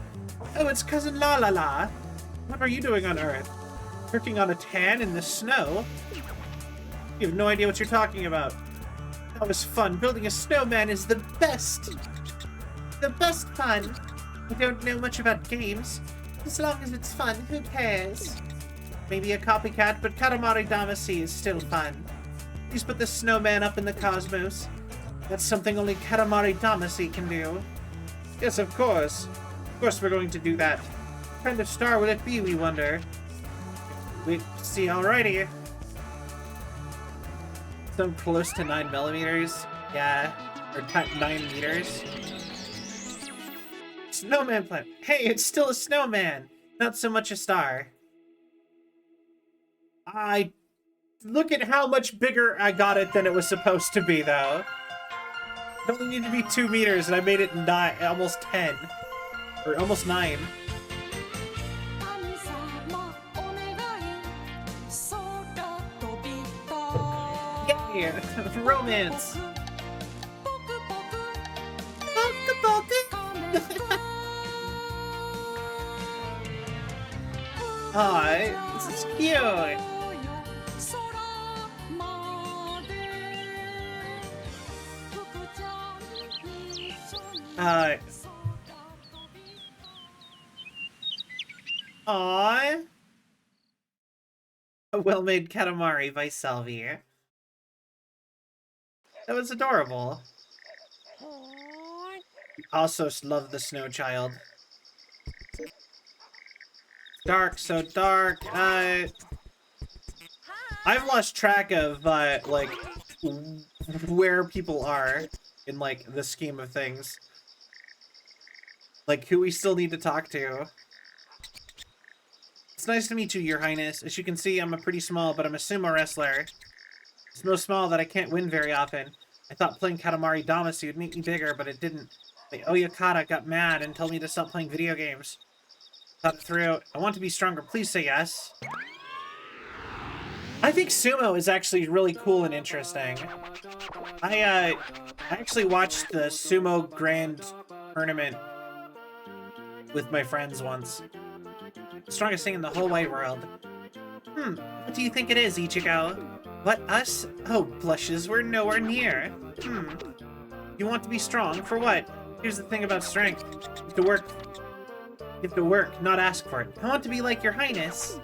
Oh, it's Cousin La La La. What are you doing on Earth? Working on a tan in the snow? You have no idea what you're talking about. That was fun. Building a snowman is the best. The best fun. I don't know much about games. As long as it's fun, who cares? Maybe a copycat, but Katamari Damacy is still fun. Please put the snowman up in the cosmos. That's something only Katamari Damacy can do. Yes, of course. Of course we're going to do that. What kind of star would it be, we wonder? Wait, see, alrighty. So close to 9 millimeters. Yeah. Or 9 meters. Snowman planet. Hey, it's still a snowman. Not so much a star. Look at how much bigger I got it than it was supposed to be, though. It only needed to be 2 meters, and I made it 9, almost 10. Or almost 9. Yeah, romance. Aw, this is cute. Aww. A well-made Katamari by Selvi. That was adorable. Also love the snow child. Dark, so dark. I've lost track of, like, where people are in, like, the scheme of things. Like, who we still need to talk to. It's nice to meet you, Your Highness. As you can see, I'm a pretty small, but I'm a sumo wrestler. It's so small that I can't win very often. I thought playing Katamari Damacy would make me bigger, but it didn't. The Oyakata got mad and told me to stop playing video games. Thought it through. I want to be stronger. Please say yes. I think sumo is actually really cool and interesting. I actually watched the Sumo Grand Tournament with my friends once. Strongest thing in the whole wide world. What do you think it is, Ichigo? What, us? Oh, blushes, we're nowhere near. You want to be strong? For what? Here's the thing about strength. You have to work. You have to work, not ask for it. I want to be like Your Highness.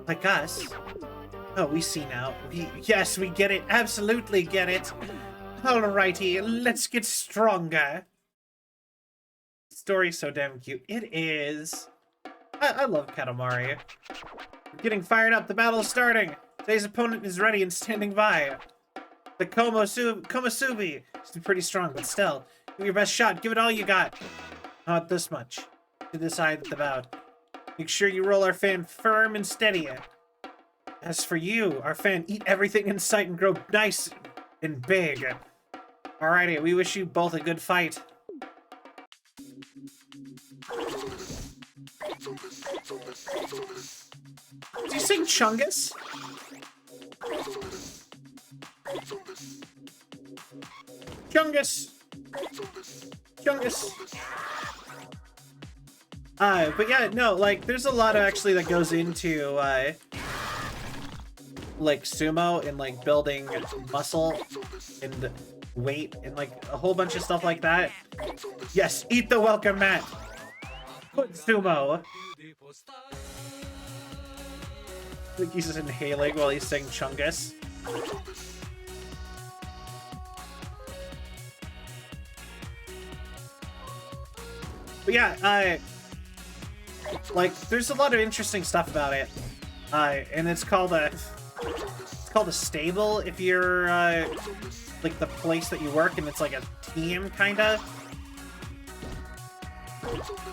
Like us? Oh, we see now. Yes, we get it. Absolutely get it. Alrighty, let's get stronger. Story's so damn cute. It is. I love Katamari. We're getting fired up. The battle's starting. Today's opponent is ready and standing by. The Komusubi. He's pretty strong, but still. Give it your best shot. Give it all you got. Not this much. To decide the bout. Make sure you roll our fan firm and steady. As for you, our fan, eat everything in sight and grow nice and big. Alrighty, we wish you both a good fight. Did you sing Chungus? Chungus! Chungus! But yeah, no, like, there's a lot actually that goes into, like, sumo and, like, building muscle and weight and, like, a whole bunch of stuff like that. Yes, eat the welcome mat! Good sumo! I think he's just inhaling while he's saying Chungus. But yeah, like, there's a lot of interesting stuff about it. And it's called called a stable if you're like the place that you work and it's like a team kind of.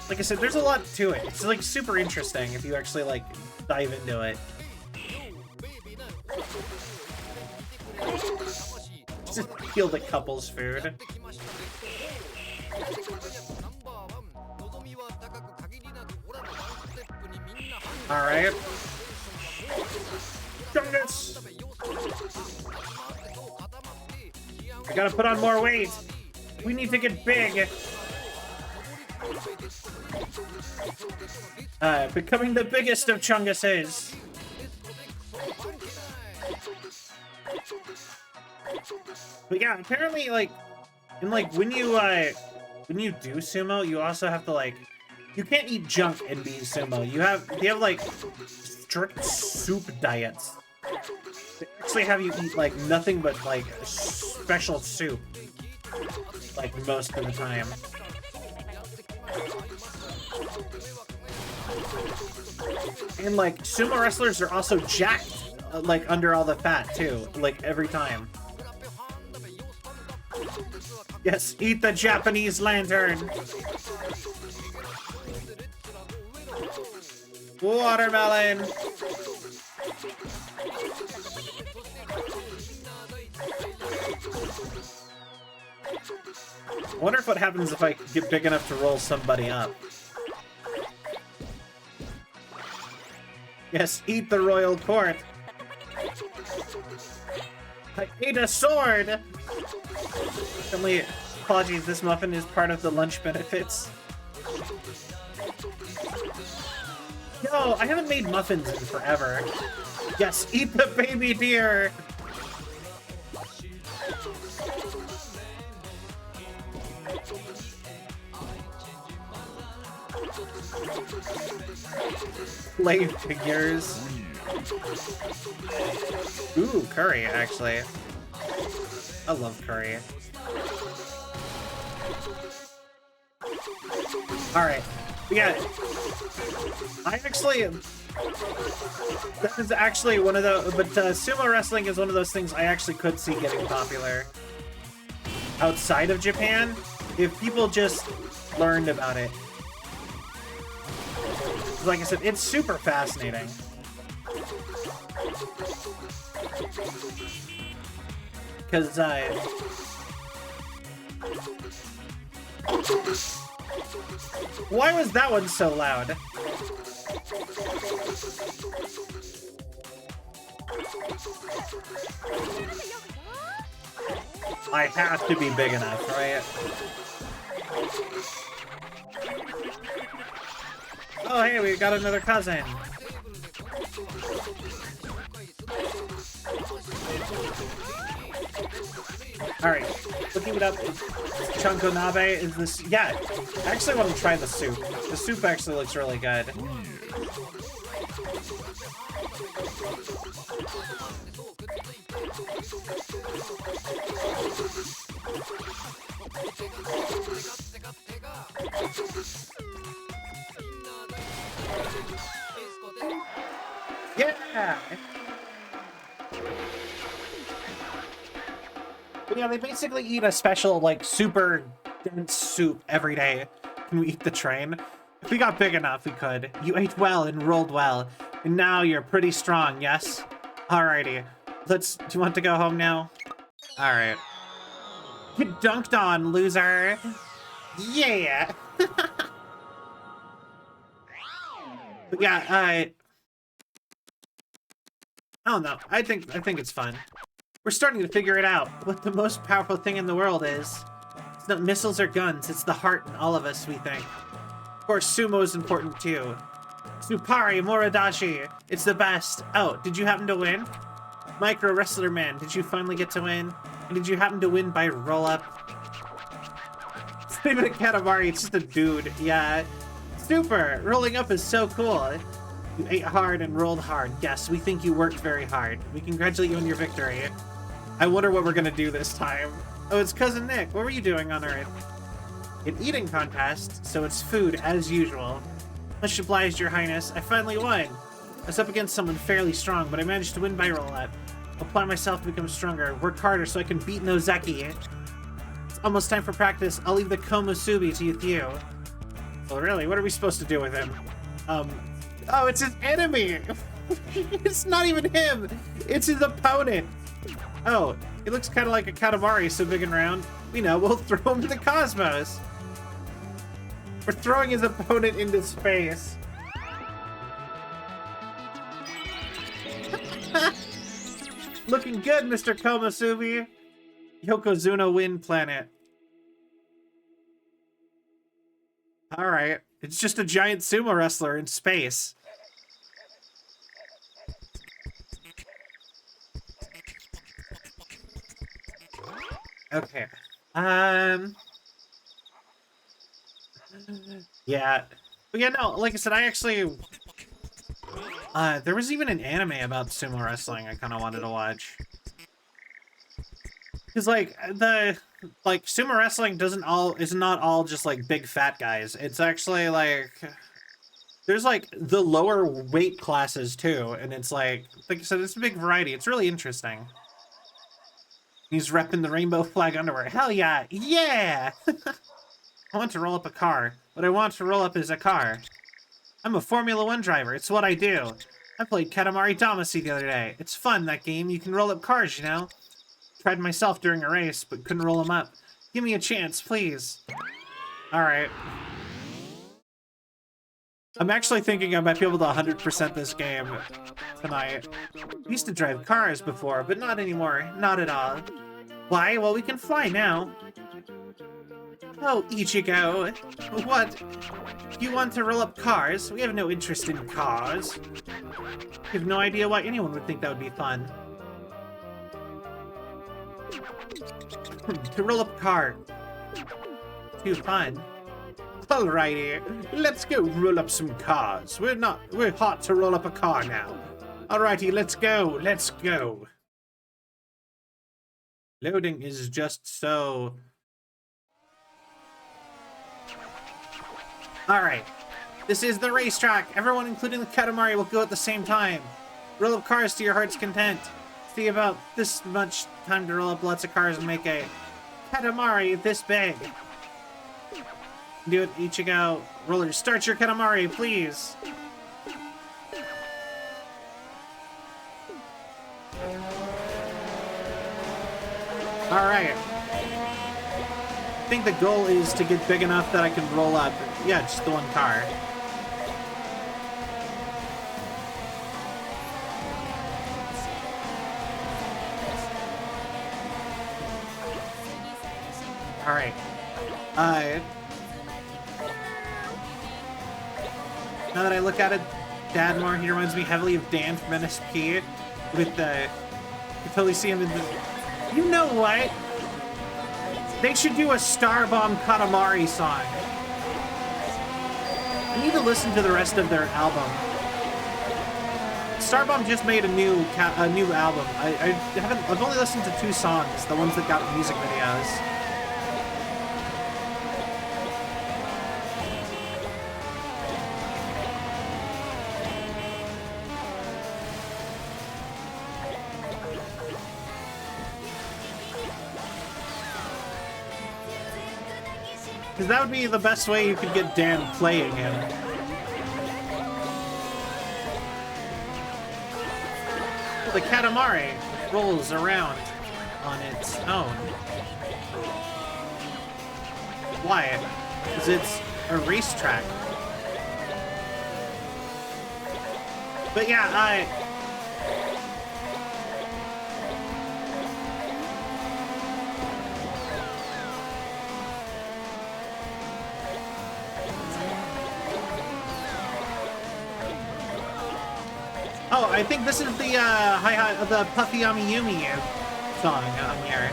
Like I said, there's a lot to it. It's like super interesting if you actually like dive into it. Just steal the couple's food. Alright. Chungus! I gotta put on more weight. We need to get big. Becoming the biggest of Chunguses. But yeah, apparently, like, and like when you do sumo, you also have to like, you can't eat junk and be sumo. They have like strict soup diets. They actually have you eat like nothing but like special soup, like most of the time. And like sumo wrestlers are also jacked, like under all the fat too, like every time. Yes, eat the Japanese lantern. Watermelon. I wonder if what happens if I get big enough to roll somebody up. Yes, eat the royal court. I ate a sword. Only apologies, this muffin is part of the lunch benefits. Yo, I haven't made muffins in forever. Yes, eat the baby deer. Play figures. Ooh, curry, actually. I love curry. Alright. Yeah. That is actually one of the... But sumo wrestling is one of those things I actually could see getting popular outside of Japan if people just learned about it. Like I said, it's super fascinating. Because, why was that one so loud? I have to be big enough, right? Oh, hey, we got another cousin. Alright, looking it up, Chunko Nabe is this... Yeah, I actually want to try the soup. The soup actually looks really good. Yeah! But yeah, they basically eat a special, like, super dense soup every day. Can we eat the train? If we got big enough, we could. You ate well and rolled well. And now you're pretty strong, yes? Alrighty. Do you want to go home now? Alright. Get dunked on, loser! Yeah! But yeah, I don't know. I think it's fun. We're starting to figure it out. What the most powerful thing in the world is. It's not missiles or guns, it's the heart in all of us, we think. Of course, sumo is important too. Tsupari Moridashi, it's the best. Oh, did you happen to win? Micro Wrestler Man, did you finally get to win? And did you happen to win by roll-up? It's not even a Katamari, it's just a dude. Yeah. Super! Rolling up is so cool. You ate hard and rolled hard. Yes, we think you worked very hard. We congratulate you on your victory. I wonder what we're gonna do this time. Oh, it's Cousin Nick. What were you doing on Earth? An eating contest, so it's food as usual. Much obliged, Your Highness. I finally won. I was up against someone fairly strong, but I managed to win by roll-up. Apply myself to become stronger. Work harder so I can beat Nozeki. It's almost time for practice. I'll leave the Komusubi to you. Well, really, what are we supposed to do with him? Oh, it's his enemy! It's not even him! It's his opponent! Oh, he looks kind of like a Katamari, so big and round. We know, we'll throw him to the cosmos! We're throwing his opponent into space. Looking good, Mr. Komusubi! Yokozuna Wind Planet. Alright, it's just a giant sumo wrestler in space. Okay. Yeah. But yeah, no, like I said, I actually... there was even an anime about sumo wrestling I kind of wanted to watch. Because, like, sumo wrestling is not all just, like, big fat guys. It's actually, like... There's, like, the lower weight classes, too. And it's, like I said, it's a big variety. It's really interesting. He's repping the rainbow flag underwear. Hell yeah! Yeah! I want to roll up a car. What I want to roll up is a car. I'm a Formula 1 driver. It's what I do. I played Katamari Damacy the other day. It's fun, that game. You can roll up cars, you know? Tried myself during a race, but couldn't roll them up. Give me a chance, please. Alright. I'm actually thinking I might be able to 100% this game tonight. I used to drive cars before, but not anymore. Not at all. Why? Well, we can fly now. Oh, Ichigo. What? You want to roll up cars? We have no interest in cars. You have no idea why anyone would think that would be fun. To roll up a car. Too fun. Alrighty, let's go roll up some cars. We're hot to roll up a car now. Alrighty, let's go. Loading is just so... Alright, this is the racetrack. Everyone, including the Katamari, will go at the same time. Roll up cars to your heart's content. See about this much time to roll up lots of cars and make a Katamari this big. Do it, Ichigo. Roller, start your Katamari, please. Alright. I think the goal is to get big enough that I can roll up. Yeah, just the one car. Alright. Now that I look at it, Dadmore, he reminds me heavily of Dan from NSP. With the... You totally see him in the... You know what? They should do a Starbomb Katamari song. I need to listen to the rest of their album. Starbomb just made a new album. I've only listened to 2 songs, the ones that got music videos. Because that would be the best way you could get Dan playing him. The Katamari rolls around on its own. Why? Because it's a racetrack. But yeah, Oh, I think this is the the Puffy Yami Yumi song on here.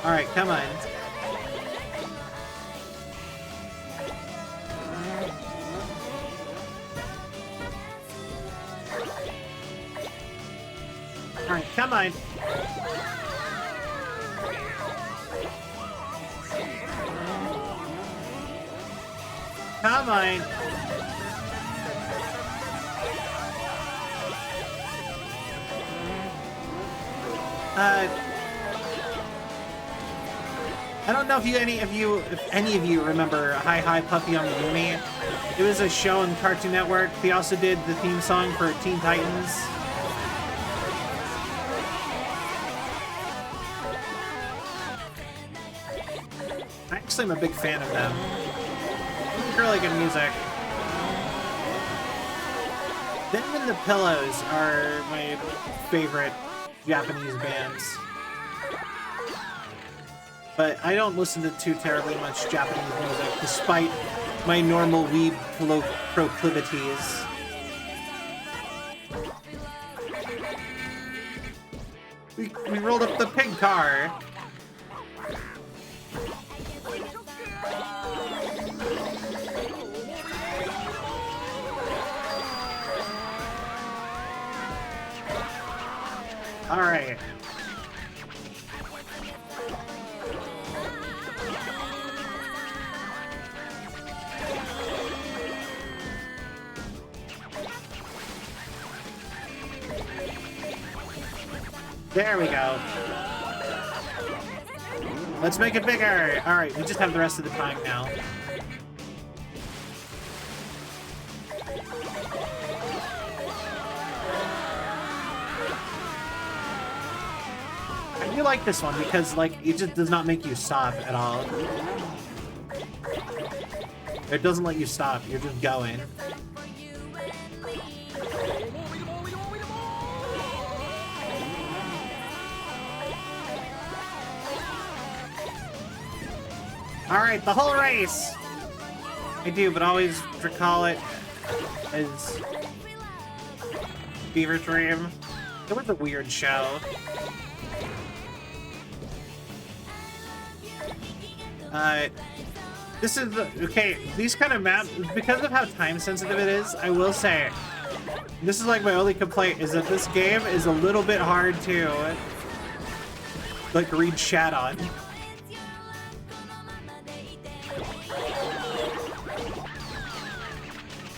All right, come on. All right, come on. Come on. I don't know if any of you remember Hi Hi Puppy on the Uni. It was a show on Cartoon Network. They also did the theme song for Teen Titans. Actually, I'm a big fan of them. Really good music. Them and the Pillows are my favorite Japanese bands. But I don't listen to too terribly much Japanese music, despite my normal weeb proclivities. We rolled up the pig car. All right. There we go. Let's make it bigger. All right, we just have the rest of the time now. I do like this one because, like, it just does not make you stop at all. It doesn't let you stop. You're just going. Alright, the whole race! I do, but always recall it as Fever Dream. It was a weird show. This is the... Okay, these kind of maps, because of how time-sensitive it is, I will say, this is like my only complaint, is that this game is a little bit hard to, like, read chat on.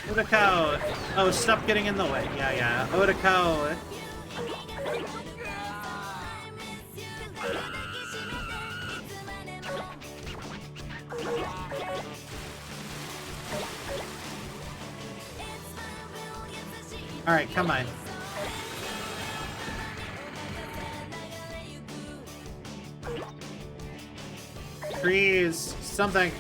Odako! Oh, stop getting in the way. Yeah. Odako! Alright, come on. Trees! Something!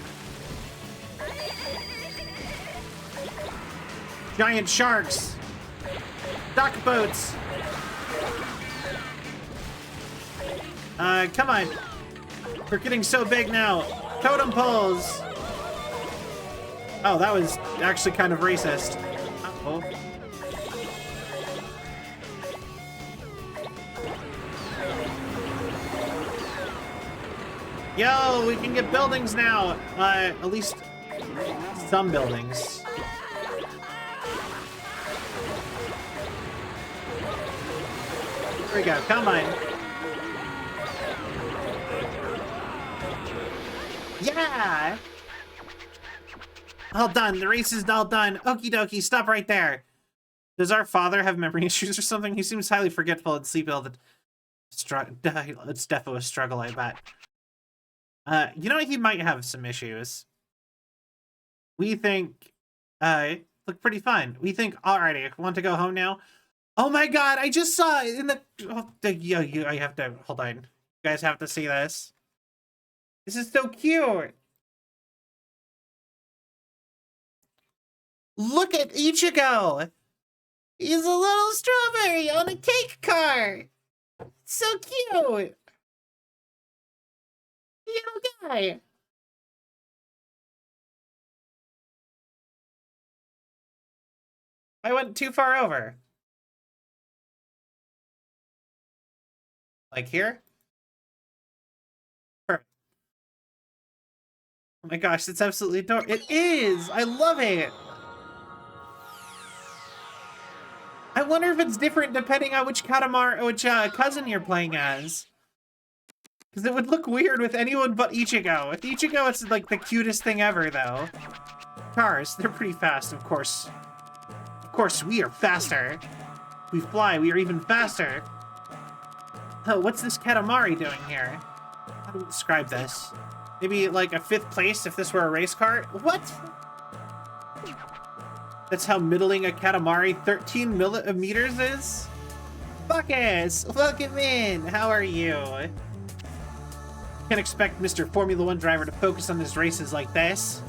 Giant sharks! Dock boats! Come on! We're getting so big now! Totem poles! Oh, that was actually kind of racist. Uh-oh. Yo, we can get buildings now! At least some buildings. Here we go, come on. Yeah! All done, the race is all done. Okie dokie, stop right there. Does our father have memory issues or something? He seems highly forgetful and sleep-ill. It's definitely a struggle, I bet. You know, he might have some issues. We think, look pretty fun. We think, alrighty, want to go home now? Oh my god, I just saw it in the... Oh, I have to... Hold on. You guys have to see this. This is so cute. Look at Ichigo. He's a little strawberry on a cake cart. So cute. Little guy. I went too far over. Like here? Perfect. Oh my gosh, it's absolutely adorable. It is! I love it! I wonder if it's different depending on which cousin you're playing as. Because it would look weird with anyone but Ichigo. With Ichigo, it's like the cutest thing ever, though. cars. They're pretty fast, of course. Of course, we are faster. We fly, we are even faster. Oh, what's this Katamari doing here? How do we describe this? Maybe like a 5th place if this were a race car? What? That's how middling a Katamari 13 millimeters is? Buckets! Welcome in! How are you? Can't expect Mr. Formula 1 driver to focus on his races like this.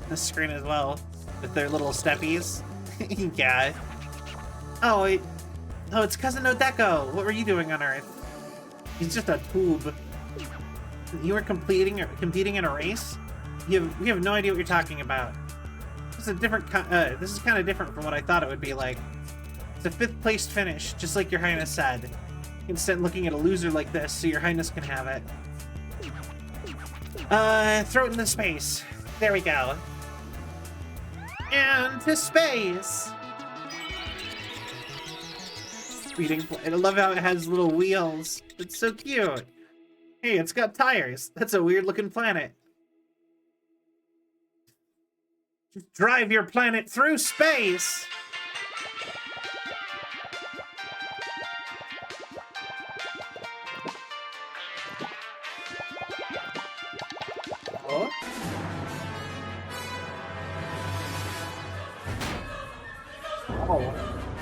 The screen as well, with their little steppies. Yeah. Oh, it's Cousin Odeko. What were you doing on Earth? He's just a tube. You were competing in a race? We have no idea what you're talking about. This is a different. This is kind of different from what I thought it would be like. It's a 5th place finish, just like Your Highness said. Instead, looking at a loser like this, so Your Highness can have it. Throw it into space. There we go. And to space. I love how it has little wheels. It's so cute. Hey, it's got tires. That's a weird looking planet. Just drive your planet through space. Oh.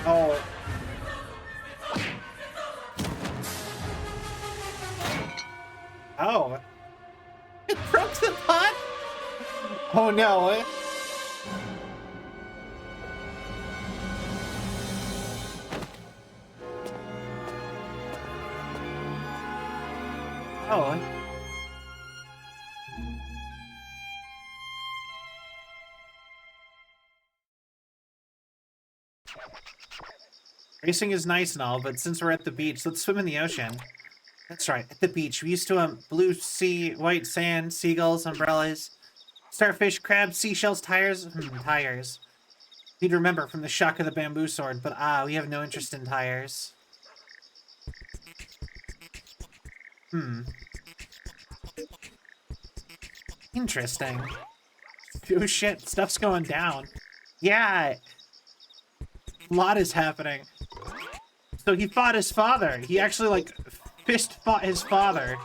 Oh. Oh. It broke the pot? Oh no. Oh. Racing is nice and all, but since we're at the beach, let's swim in the ocean. That's right, at the beach. We used to blue sea, white sand, seagulls, umbrellas, starfish, crabs, seashells, tires. Tires. You'd remember from the shock of the bamboo sword, but we have no interest in tires. Interesting. Oh shit, stuff's going down. Yeah. A lot is happening. So he fought his father. He actually, like, fist fought his father.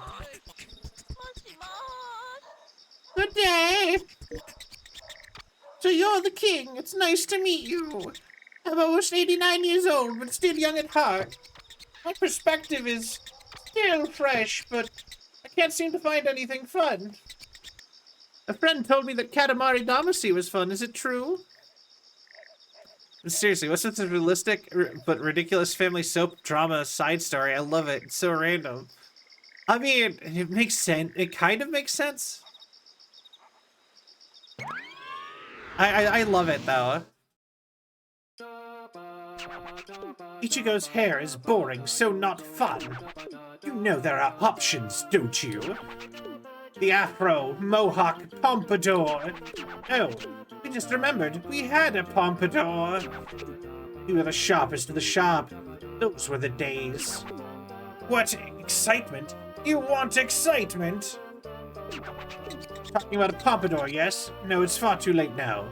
Good day. So you're the king. It's nice to meet you. I'm almost 89 years old, but still young at heart. My perspective is still fresh, but I can't seem to find anything fun. A friend told me that Katamari Damacy was fun. Is it true? Seriously, what's with this realistic but ridiculous family soap drama side story? I love it. It's so random. I mean, it makes sense. It kind of makes sense. I love it, though. Ichigo's hair is boring, so not fun. You know there are options, don't you? The afro, mohawk, pompadour. Oh, we just remembered we had a pompadour. You were the sharpest of the sharp. Those were the days. What excitement? You want excitement? Talking about a pompadour, yes? No, it's far too late now.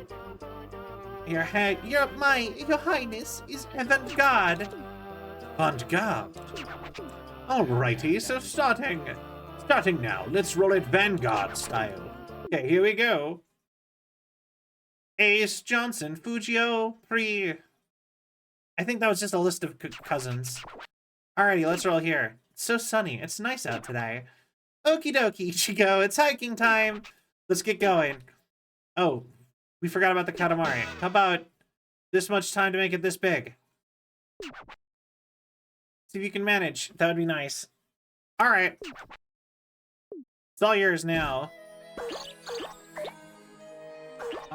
Your highness is avant-garde. Avant-garde? Alrighty, so starting now. Let's roll it Vanguard style. Okay, here we go. Ace, Johnson, Fujio, Pri. I think that was just a list of cousins. Alrighty, let's roll here. It's so sunny. It's nice out today. Okie dokie, Ichigo. It's hiking time. Let's get going. Oh, we forgot about the Katamari. How about this much time to make it this big? See if you can manage. That would be nice. Alright. It's all yours now.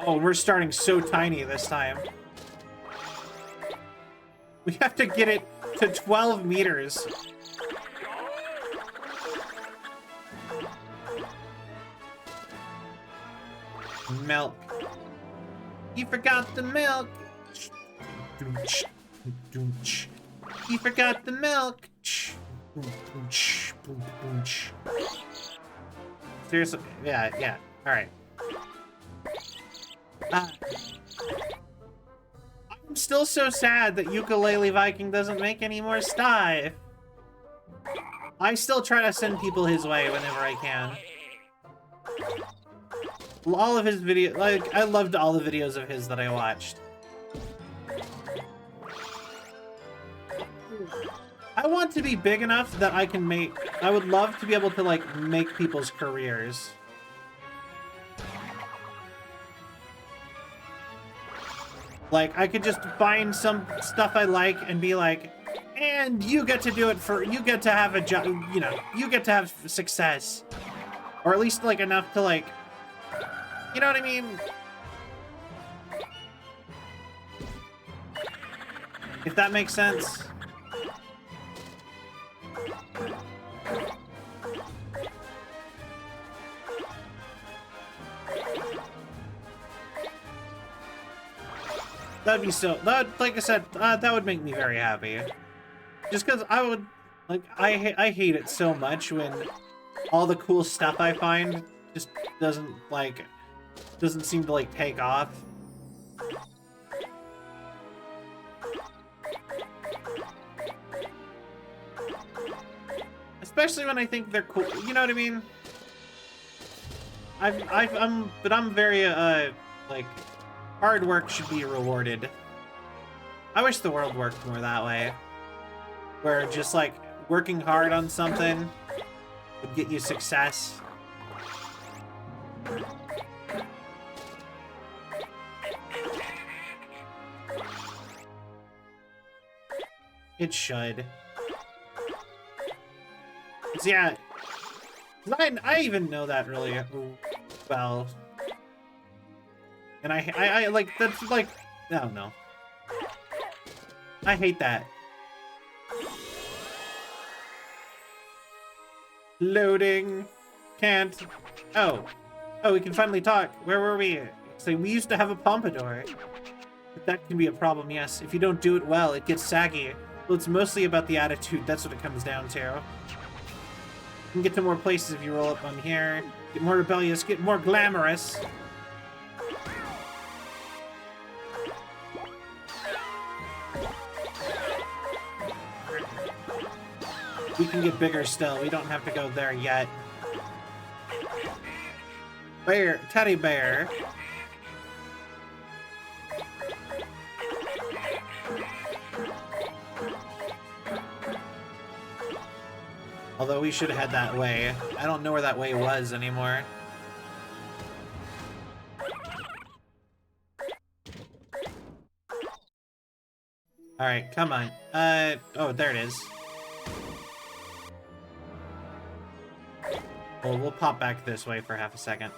Oh, we're starting so tiny this time. We have to get it to 12 meters. Milk. You forgot the milk. You forgot the milk. Seriously, yeah, alright. I'm still so sad that Ukulele Viking doesn't make any more stuff. I still try to send people his way whenever I can. All of his videos, like, I loved all the videos of his that I watched. I want to be big enough that I can make... I would love to be able to, like, make people's careers. Like, I could just find some stuff I like and be like, and you get to do it for... You get to have a job, you know, you get to have success. Or at least, like, enough to, like... You know what I mean? If that makes sense. That'd be so... That, like I said, that would make me very happy. Just because I would... Like, I hate it so much when all the cool stuff I find just doesn't, like... Doesn't seem to, like, take off. Especially when I think they're cool. You know what I mean? I'm very, like... Hard work should be rewarded. I wish the world worked more that way. Where just, like, working hard on something would get you success. It should. 'Cause, yeah, I even know that really well. And I like, that's like, I don't know. I hate that. Loading. Can't. Oh, we can finally talk. Where were we? So we used to have a pompadour. But that can be a problem, yes. If you don't do it well, it gets saggy. Well, it's mostly about the attitude. That's what it comes down to. You can get to more places if you roll up on here. Get more rebellious, get more glamorous. We can get bigger still. We don't have to go there yet. Bear, teddy bear. Although we should head that way. I don't know where that way was anymore. Alright, come on. Oh, there it is. Well, we'll pop back this way for half a second.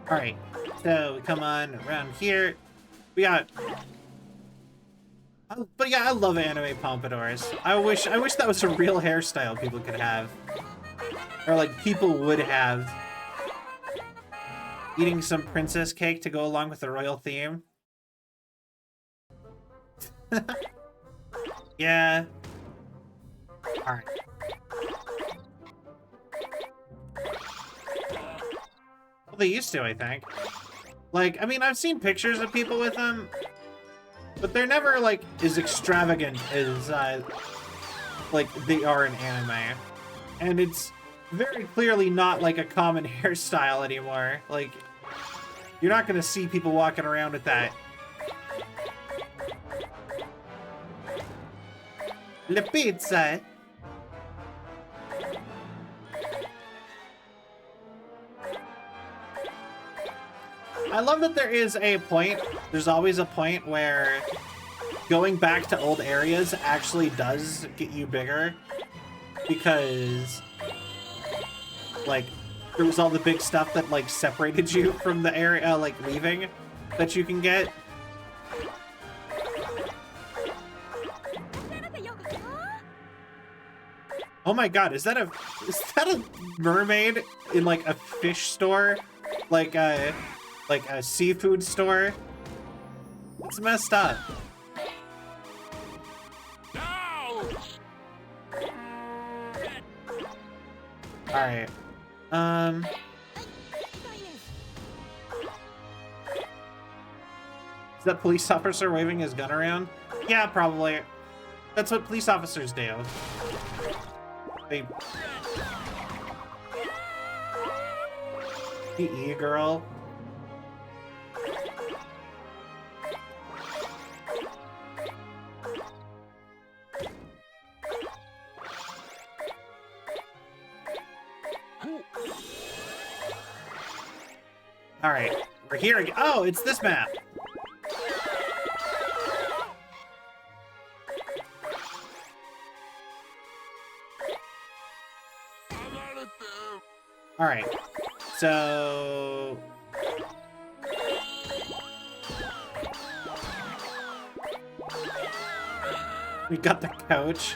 Alright, so we come on around here. We got... But yeah, I love anime pompadours. I wish that was a real hairstyle people could have. Or like, people would have. Eating some princess cake to go along with the royal theme. Yeah. Alright. Well, they used to, I think. Like, I mean, I've seen pictures of people with them, but they're never, like, as extravagant as, like, they are in anime. And it's very clearly not, like, a common hairstyle anymore. Like, you're not gonna see people walking around with that. La pizza! I love that there is a point, there's always a point where going back to old areas actually does get you bigger. Because, like, there was all the big stuff that, like, separated you from the area, like, leaving, that you can get. Oh my god, is that a mermaid in, like, a fish store? Like a seafood store? It's messed up. Alright. Is that police officer waving his gun around? Yeah, probably. That's what police officers do. They... PE girl. Alright, we're here again. Oh, it's this map. Alright, so... we got the coach.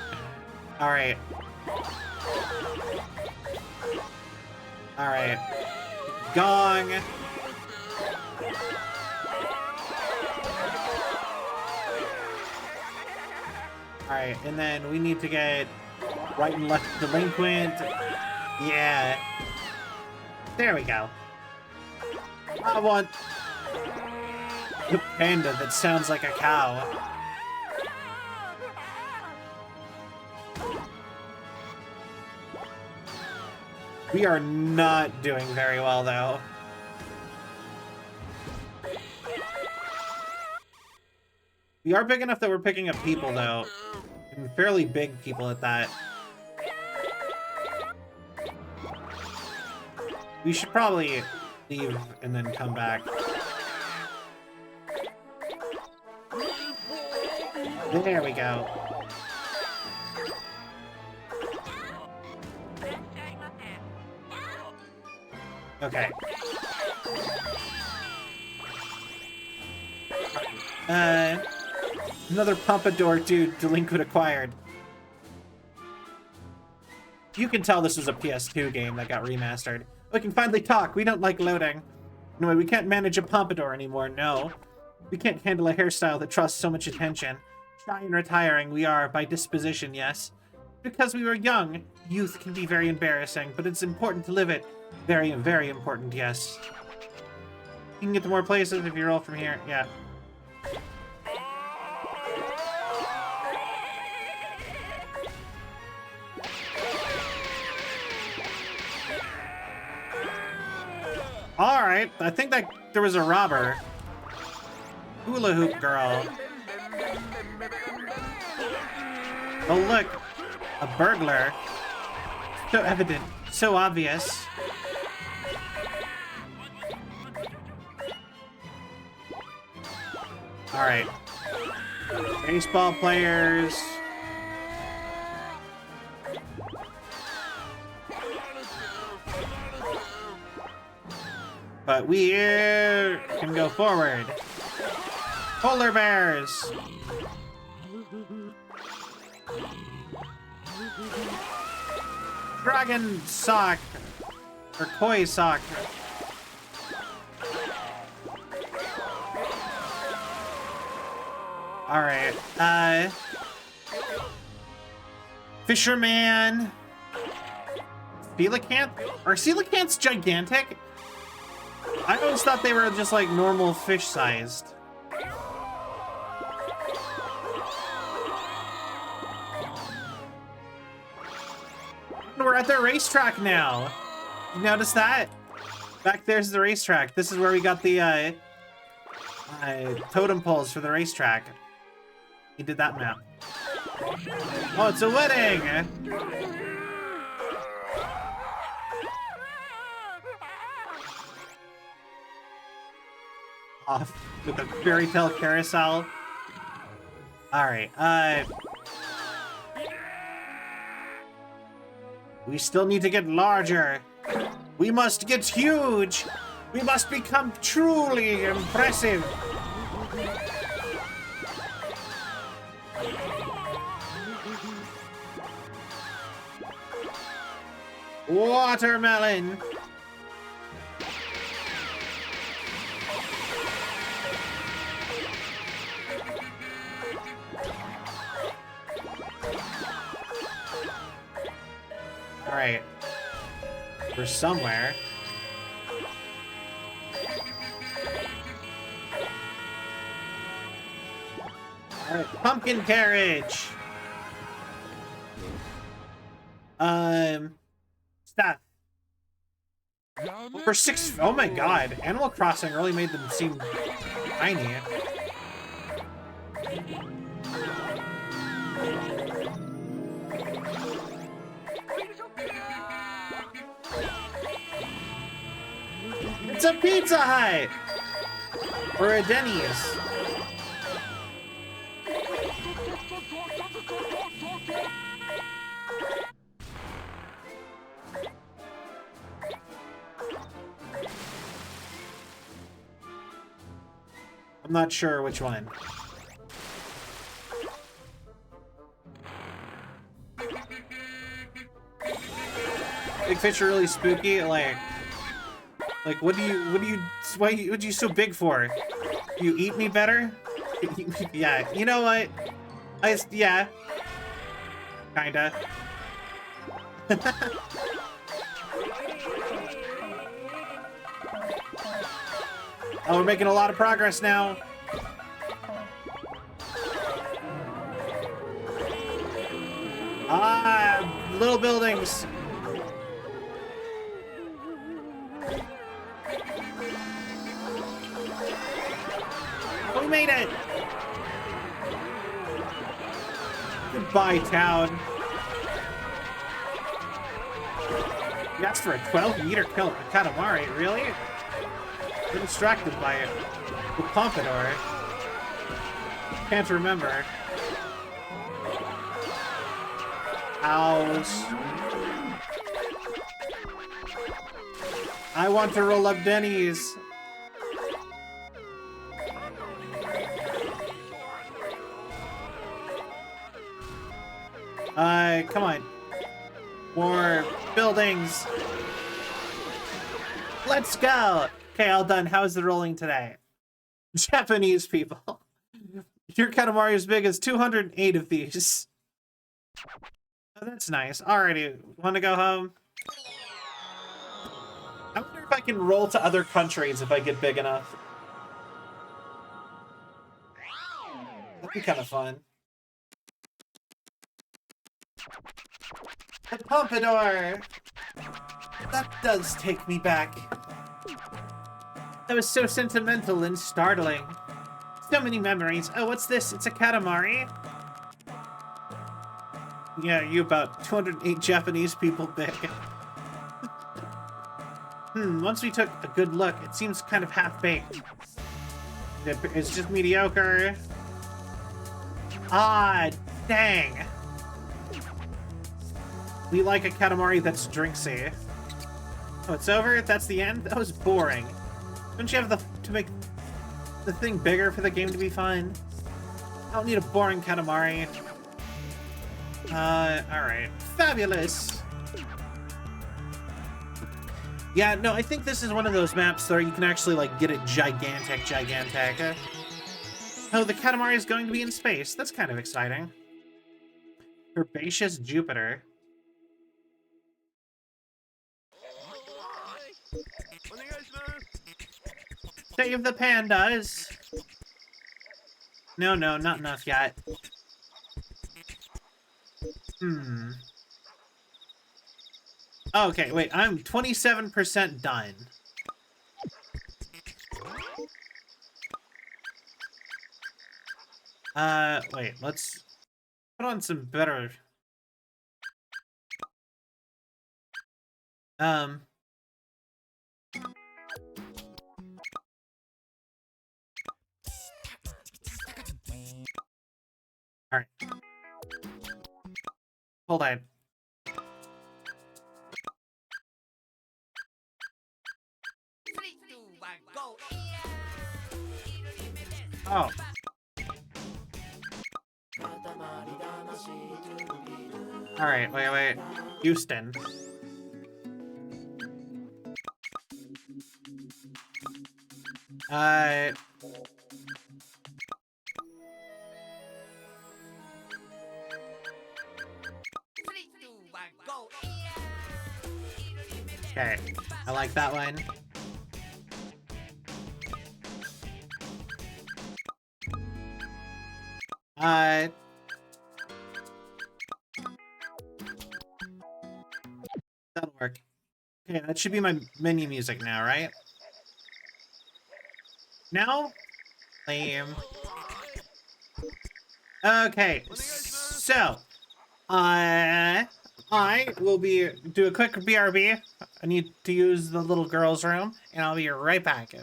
Alright. Alright. Gong. Alright, and then we need to get right and left delinquent. Yeah. There we go. I want the panda that sounds like a cow. We are not doing very well, though. We are big enough that we're picking up people, though. And fairly big people at that. We should probably leave and then come back. There we go. Okay. Another Pompadour dude delinquent acquired. You can tell this was a PS2 game that got remastered. We can finally talk. We don't like loading. No, we can't manage a pompadour anymore, no. We can't handle a hairstyle that draws so much attention. Shy and retiring we are, by disposition, yes. Because we were young, youth can be very embarrassing, but it's important to live it. Very, very important, yes. You can get to more places if you roll from here, yeah. Alright, I think that there was a robber. Hula hoop girl. Oh look, a burglar. So evident, so obvious. Alright. Baseball players. But we can go forward. Polar bears! Dragon sock! Or koi sock. Alright, Fisherman! Coelacanth? Are coelacanths gigantic? I always thought they were just like normal fish-sized. We're at the racetrack now. You notice that? Back there's the racetrack. This is where we got the totem poles for the racetrack. He did that map. Oh, it's a wedding! Off with the fairy tale carousel. Alright, we still need to get larger. We must get huge. We must become truly impressive. Watermelon. Alright. Or somewhere. Alright, pumpkin carriage! Stuff. For 6, oh my god, Animal Crossing really made them seem tiny. It's a Pizza Hut! Or a Denny's. I'm not sure which one. Big fish are really spooky. Like what do you? What are you so big for? You eat me better? Yeah. You know what? Yeah. Kinda. Oh, we're making a lot of progress now. Ah, little buildings. We made it. Goodbye, town. You asked for a 12-meter Katamari, really? You're distracted by it. The Pompadour. Can't remember. Owls. I want to roll up Denny's. Come on. More buildings. Let's go. Okay, all done. How's the rolling today? Japanese people. Your Katamari is big as 208 of these. Oh, that's nice. Alrighty, want to go home? I wonder if I can roll to other countries if I get big enough. That'd be kind of fun. The Pompadour! That does take me back. That was so sentimental and startling. So many memories. Oh, what's this? It's a Katamari? Yeah, you about 208 Japanese people big. Once we took a good look, it seems kind of half-baked. It's just mediocre. Ah, dang. We like a Katamari that's drinksy. Oh, it's over? That's the end? That was boring. Don't you have to make the thing bigger for the game to be fun? I don't need a boring Katamari. Alright. Fabulous! Yeah, no, I think this is one of those maps where you can actually, like, get it gigantic. Oh, the Katamari is going to be in space. That's kind of exciting. Herbaceous Jupiter. Save the pandas! No, not enough yet. Okay, wait, I'm 27% done. Wait, let's put on some better... Alright. Hold on. Oh. Alright, wait. Houston. Okay, I like that one. That'll work. Okay, that should be my menu music now, right? Now? Lame. Okay, so, I will do a quick BRB. I need to use the little girl's room, and I'll be right back.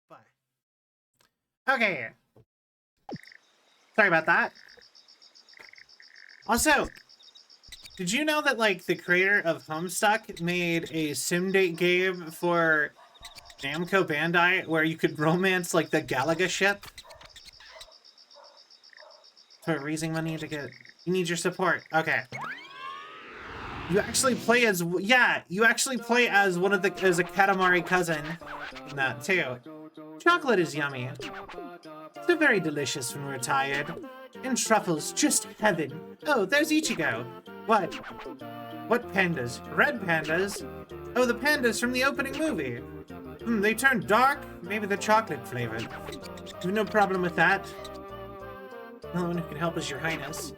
Bye. Okay. Sorry about that. Also, did you know that, like, the creator of Homestuck made a SimDate game for Namco Bandai where you could romance, like, the Galaga ship? For raising money to get... You need your support. Okay. You actually play as... Yeah, you actually play as one of the... as a Katamari cousin in that, too. Chocolate is yummy. They're very delicious when we're tired. And truffles, just heaven. Oh, there's Ichigo. What? What pandas? Red pandas? Oh, the pandas from the opening movie. They turned dark? Maybe they're chocolate flavored. You've no problem with that. No one who can help is your highness.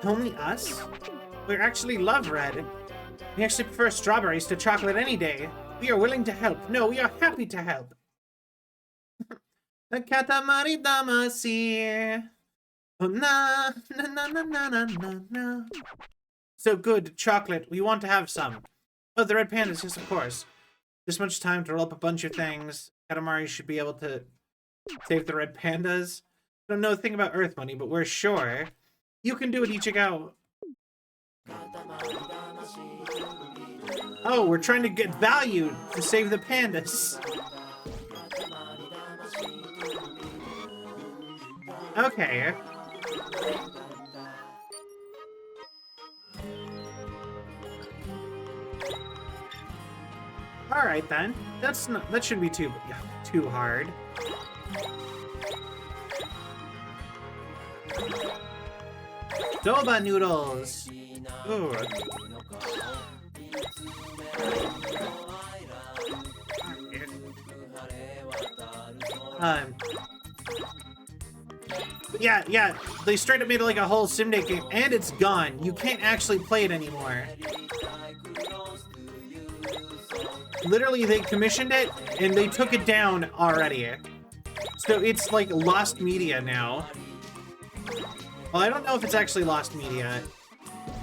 Only us? We actually love red. We actually prefer strawberries to chocolate any day. We are willing to help. No, we are happy to help. The Katamari Damacy. Oh, na na na na na na na. So good, chocolate. We want to have some. Oh, the red pandas, yes, of course. This much time to roll up a bunch of things. Katamari should be able to save the red pandas. Don't know a thing about Earth money, but we're sure. You can do it, Ichigo. Oh, we're trying to get value to save the pandas. Okay. All right then. That shouldn't be too hard. Soba noodles. Ooh. Yeah, they straight up made it like a whole SimDate game, and it's gone. You can't actually play it anymore. Literally, they commissioned it, and they took it down already. So it's like lost media now. Well, I don't know if it's actually lost media,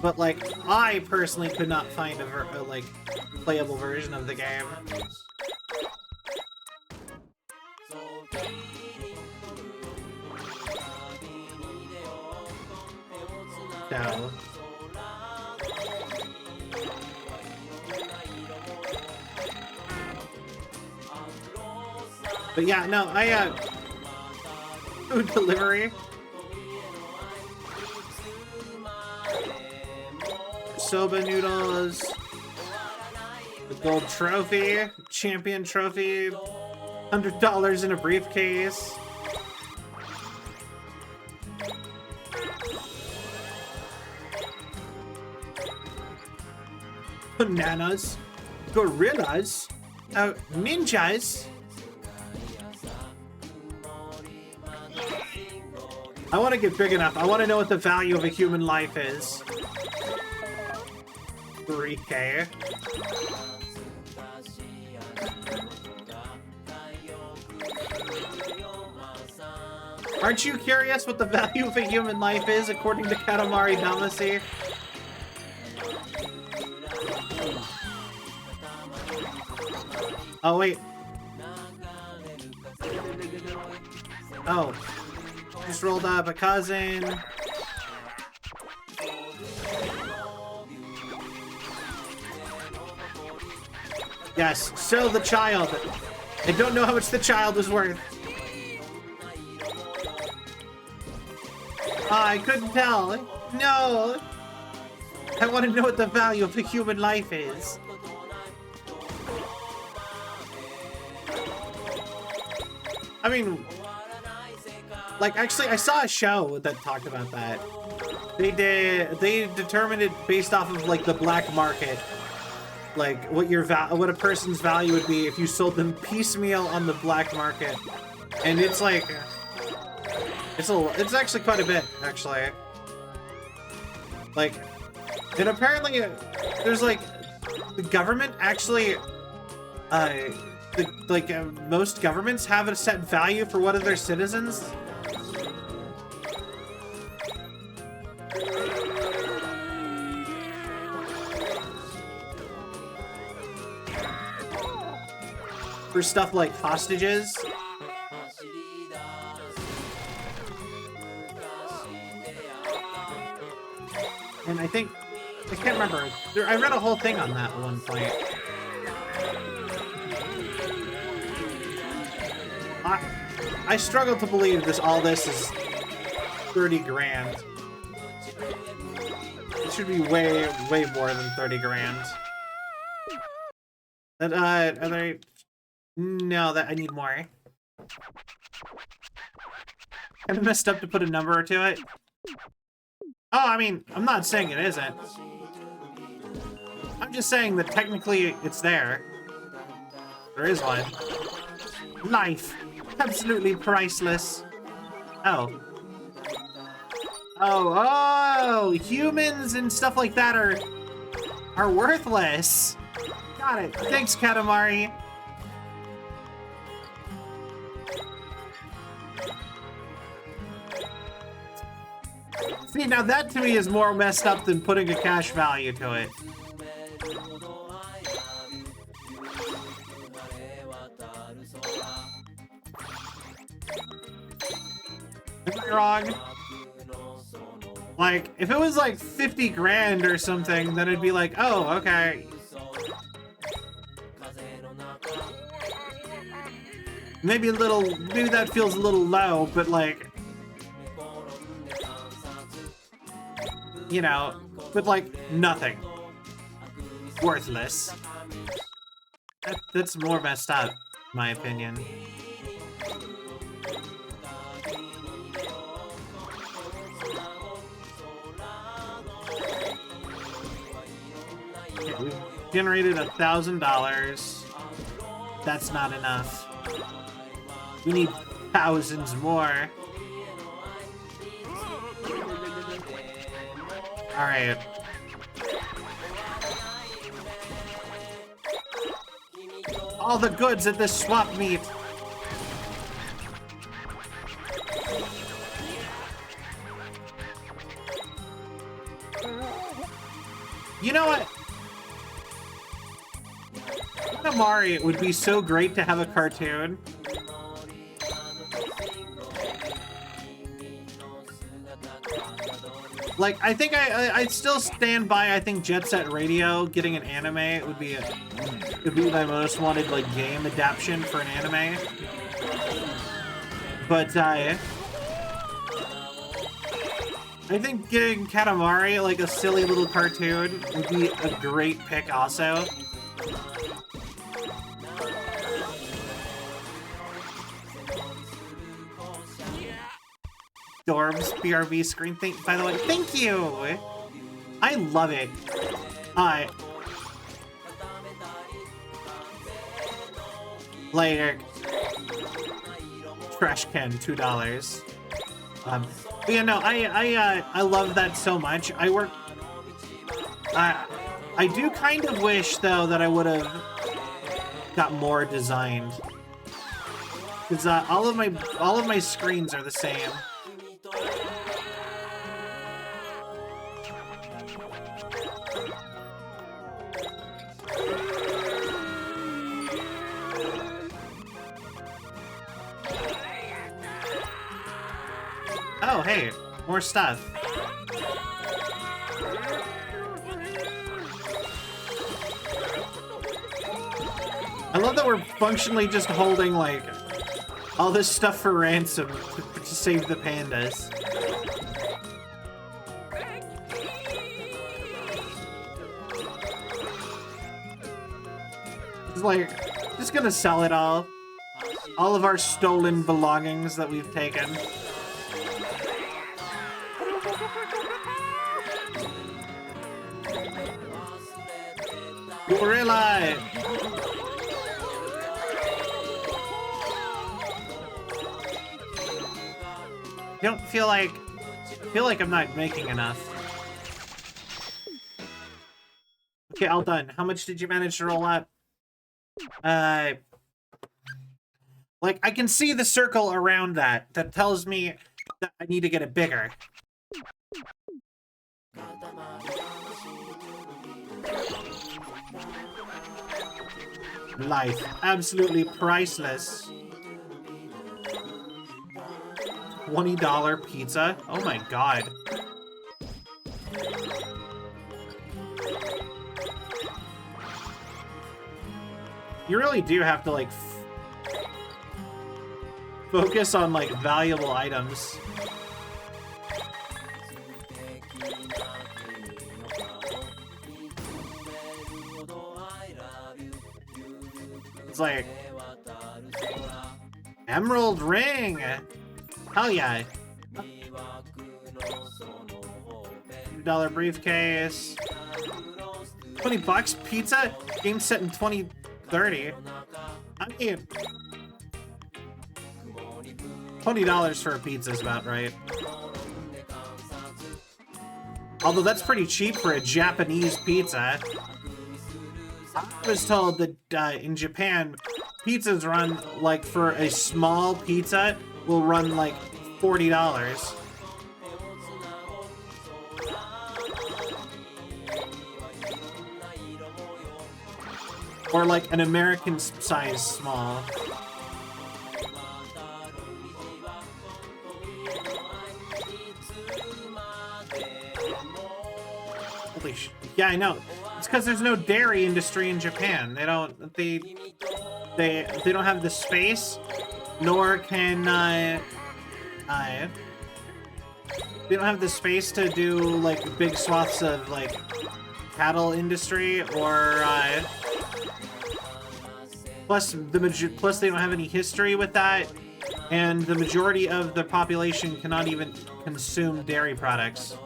but like, I personally could not find a like playable version of the game. So. But yeah, no, food delivery. Soba noodles. The gold trophy. Champion trophy. $100 in a briefcase. Bananas. Gorillas. Ninjas. I want to get big enough. I want to know what the value of a human life is. 3K. Aren't you curious what the value of a human life is according to Katamari Damacy? Oh, wait. Oh. Just rolled up a cousin. Yes, sell the child. I don't know how much the child is worth. I couldn't tell. No. I want to know what the value of a human life is. I mean, like, actually, I saw a show that talked about that. They determined it based off of, like, the black market. Like, what a person's value would be if you sold them piecemeal on the black market. And it's like, it's actually quite a bit, actually. Like, and apparently, there's, like, the government actually, most governments have a set value for one of their citizens. For stuff like hostages. And I think, I can't remember, I read a whole thing on that at one point. I struggle to believe all this is 30 grand. It should be way more than 30 grand. That, are they... No, that I need more. Kind of messed up to put a number to it. Oh, I mean, I'm not saying it isn't. I'm just saying that technically it's there. There is one. Life. Absolutely priceless. Oh. Oh, humans and stuff like that are worthless. Got it. Thanks, Katamari. See, now that to me is more messed up than putting a cash value to it. Am I wrong? Like, if it was like 50 grand or something, then it'd be like, oh, okay. Maybe that feels a little low, but like, you know, but like nothing. Worthless. That's more messed up, in my opinion. Okay, we've generated $1,000. That's not enough. We need thousands more. Alright. All the goods at this swap meet. You know what? Katamari would be so great to have a cartoon. Like, I think I'd still stand by. I think Jet Set Radio getting an anime would be my most wanted like game adaptation for an anime. But I think getting Katamari like a silly little cartoon would be a great pick also. Dorms BRB screen thing, by the way. Thank you! I love it. Later. Trash can, $2. But yeah, no, I love that so much. I do kind of wish though that I would have got more designed. Because all of my screens are the same. Oh, hey, more stuff. I love that we're functionally just holding, like, all this stuff for ransom to save the pandas. It's like, just gonna sell it all. All of our stolen belongings that we've taken. Gorilla! I don't feel like... I feel like I'm not making enough. Okay, all done. How much did you manage to roll up? Like, I can see the circle around that. That tells me that I need to get it bigger. Life. Absolutely priceless. $20 pizza? Oh my god. You really do have to, like, focus on, like, valuable items. It's like... Emerald ring! Hell yeah. $2 briefcase. $20 pizza? Game set in 2030. I mean... $20 for a pizza is about right. Although that's pretty cheap for a Japanese pizza. I was told that in Japan, pizzas run, like, for a small pizza, will run, like, $40. Or, like, an American size small. Holy sh... Yeah, I know. It's because there's no dairy industry in Japan. They don't have the space, nor can they don't have the space to do like big swaths of like cattle industry or plus they don't have any history with that, and the majority of the population cannot even consume dairy products.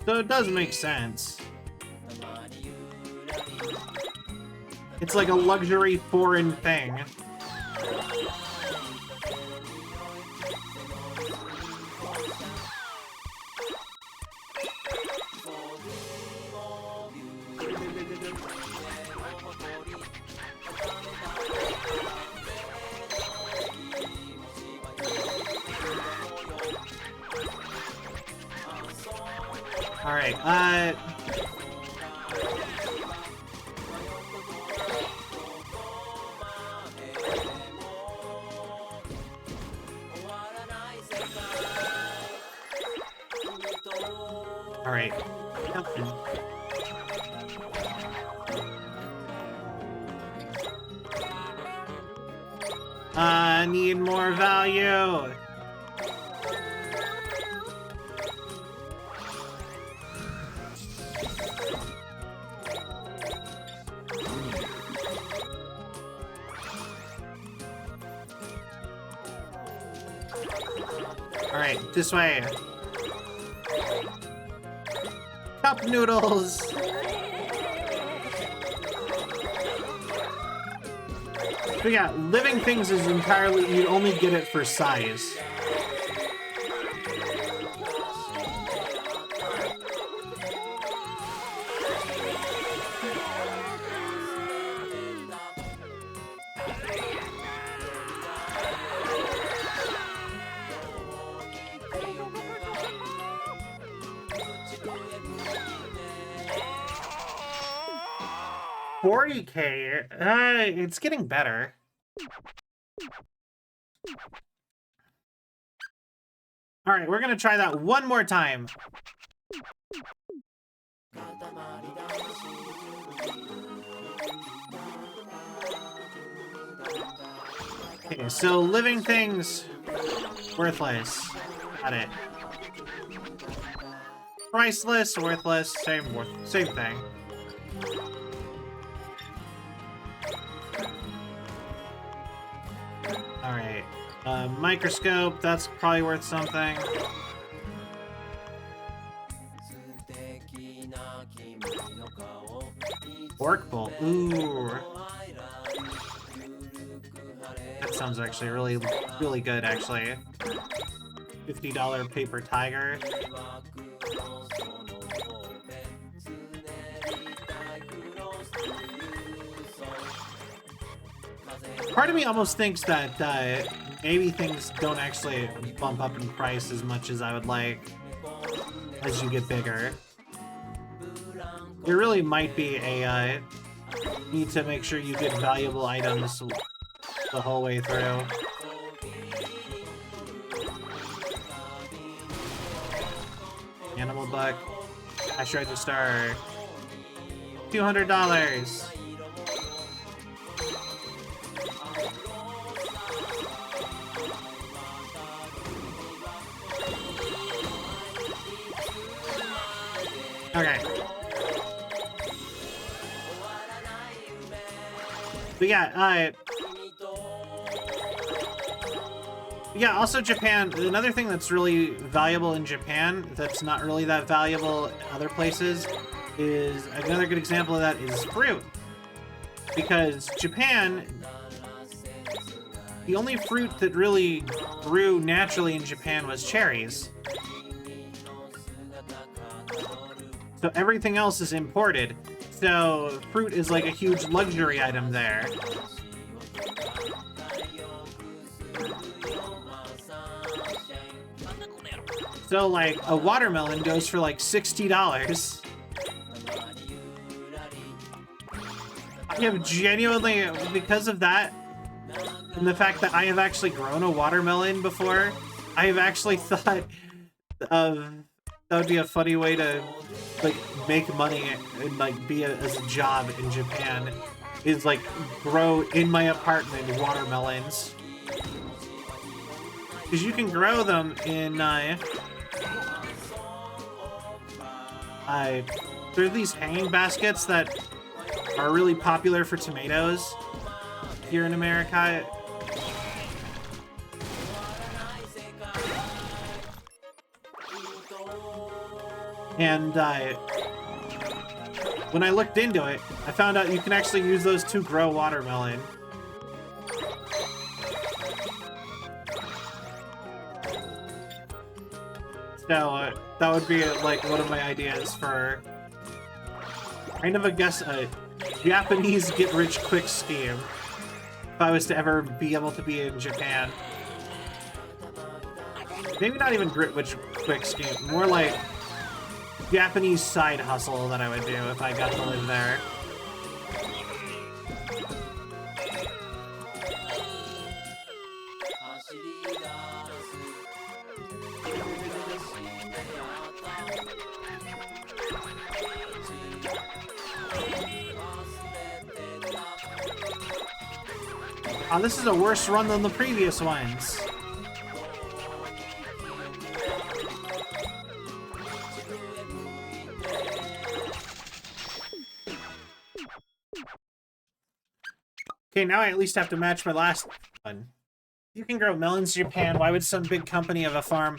So it does make sense. It's like a luxury foreign thing. Alright, All right. I need more value. All right, this way. Cup noodles. But yeah, living things is entirely, you only get it for size. $40K. It's getting better. All right, we're gonna try that one more time. Okay, so living things, worthless. Got it. Priceless, worthless, same thing. Alright. Microscope, that's probably worth something. Orc bolt. Ooh. That sounds actually really good, actually. $50 paper tiger. Part of me almost thinks that maybe things don't actually bump up in price as much as I would like as you get bigger. There really might be a need to make sure you get valuable items the whole way through. Animal buck. Cash register. $200. Okay. But yeah, also Japan, another thing that's really valuable in Japan that's not really that valuable in other places is, another good example of that is fruit. Because Japan, the only fruit that really grew naturally in Japan was cherries. So everything else is imported. So fruit is like a huge luxury item there. So like a watermelon goes for like $60. I have genuinely, because of that, and the fact that I have actually grown a watermelon before, I have actually thought of that would be a funny way to like make money and like be as a job in Japan, is like grow in my apartment watermelons, because you can grow them in there are these hanging baskets that are really popular for tomatoes here in America. And when I looked into it, I found out you can actually use those to grow watermelon. So that would be like one of my ideas for kind of, I guess, a Japanese get-rich-quick scheme if I was to ever be able to be in Japan. Maybe not even get-rich-quick scheme, more like Japanese side hustle that I would do if I got to live there. Oh, this is a worse run than the previous ones. Okay, now I at least have to match my last one. You can grow melons in Japan. Why would some big company have a farm?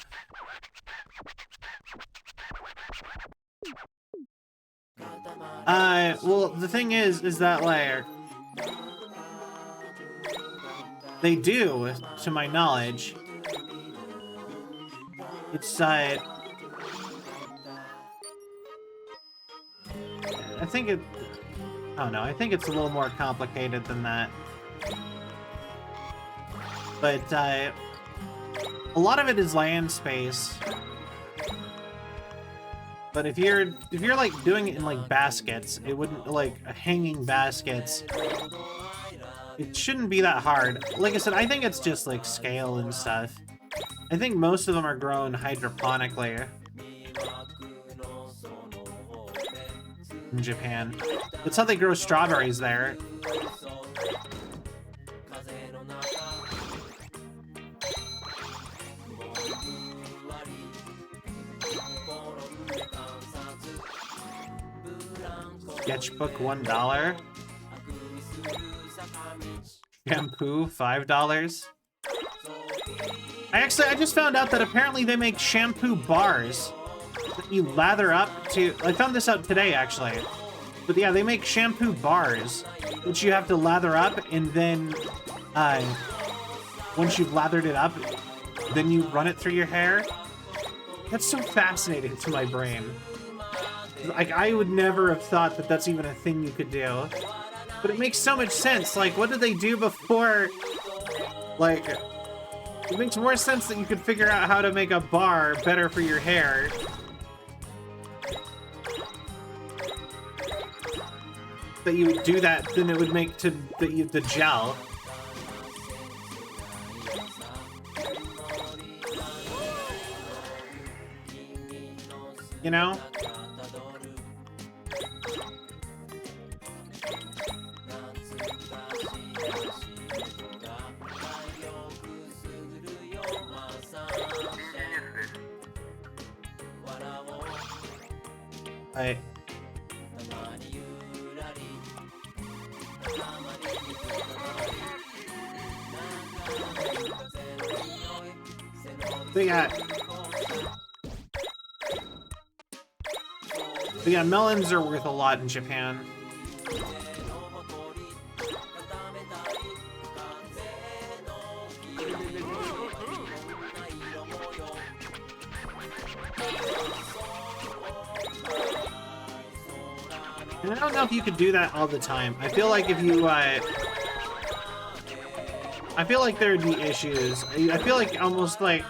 Well, the thing is that, like, they do, to my knowledge. It's, I think it... I don't know, I think it's a little more complicated than that. But, a lot of it is land space. But if you're like doing it in like baskets, it wouldn't, like hanging baskets, it shouldn't be that hard. Like I said, I think it's just like scale and stuff. I think most of them are grown hydroponically in Japan. That's how they grow strawberries there. Sketchbook $1. Shampoo $5. I just found out that apparently they make shampoo bars that you lather up to. I found this out today actually. But yeah, they make shampoo bars which you have to lather up, and then once you've lathered it up, then you run it through your hair. That's so fascinating to my brain. Like, I would never have thought that that's even a thing you could do. But it makes so much sense. Like, what did they do before? Like, it makes more sense that you could figure out how to make a bar better for your hair. That you would do that than it would make to the gel. You know? I... But yeah, melons are worth a lot in Japan. And I don't know if you could do that all the time. I feel like if you, I feel like there would be issues. I feel like almost like...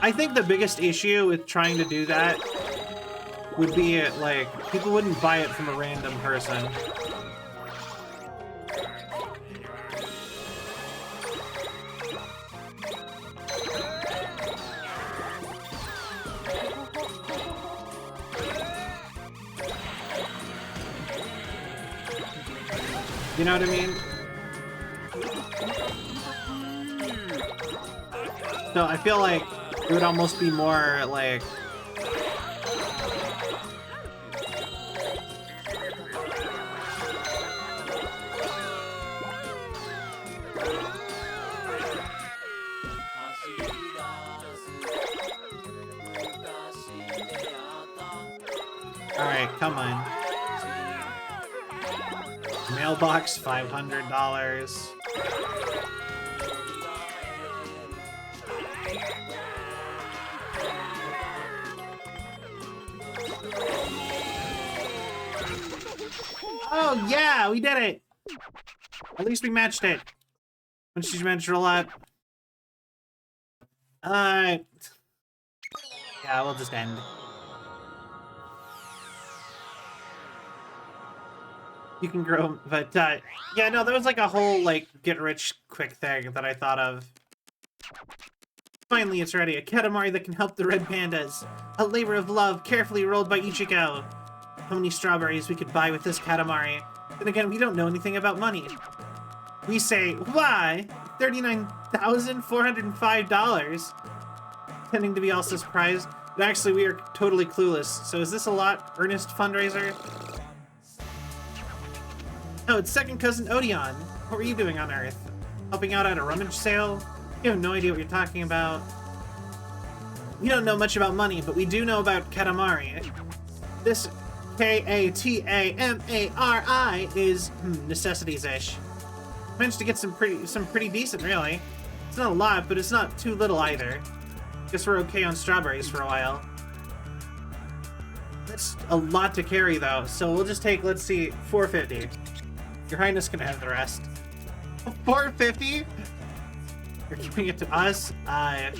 I think the biggest issue with trying to do that would be, like, people wouldn't buy it from a random person. You know what I mean? So I feel like it would almost be more like... Alright, come on. Mailbox, $500. Oh, yeah, we did it! At least we matched it. Once you matched a lot. Yeah, we'll just end. You can grow, but yeah, no, there was like a whole like get rich quick thing that I thought of. Finally, it's ready. A Katamari that can help the red pandas. A labor of love carefully rolled by Ichigo. How many strawberries we could buy with this Katamari? Then again, we don't know anything about money. We say, why? $39,405. Tending to be also surprised, but actually we are totally clueless. So is this a lot, earnest fundraiser? Oh, it's second cousin Odeon. What were you doing on Earth? Helping out at a rummage sale? You have no idea what you're talking about. We don't know much about money, but we do know about Katamari. This Katamari is necessities-ish. Managed to get some pretty decent, really. It's not a lot, but it's not too little either. Guess we're okay on strawberries for a while. That's a lot to carry, though, so we'll just take, let's see, 450. Your Highness can have the rest. 450? You're giving it to us? I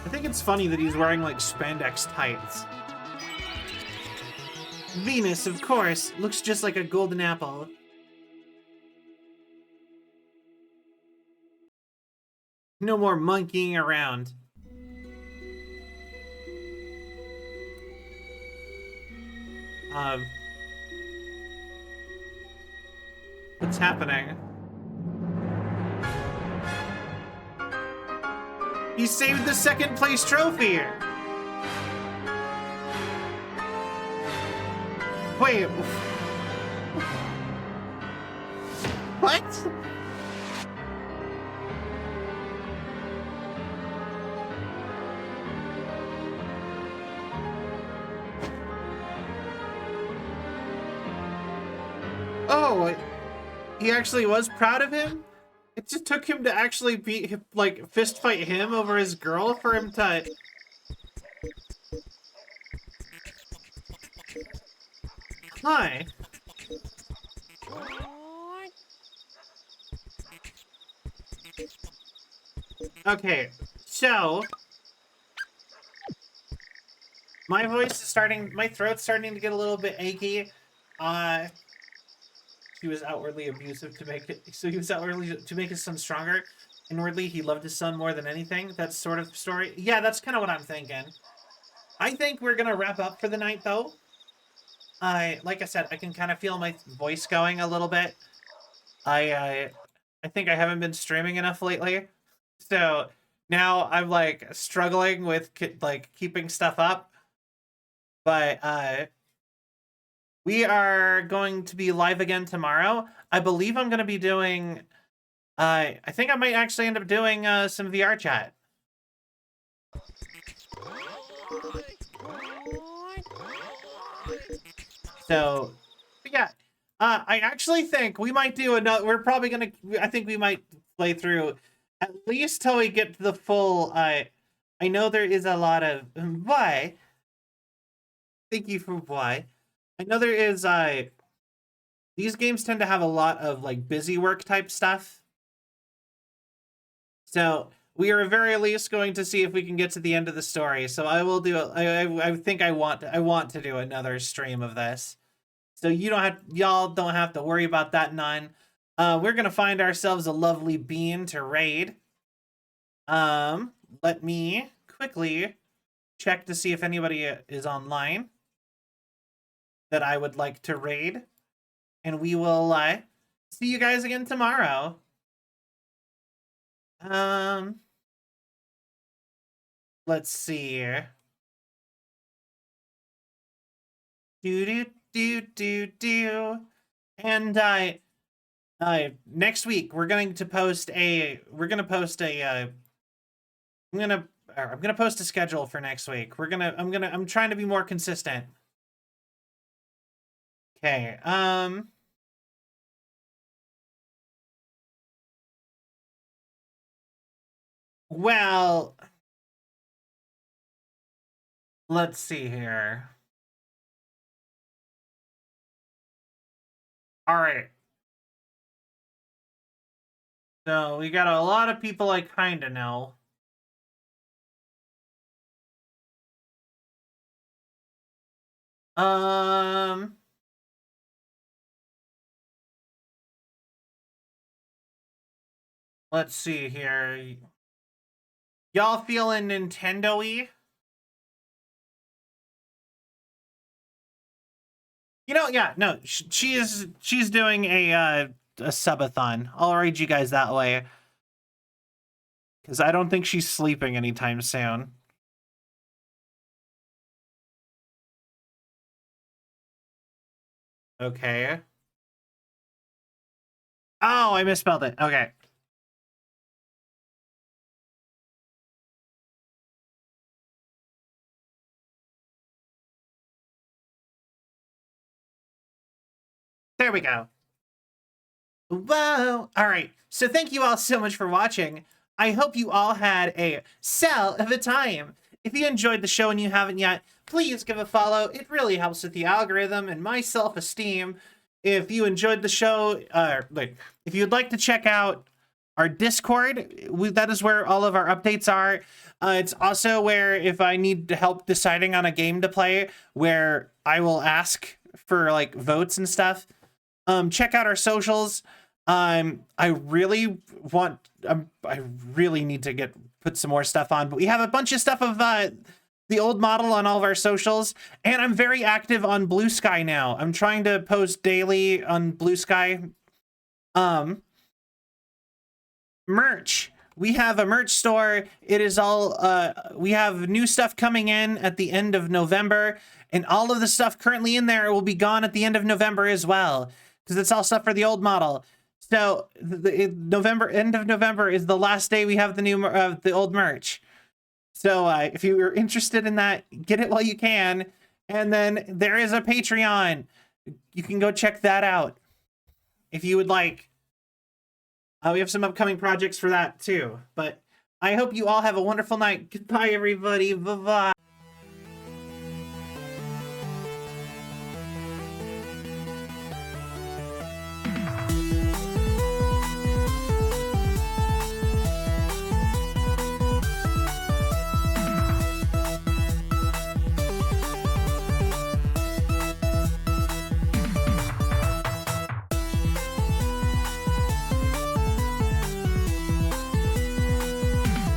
think it's funny that he's wearing, like, spandex tights. Venus, of course. Looks just like a golden apple. No more monkeying around. What's happening? He saved the second place trophy! Wait. What? Oh, he actually was proud of him? It just took him to actually be, like, fist fight him over his girl for him to... Hi. Okay, so... My voice is starting, my throat's starting to get a little bit achy. He was outwardly abusive to make it, so he was outwardly to make his son stronger. Inwardly, he loved his son more than anything. That sort of story. Yeah, that's kind of what I'm thinking. I think we're gonna wrap up for the night, though. Like I said, I can kind of feel my voice going a little bit. I think I haven't been streaming enough lately, so now I'm like struggling with like keeping stuff up. But we are going to be live again tomorrow. I believe I'm going to be doing... I think I might actually end up doing some VR chat. So, yeah. I actually think we might do another... We're probably going to... I think we might play through at least till we get to the full... I know there is a lot of... Why? Thank you for why. I know there is, these games tend to have a lot of, like, busy work type stuff. So, we are at very least going to see if we can get to the end of the story. So I will do, I think I want to do another stream of this. So y'all don't have to worry about that none. We're going to find ourselves a lovely bean to raid. Let me quickly check to see if anybody is online that I would like to raid, and we will see you guys again tomorrow. Let's see here. And next week we're going to post a I'm gonna post a schedule for next week. I'm trying to be more consistent. Okay, well, let's see here. All right. So we got a lot of people I kind of know. Let's see here. Y'all feeling Nintendo-y? You know, yeah, no, she's doing a subathon. I'll read you guys that way. Because I don't think she's sleeping anytime soon. Okay. Oh, I misspelled it. Okay. There we go. Whoa. All right. So thank you all so much for watching. I hope you all had a cell of a time. If you enjoyed the show and you haven't yet, please give a follow. It really helps with the algorithm and my self-esteem. If you enjoyed the show, if you'd like to check out our Discord, that is where all of our updates are. It's also where if I need help deciding on a game to play, where I will ask for like votes and stuff. Check out our socials. I really need to put some more stuff on, but we have a bunch of stuff of the old model on all of our socials, and I'm very active on Blue Sky now. I'm trying to post daily on Blue Sky. Merch. We have a merch store. It is all, we have new stuff coming in at the end of November, and all of the stuff currently in there will be gone at the end of November as well, because it's all stuff for the old model. So end of November is the last day we have the new, the old merch. So if you are interested in that, get it while you can. And then there is a Patreon. You can go check that out if you would like. We have some upcoming projects for that too. But I hope you all have a wonderful night. Goodbye, everybody. Bye-bye.